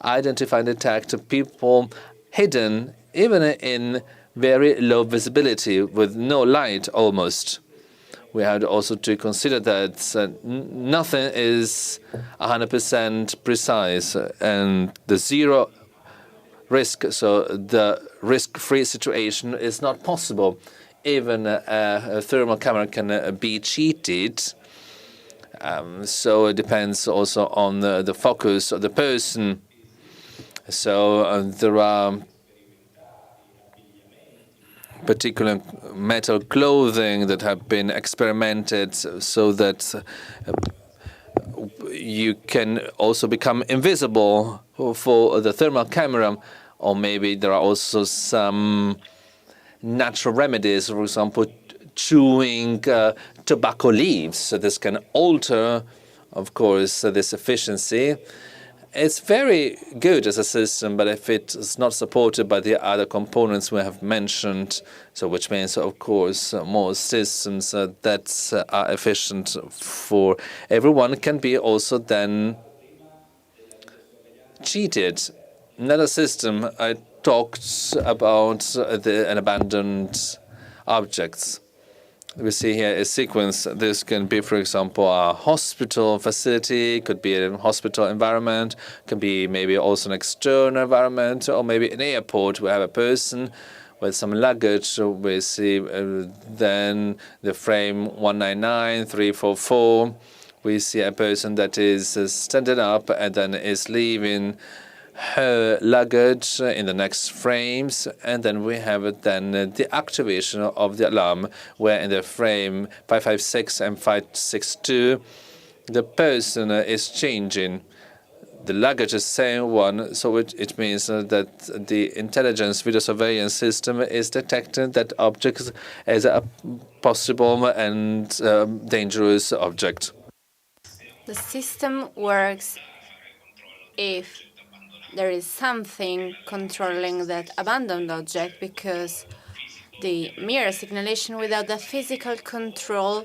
identify and detect people hidden even in very low visibility with no light almost. We have also to consider that nothing is 100% precise and the zero risk, so the risk-free situation is not possible. even a thermal camera can be cheated. So it depends also on the focus of the person. So there are particular metal clothing that have been experimented so that you can also become invisible for the thermal camera, or maybe there are also some natural remedies, for example, chewing tobacco leaves. So this can alter, of course, this efficiency. It's very good as a system, but if it is not supported by the other components we have mentioned, so which means, of course, more systems that are efficient for everyone can be also then cheated. Another system I talked about an abandoned objects. We see here a sequence. This can be, for example, a hospital facility, could be a hospital environment, can be maybe also an external environment, or maybe an airport. We have a person with some luggage. We see then the frame 199344. We see a person that is standing up and then is leaving her luggage in the next frames, and then we have then the activation of the alarm, where in the frame 556 and 562 the person is changing. The luggage is same one, so it means that the intelligence video surveillance system is detecting that object as a possible and dangerous object. The system works if there is something controlling that abandoned object, because the mere signalation without the physical control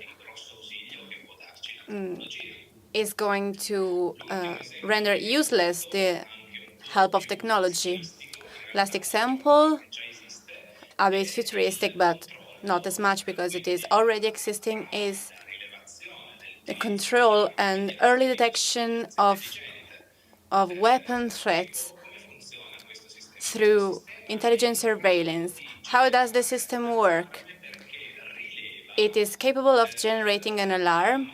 is going to render useless the help of technology. Last example, a bit futuristic, but not as much because it is already existing, is the control and early detection of weapon threats through intelligent surveillance. How does the system work? It is capable of generating an alarm,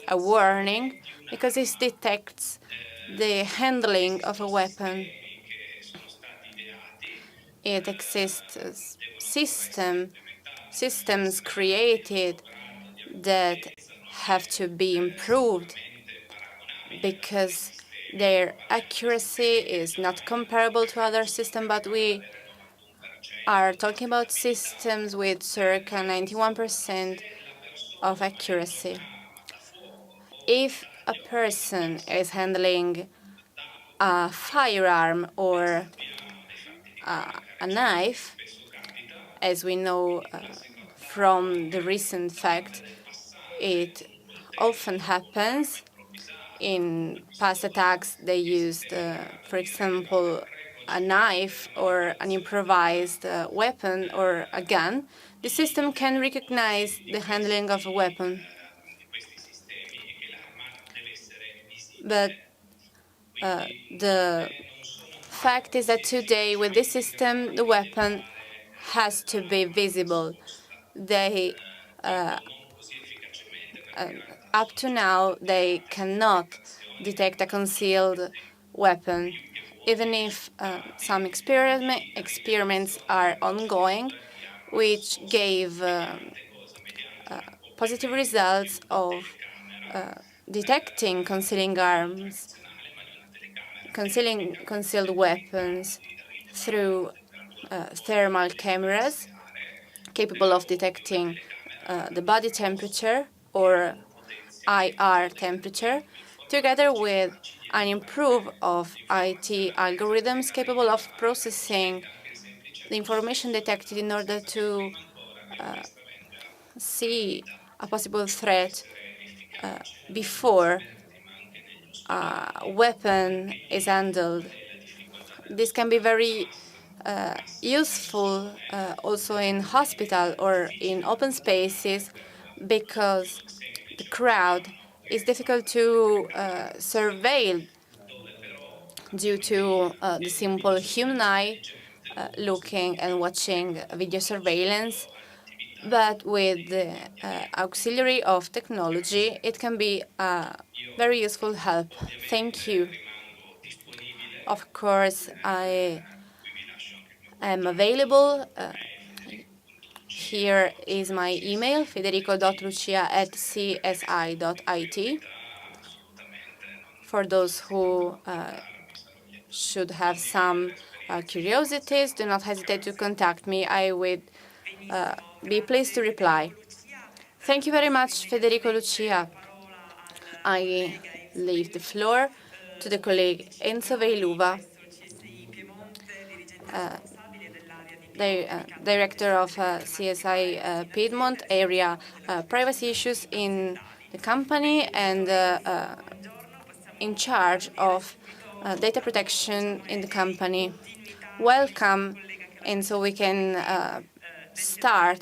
a warning, because it detects the handling of a weapon. It exists systems created that have to be improved because their accuracy is not comparable to other systems, but we are talking about systems with circa 91% of accuracy. If a person is handling a firearm or a knife, as we know from the recent fact, it often happens. In past attacks, they used, for example, a knife or an improvised weapon or a gun. The system can recognize the handling of a weapon. But the fact is that today, with this system, the weapon has to be visible. They up to now, they cannot detect a concealed weapon, even if some experiments are ongoing, which gave positive results of detecting concealed weapons through thermal cameras capable of detecting the body temperature or IR temperature, together with an improve of IT algorithms capable of processing the information detected in order to see a possible threat before a weapon is handled. This can be very useful also in hospital or in open spaces, because the crowd is difficult to surveil due to the simple human eye looking and watching video surveillance. but with the auxiliary of technology, it can be a very useful help. Thank you. Of course, I am available. Here is my email, federico.lucia@csi.it. For those who should have some curiosities, do not hesitate to contact me. I would be pleased to reply. Thank you very much, Federico Lucia. I leave the floor to the colleague Enzo Veiluva, the director of CSI Piedmont area privacy issues in the company and in charge of data protection in the company. Welcome, and so we can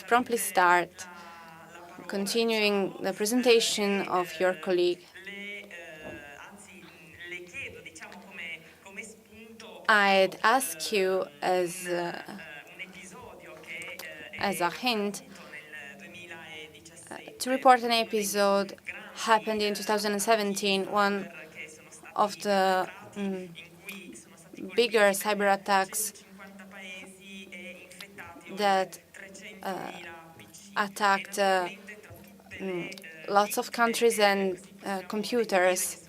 promptly start, continuing the presentation of your colleague. I'd ask you as a hint to report an episode happened in 2017, one of the bigger cyber attacks that attacked lots of countries and computers.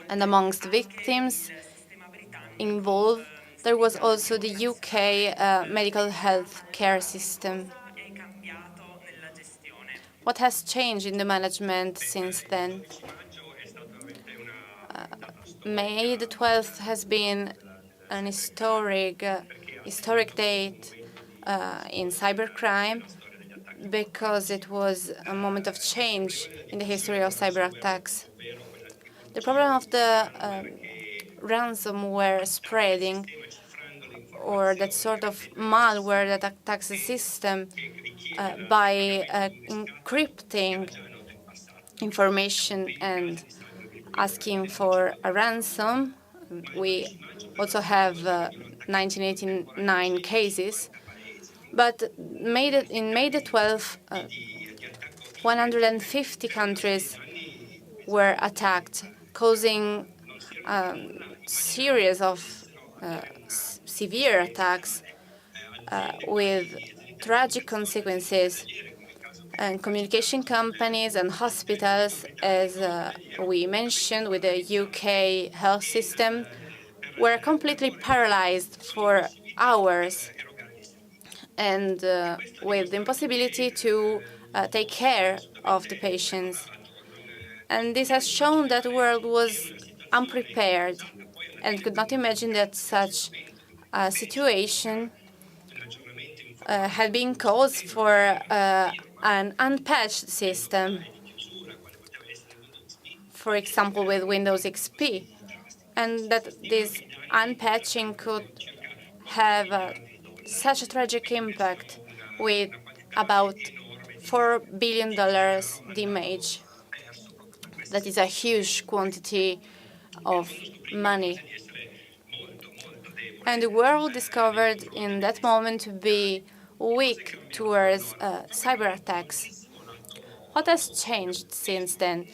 And amongst victims involved, there was also the UK medical health care system. What has changed in the management since then? May the 12th has been an historic date in cybercrime because it was a moment of change in the history of cyber attacks. The problem of the ransomware spreading, or that sort of malware that attacks the system by encrypting information and asking for a ransom. We also have 1989 cases. But in May the 12th, 150 countries were attacked, causing a series of severe attacks with tragic consequences. And communication companies and hospitals, as we mentioned with the UK health system, were completely paralyzed for hours and with the impossibility to take care of the patients. And this has shown that the world was unprepared and could not imagine that such a situation had been caused for an unpatched system, for example, with Windows XP, and that this unpatching could have such a tragic impact with about $4 billion damage. That is a huge quantity of money. And the world discovered in that moment to be weak towards cyber attacks. What has changed since then?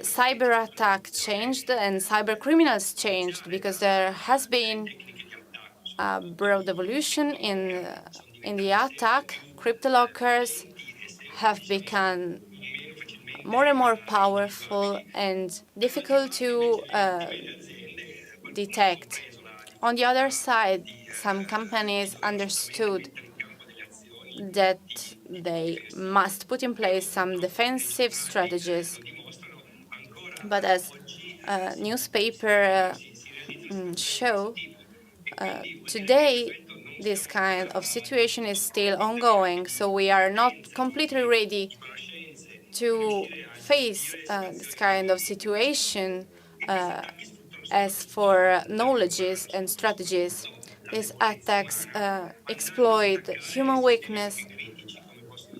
Cyber attack changed and cyber criminals changed because there has been a broad evolution in the attack. Cryptolockers have become more and more powerful and difficult to detect. On the other side, some companies understood that they must put in place some defensive strategies. But as newspaper show, today this kind of situation is still ongoing, so we are not completely ready to face this kind of situation as for knowledges and strategies. These attacks exploit human weakness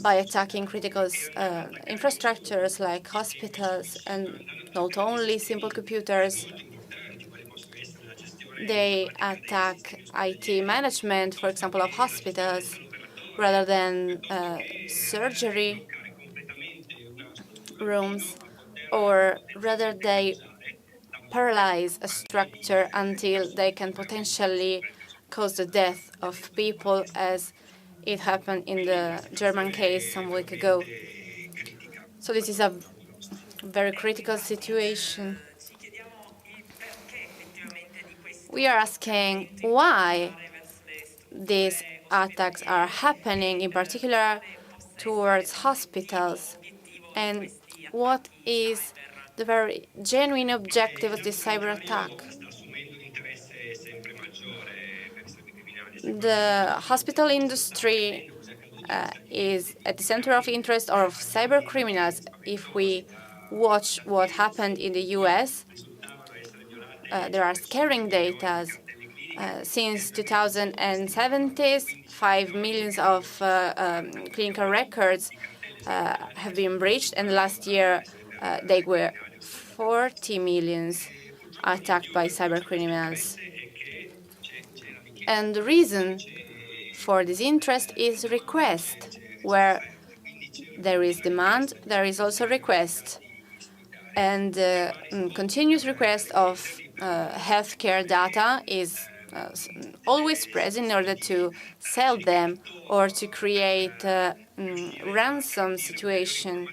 by attacking critical infrastructures like hospitals and not only simple computers. They attack IT management, for example, of hospitals, rather than surgery rooms, or rather they paralyze a structure until they can potentially cause the death of people, as it happened in the German case some week ago. So this is a very critical situation. We are asking why these attacks are happening, in particular towards hospitals, and what is the very genuine objective of this cyber attack. The hospital industry is at the center of interest of cyber criminals. If we watch what happened in the US, there are scaring data. Since 2017, 5 million of clinical records have been breached, and last year they were 40 million attacked by cyber criminals. And the reason for this interest is request. Where there is demand, there is also request. And continuous request of healthcare data is always present in order to sell them or to create ransom situation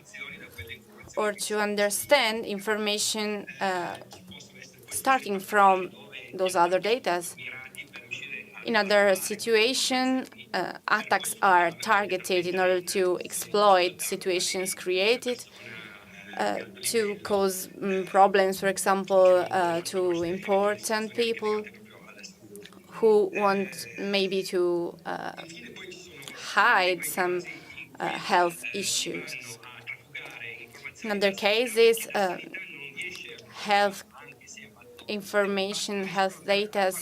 or to understand information starting from those other data. In other situations, attacks are targeted in order to exploit situations created to cause problems, for example, to important people who want maybe to hide some health issues. In other cases, health information, health data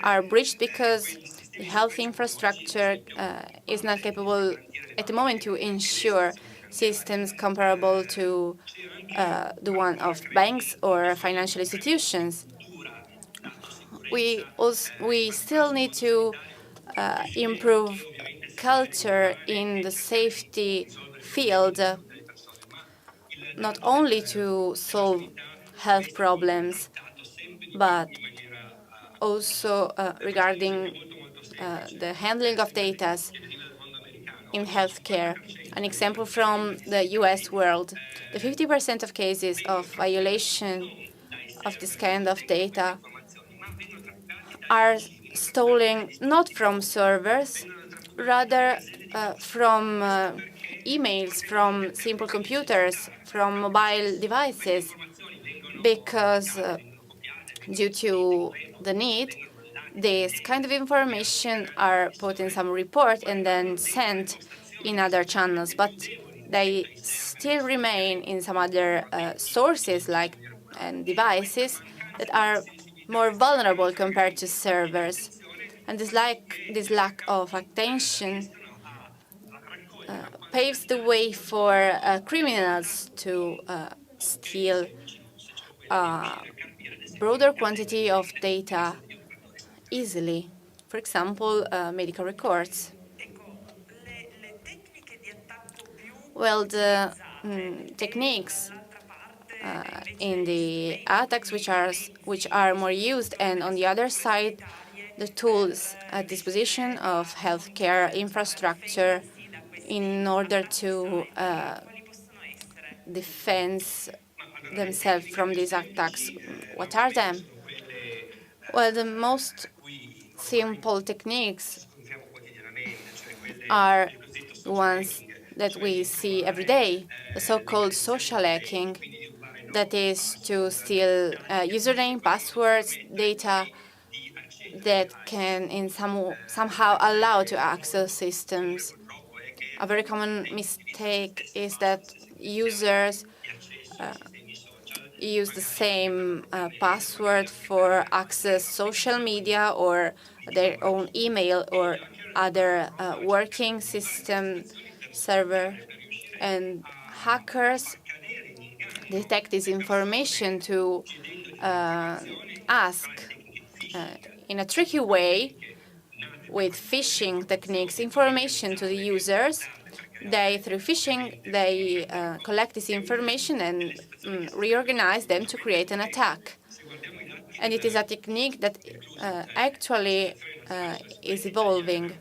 are breached because the health infrastructure is not capable at the moment to ensure systems comparable to the one of banks or financial institutions. We still need to improve culture in the safety field, not only to solve health problems, but also regarding the handling of data in healthcare. An example from the US world, the 50% of cases of violation of this kind of data are stolen not from servers, rather from emails, from simple computers, from mobile devices, because due to the need, this kind of information are put in some report and then sent in other channels, but they still remain in some other sources like and devices that are more vulnerable compared to servers. And this lack of attention paves the way for criminals to steal a broader quantity of data easily. For example, medical records. Well, the techniques in the attacks which are more used, and on the other side, the tools at disposition of healthcare infrastructure in order to defend themselves from these attacks. What are them? Well, the most simple techniques are the ones that we see every day, the so-called social hacking, that is to steal username, passwords, data that can somehow allow to access systems. A very common mistake is that users use the same password for access social media or their own email or other working system server, and hackers detect this information to ask in a tricky way with phishing techniques information to the users. Through phishing, they collect this information and reorganize them to create an attack. And it is a technique that actually is evolving.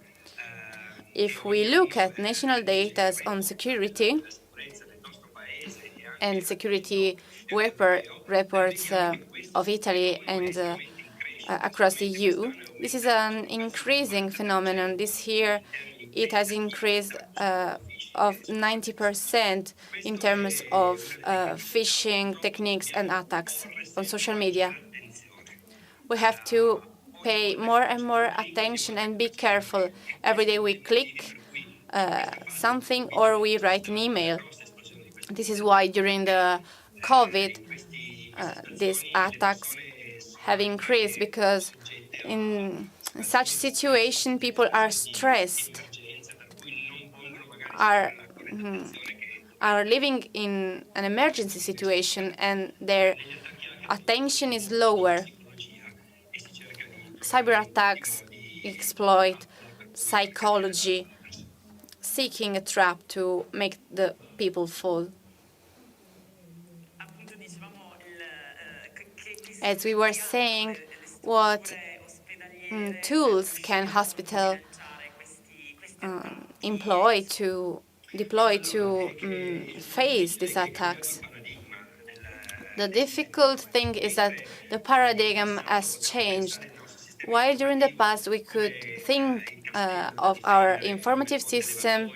If we look at national data on security and security reports of Italy and across the EU, this is an increasing phenomenon. This year, it has increased of 90% in terms of phishing techniques and attacks on social media. We have to pay more and more attention and be careful. Every day we click something or we write an email. This is why during the COVID, these attacks have increased, because in such situation, people are stressed, are living in an emergency situation, and their attention is lower. Cyber attacks exploit psychology, seeking a trap to make the people fall. As we were saying, what tools can hospital deploy to face these attacks? The difficult thing is that the paradigm has changed. While during the past we could think of our informative system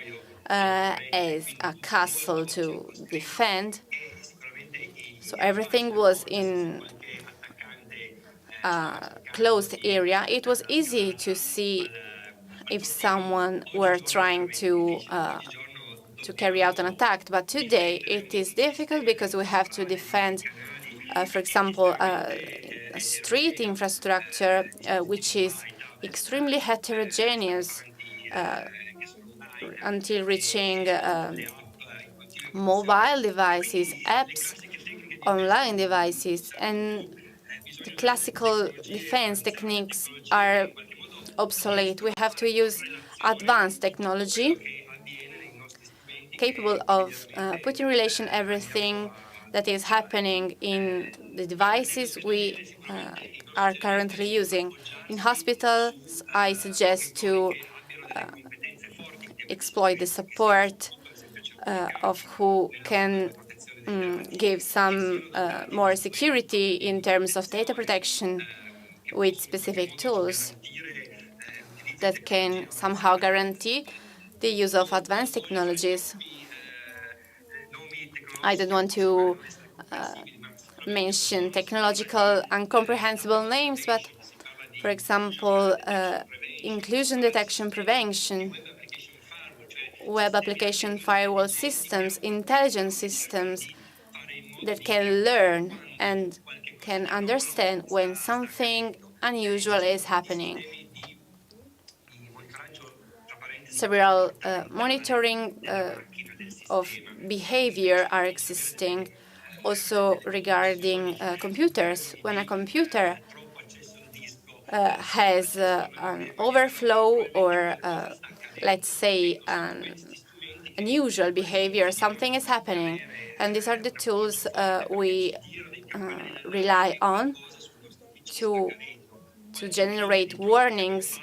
as a castle to defend, so everything was in a closed area, it was easy to see if someone were trying to carry out an attack. But today it is difficult because we have to defend, for example, a street infrastructure which is extremely heterogeneous until reaching mobile devices, apps, online devices, and the classical defense techniques are obsolete. We have to use advanced technology capable of putting in relation everything that is happening in the devices we are currently using. In hospitals, I suggest to exploit the support of who can give some more security in terms of data protection with specific tools that can somehow guarantee the use of advanced technologies. I don't want to mention technological incomprehensible names, but for example, inclusion detection prevention, web application firewall systems, intelligence systems that can learn and can understand when something unusual is happening. Several monitoring of behavior are existing, also regarding computers. When a computer has an overflow or, let's say, an unusual behavior, something is happening. And these are the tools we rely on to generate warnings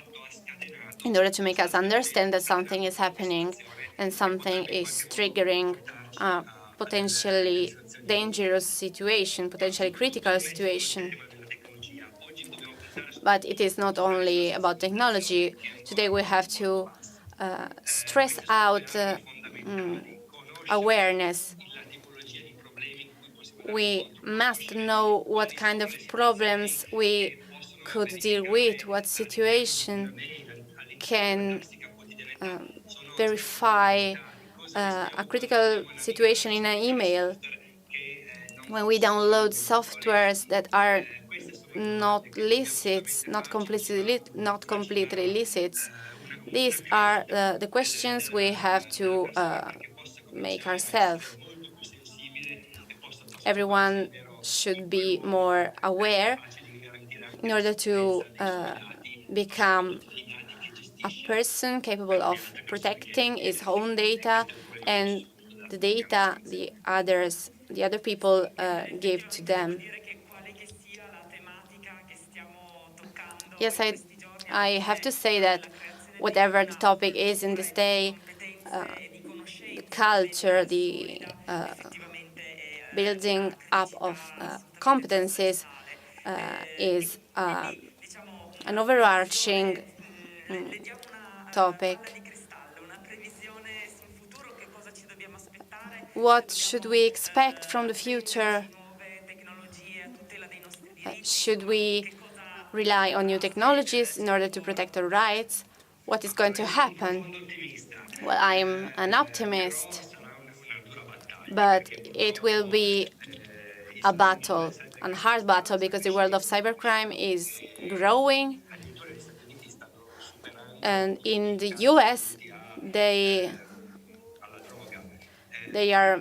in order to make us understand that something is happening and something is triggering a potentially dangerous situation, potentially critical situation. But it is not only about technology. Today we have to stress out awareness. We must know what kind of problems we could deal with, what situation can verify a critical situation in an email. When we download softwares that are not licit, not completely licit, these are the questions we have to make ourselves. Everyone should be more aware in order to become a person capable of protecting his own data and the data the other people give to them. Yes, I have to say that whatever the topic is in this day, the culture, the building up of competencies is an overarching topic. What should we expect from the future? Should we rely on new technologies in order to protect our rights? What is going to happen? Well, I'm an optimist, but it will be a battle, a hard battle, because the world of cybercrime is growing. And in the US, they are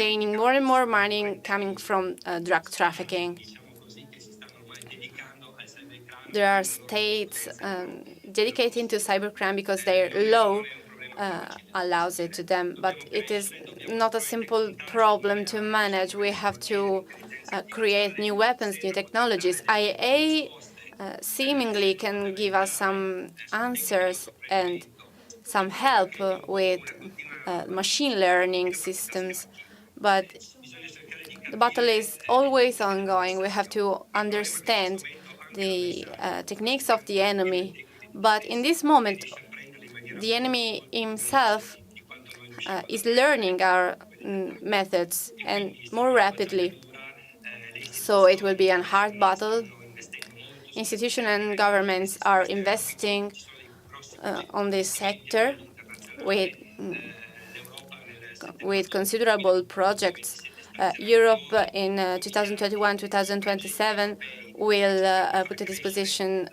gaining more and more money coming from drug trafficking. There are states dedicating to cybercrime because their law allows it to them, but it is not a simple problem to manage. We have to create new weapons, new technologies. IA seemingly can give us some answers and some help with machine learning systems, but the battle is always ongoing. We have to understand the techniques of the enemy. But in this moment, the enemy himself is learning our methods and more rapidly. So it will be a hard battle. Institutions and governments are investing on this sector with considerable projects. Europe in 2021-2027 will put to disposition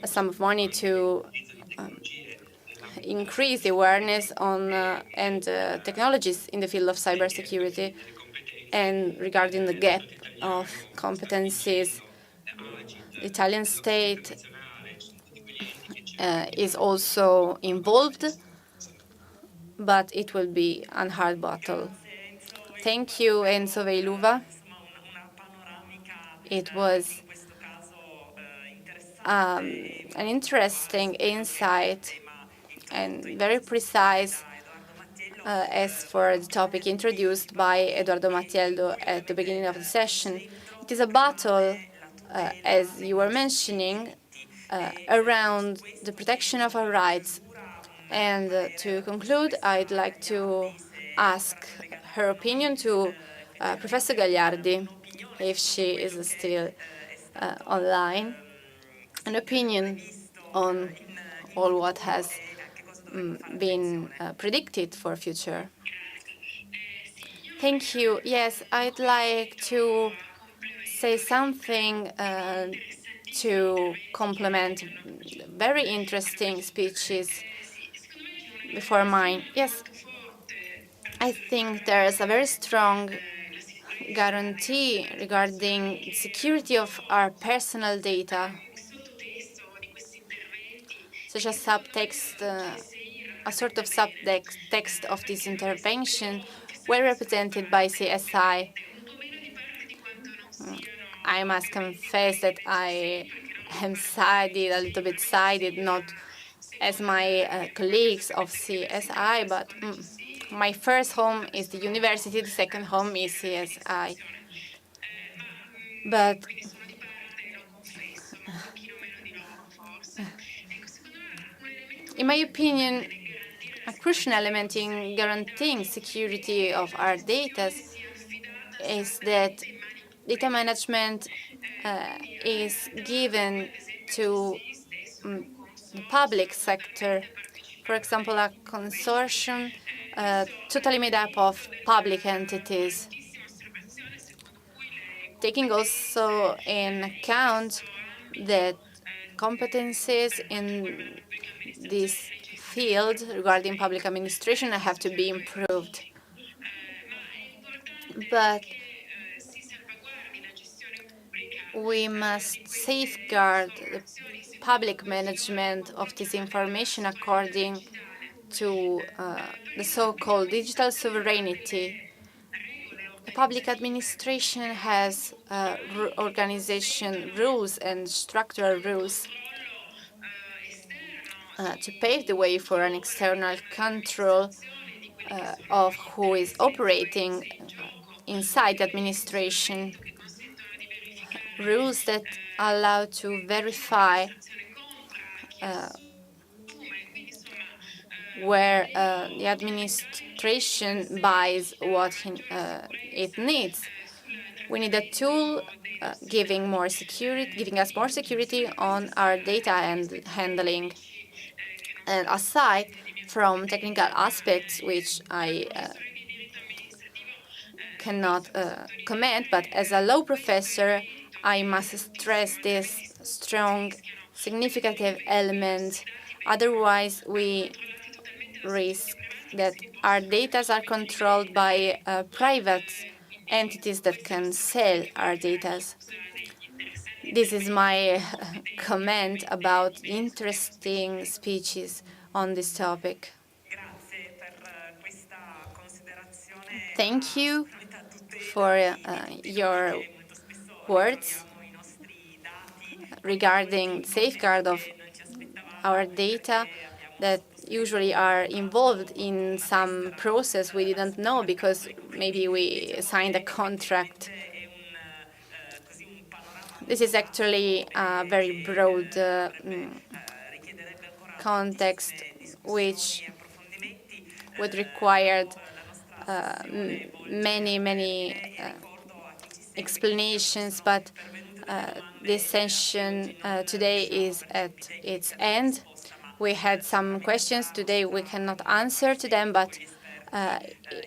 a sum of money to increase the awareness on and technologies in the field of cybersecurity. And regarding the gap of competencies, the Italian state is also involved, but it will be a hard battle. Thank you, Enzo Veiluva. It was an interesting insight and very precise as for the topic introduced by Edoardo Mattiello at the beginning of the session. It is a battle, as you were mentioning, around the protection of our rights. And to conclude, I'd like to ask her opinion to Professor Gagliardi, if she is still online, an opinion on all what has been predicted for future. Thank you. Yes, I'd like to say something to complement very interesting speeches before mine. Yes, I think there is a very strong guarantee regarding security of our personal data, such as subtext, a sort of subtext of this intervention, well represented by CSI. I must confess that I am sided, a little bit sided, not as my colleagues of CSI, but my first home is the university, the second home is CSI. But in my opinion, a crucial element in guaranteeing security of our data is that data management is given to the public sector. For example, a consortium totally made up of public entities, taking also in account that competencies in this field regarding public administration have to be improved. But we must safeguard the public management of this information according to the so-called digital sovereignty. The public administration has organization rules and structural rules to pave the way for an external control of who is operating inside the administration. Rules that allow to verify where the administration buys what it needs. We need a tool giving us more security on our data and handling. And aside from technical aspects, which I cannot comment, but as a law professor, I must stress this strong, significant element. Otherwise, we risk that our data are controlled by private entities that can sell our data. This is my comment about interesting speeches on this topic. Thank you for your words regarding safeguard of our data that usually are involved in some process we didn't know because maybe we signed a contract. This is actually a very broad context which would require many explanations, but this session today is at its end. We had some questions today. We cannot answer to them, but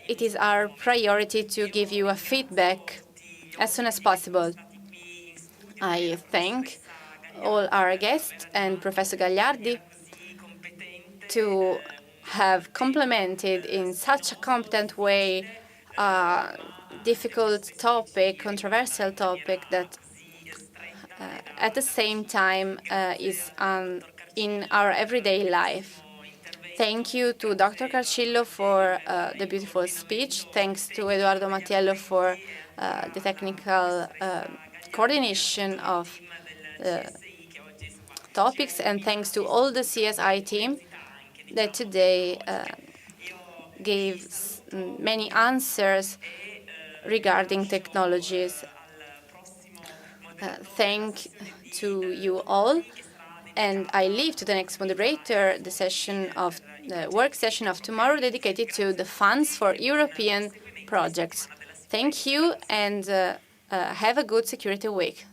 it is our priority to give you a feedback as soon as possible. I thank all our guests and Professor Gagliardi to have complemented in such a competent way a difficult topic, controversial topic that at the same time is in our everyday life. Thank you to Dr. Carcillo for the beautiful speech. Thanks to Eduardo Mattiello for the technical coordination of topics, and thanks to all the CSI team that today gave many answers regarding technologies. Thank to you all, and I leave to the next moderator the work session of tomorrow dedicated to the funds for European projects. Thank you, and have a good security week.